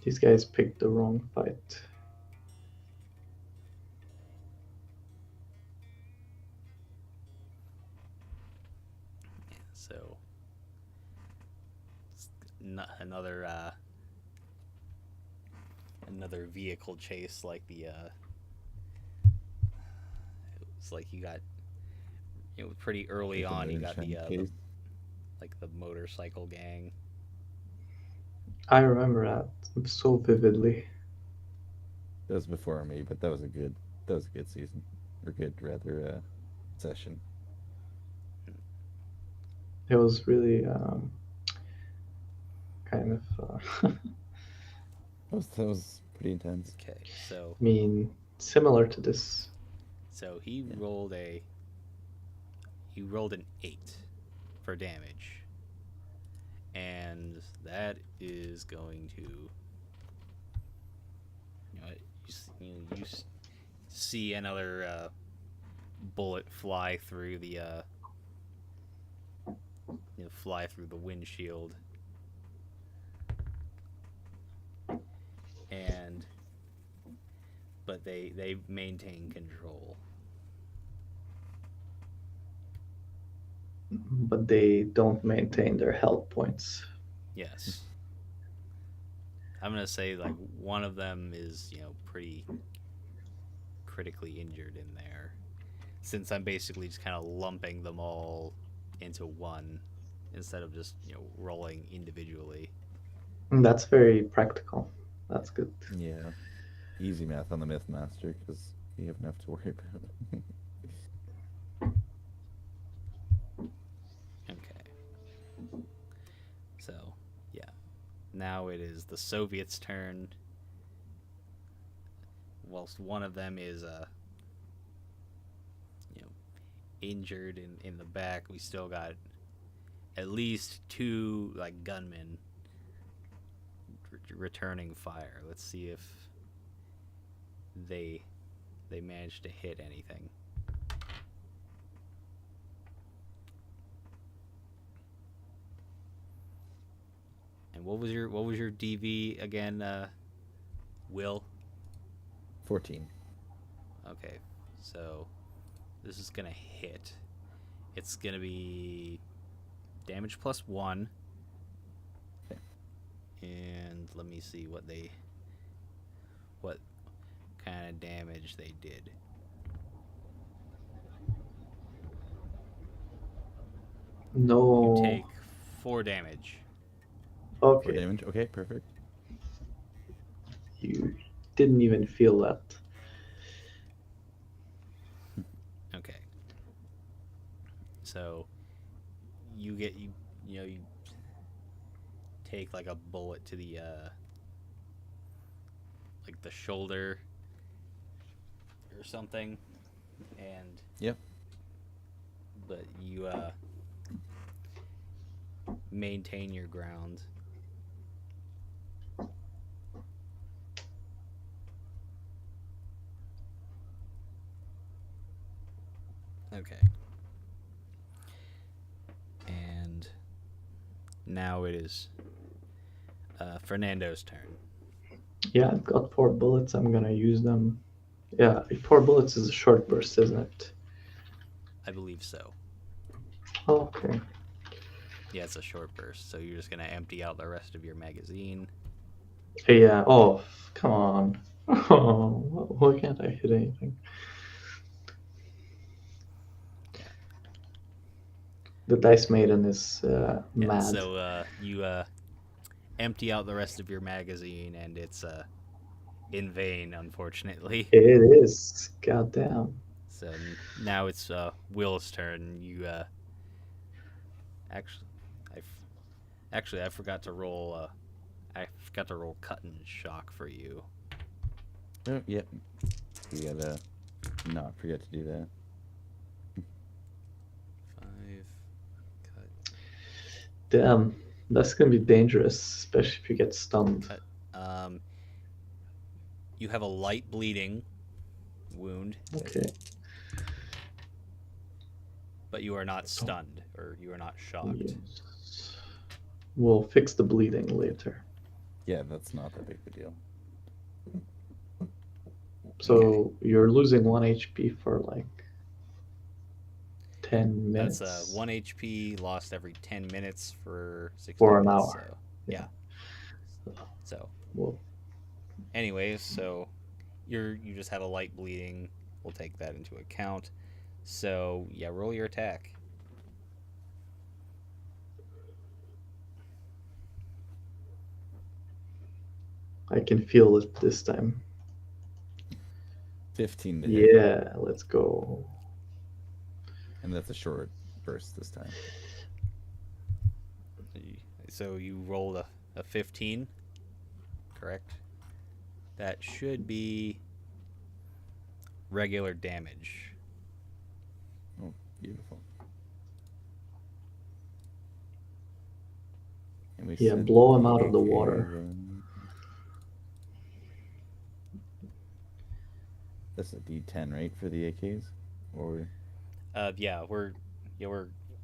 These guys picked the wrong fight. So another another vehicle chase like the it's like you got pretty early Like the on you got moonshine the case. like the motorcycle gang. I remember that so vividly. That was before me, but that was a good season. Or good rather session. It was really kind of. That was pretty intense. Okay, so I mean, similar to this. he rolled an 8 for damage, and that is going to you see another bullet fly through the fly through the windshield, and but they maintain control. But they don't maintain their health points. Yes. I'm gonna say like one of them is pretty critically injured in there, since I'm basically just kind of lumping them all into one instead of just rolling individually. And that's very practical. That's good. Yeah. easy math on the Myth Master because we have enough to worry about. Okay. So, yeah. Now it is the Soviets' turn. Whilst one of them is, injured in the back, we still got at least 2 like gunmen returning fire. Let's see if they managed to hit anything. And what was your DV again, Will? 14. Okay, so this is gonna hit. It's gonna be damage +1. Okay. And let me see what kind of damage they did. No. You take 4 damage. 4 Okay. damage. Okay, perfect. You didn't even feel that. Okay. So you take like a bullet to the like the shoulder or something, and Yep. but you maintain your ground. Okay. And now it is Fernando's turn. Yeah, I've got 4 bullets. I'm gonna use them. Yeah, 4 bullets is a short burst, isn't it? I believe so. Okay. Yeah, it's a short burst, so you're just gonna empty out the rest of your magazine. Yeah. Oh, come on. Oh, why can't I hit anything? Yeah. The Dice Maiden is Yeah, mad. so you empty out the rest of your magazine, and it's in vain, unfortunately. It is. Goddamn. So now it's Will's turn. You I forgot to roll. I forgot to roll cut and shock for you. Oh, yep. You gotta not forget to do that. 5 cut. Damn. That's gonna be dangerous, especially if you get stunned. Cut. You have a light bleeding wound, Okay. but you are not stunned or you are not shocked. Yes. We'll fix the bleeding later. Yeah, that's not that big of a deal. So you're losing 1 HP for like 10 minutes. That's 1 HP lost every 10 minutes for 60 For an minutes. hour. So, yeah. So, Well, anyways, so you just have a light bleeding. We'll take that into account. So, yeah, roll your attack. I can feel it this time. 15 to hit. Yeah, let's go. And that's a short burst this time. So you rolled a 15, correct? That should be regular damage. Oh, beautiful. And we Yeah, send blow him out of the AK water. in. That's a D10, right, for the AKs? Or Yeah, we're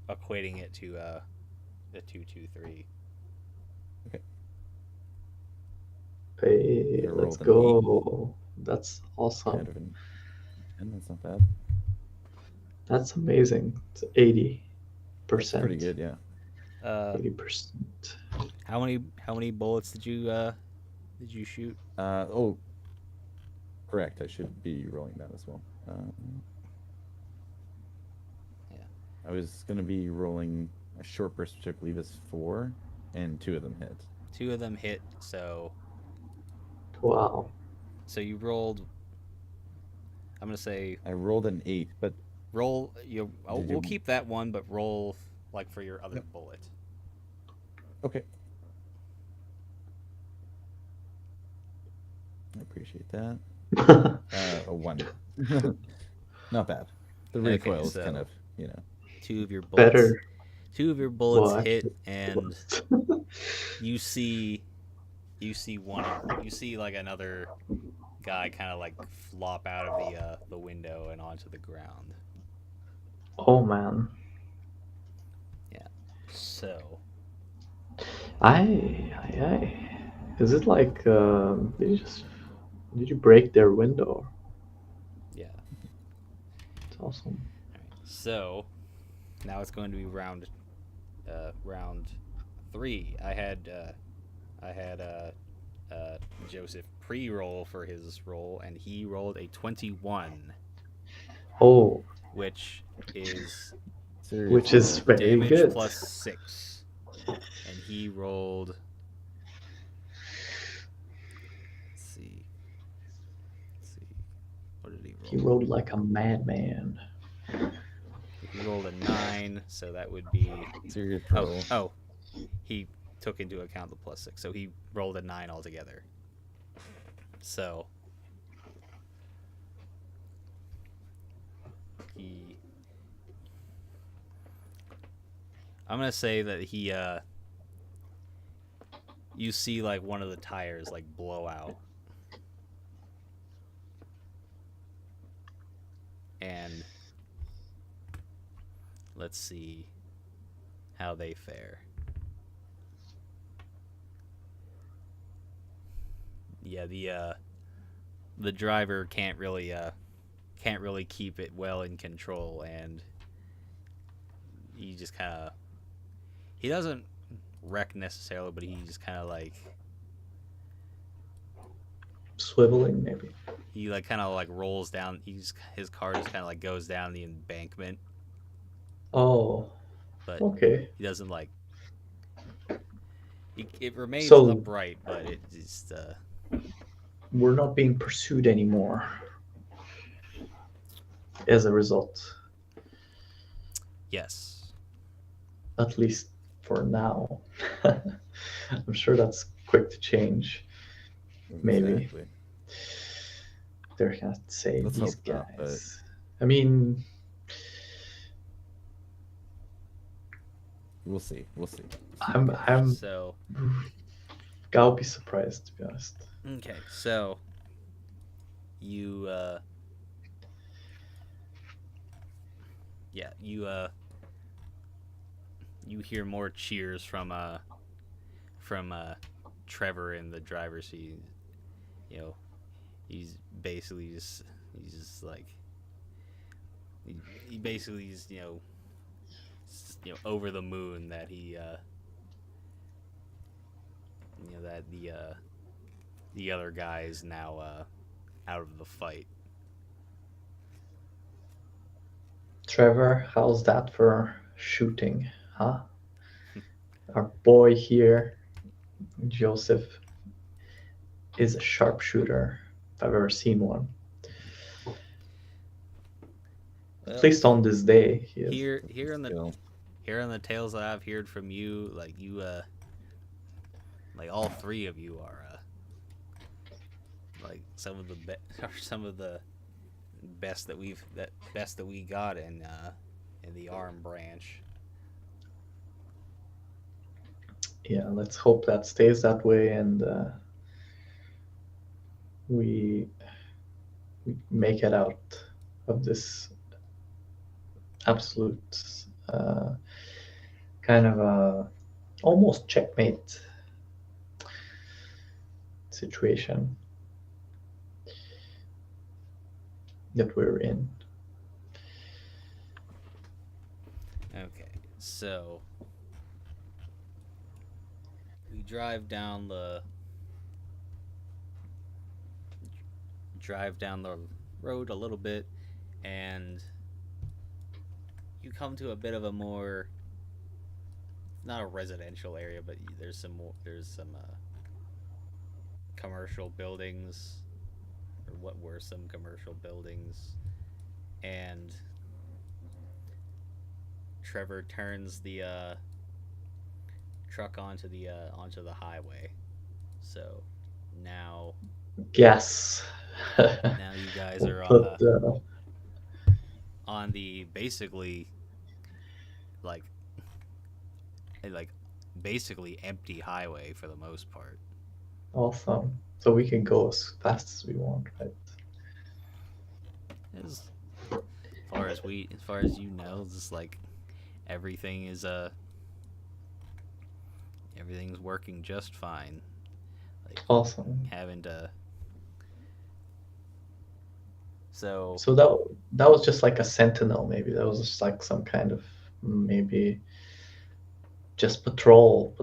equating it to the 223. Hey, I let's rolled an go. That's kind awesome. of an 10, that's not bad. That's amazing. It's 80%. That's pretty good, yeah. 80%. How many bullets did you shoot? Oh, correct. I should be rolling that as well. Yeah. I was going to be rolling a short burst, which I believe is 4, and 2 of them hit. 2 of them hit, so Wow. So you rolled. I'm gonna say I rolled an 8, but roll. You. Did We'll you- keep that one, but roll like for your other Yep. bullet. okay. I appreciate that. A 1. Not bad. The Okay, recoil is so- kind of, you know. 2 of your bullets. Better. 2 of your bullets Well, hit, actually, and you see like another guy kind of like flop out of the window and onto the ground. Oh man. So I. Is it like did you break their window? yeah. It's awesome. So now it's going to be round 3. I had Joseph pre-roll for his roll, and he rolled a 21, Oh, which is Seriously. which is very damage good. plus 6, and he rolled. Let's see. What did he roll? He rode like a madman. He rolled a 9, so that would be. Serious Oh, roll. oh, he took into account the plus 6, so he rolled a 9 altogether. So I'm gonna say that he you see like one of the tires like blow out, and let's see how they fare. Yeah, the driver can't really keep it well in control, and he just kind of, he doesn't wreck necessarily, but he just kind of like Swiveling, maybe. he like kind of like rolls down. His car just kind of like goes down the embankment, Oh, but okay. he doesn't like. It remains So- upright, but it just We're not being pursued anymore. As a result, yes. at least for now. I'm sure that's quick to change. Maybe. Exactly. They're gonna say Let's these hope not, but- guys. I mean, We'll see. We'll see. I'm So I'll be surprised, to be honest. okay, so you you hear more cheers from Trevor in the driver's seat. You know, he's just like he basically is, over the moon that he that the other guy is now out of the fight. Trevor, how's that for shooting, huh? Our boy here, Joseph, is a sharpshooter, if I've ever seen one. At least on this day, he is. Here in the Still, Here on the tales that I've heard from you, like you, like all 3 of you are, like some of the best that we got in the arm branch. Yeah, let's hope that stays that way, and we make it out of this absolute kind of a almost checkmate situation that we're in. Okay, so we drive down the road a little bit, and you come to a bit of a more, not a residential area, but there's some commercial buildings or what were some commercial buildings, and Trevor turns the truck onto the highway. So now Yes. now you guys We'll are put on the basically like like basically empty highway for the most part. awesome. So we can go as fast as we want, right? As as far as you know, just like everything is everything's working just fine. Like Awesome. having to so So that was just like a sentinel, maybe. That was just like some kind of maybe just patrol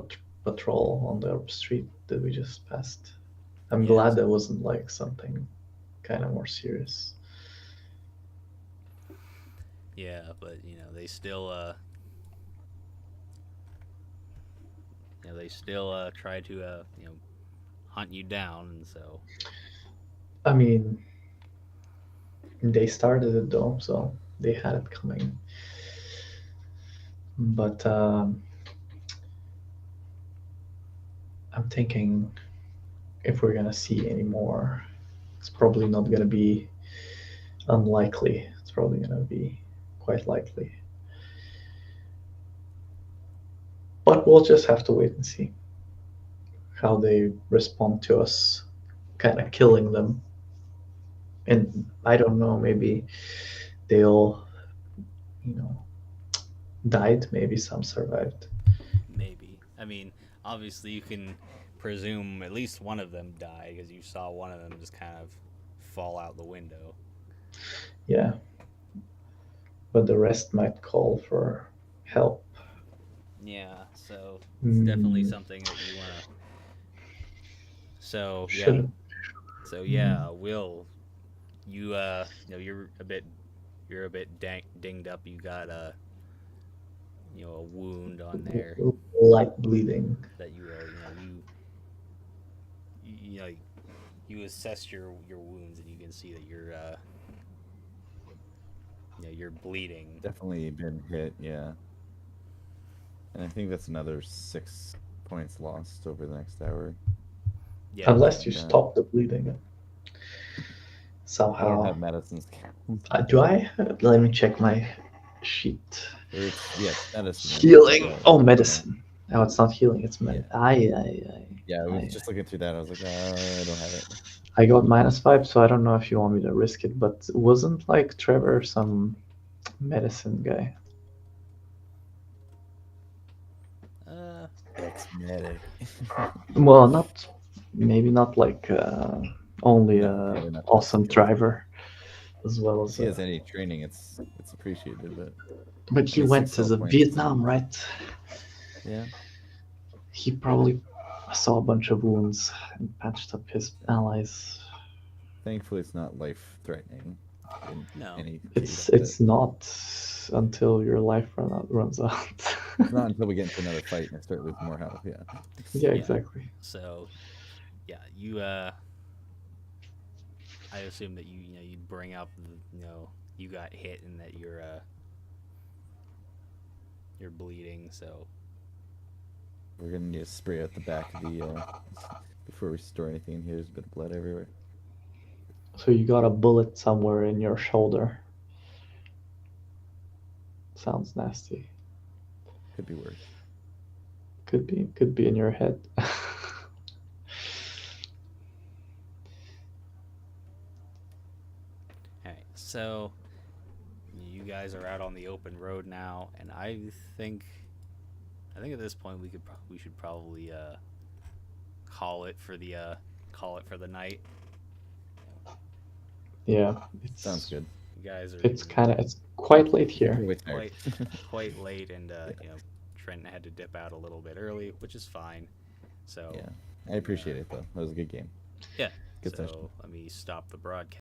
on the street that we just passed. I'm Yes. glad that wasn't like something kind of more serious. yeah, but they still try to hunt you down, and so I mean, they started it though, so they had it coming. But I'm thinking if we're gonna see any more, it's probably not gonna be unlikely. It's probably gonna be quite likely. But we'll just have to wait and see how they respond to us kind of killing them. And I don't know, maybe they'll, you know, died, maybe some survived. maybe. I mean, obviously you can presume at least one of them died because you saw one of them just kind of fall out the window. Yeah. But the rest might call for help. Yeah, so it's definitely Mm, something that you want to. So yeah, should so yeah, Will, you're a bit dinged up. You got a wound on there light bleeding. that you know you assess your wounds and you can see that you're bleeding. Definitely been hit, yeah. And I think that's another 6 points lost over the next hour. Yeah, Unless you Yeah. stop the bleeding I don't somehow. have medicines. Do I? Let me check my sheet. It's yes, medicine. Healing. Yeah, Oh, medicine. No, it's not healing. It's Yeah. Yeah, I was I, just looking through that. I was like, I don't have it. I got -5, so I don't know if you want me to risk it. But wasn't like Trevor some medicine guy? Ex-medic. Well, not maybe not like only No, a probably not that awesome skilled. driver, as well If as. he has any training, it's appreciated, but But he yeah, went 6 to health the points. Vietnam, right? Yeah. He probably saw a bunch of wounds and patched up his allies. Thankfully, it's not life-threatening in No. any It's case. it's not until your life runs out. It's not until we get into another fight and I start losing more health. Yeah. Yeah, exactly. So yeah, I assume that you'd bring up you got hit and that you're bleeding. So We're gonna need to spray out the back of the before we store anything in here. There's a bit of blood everywhere. So you got a bullet somewhere in your shoulder. Sounds nasty. Could be worse. Could be in your head. alright, so you guys are out on the open road now, and I think at this point we should probably call it for the night. Yeah, Sounds good. You guys are it's quite late here. Really tired. quite late, and Trent had to dip out a little bit early, which is fine. So Yeah, I appreciate it though. That was a good game. yeah. Good So session. let me stop the broadcast.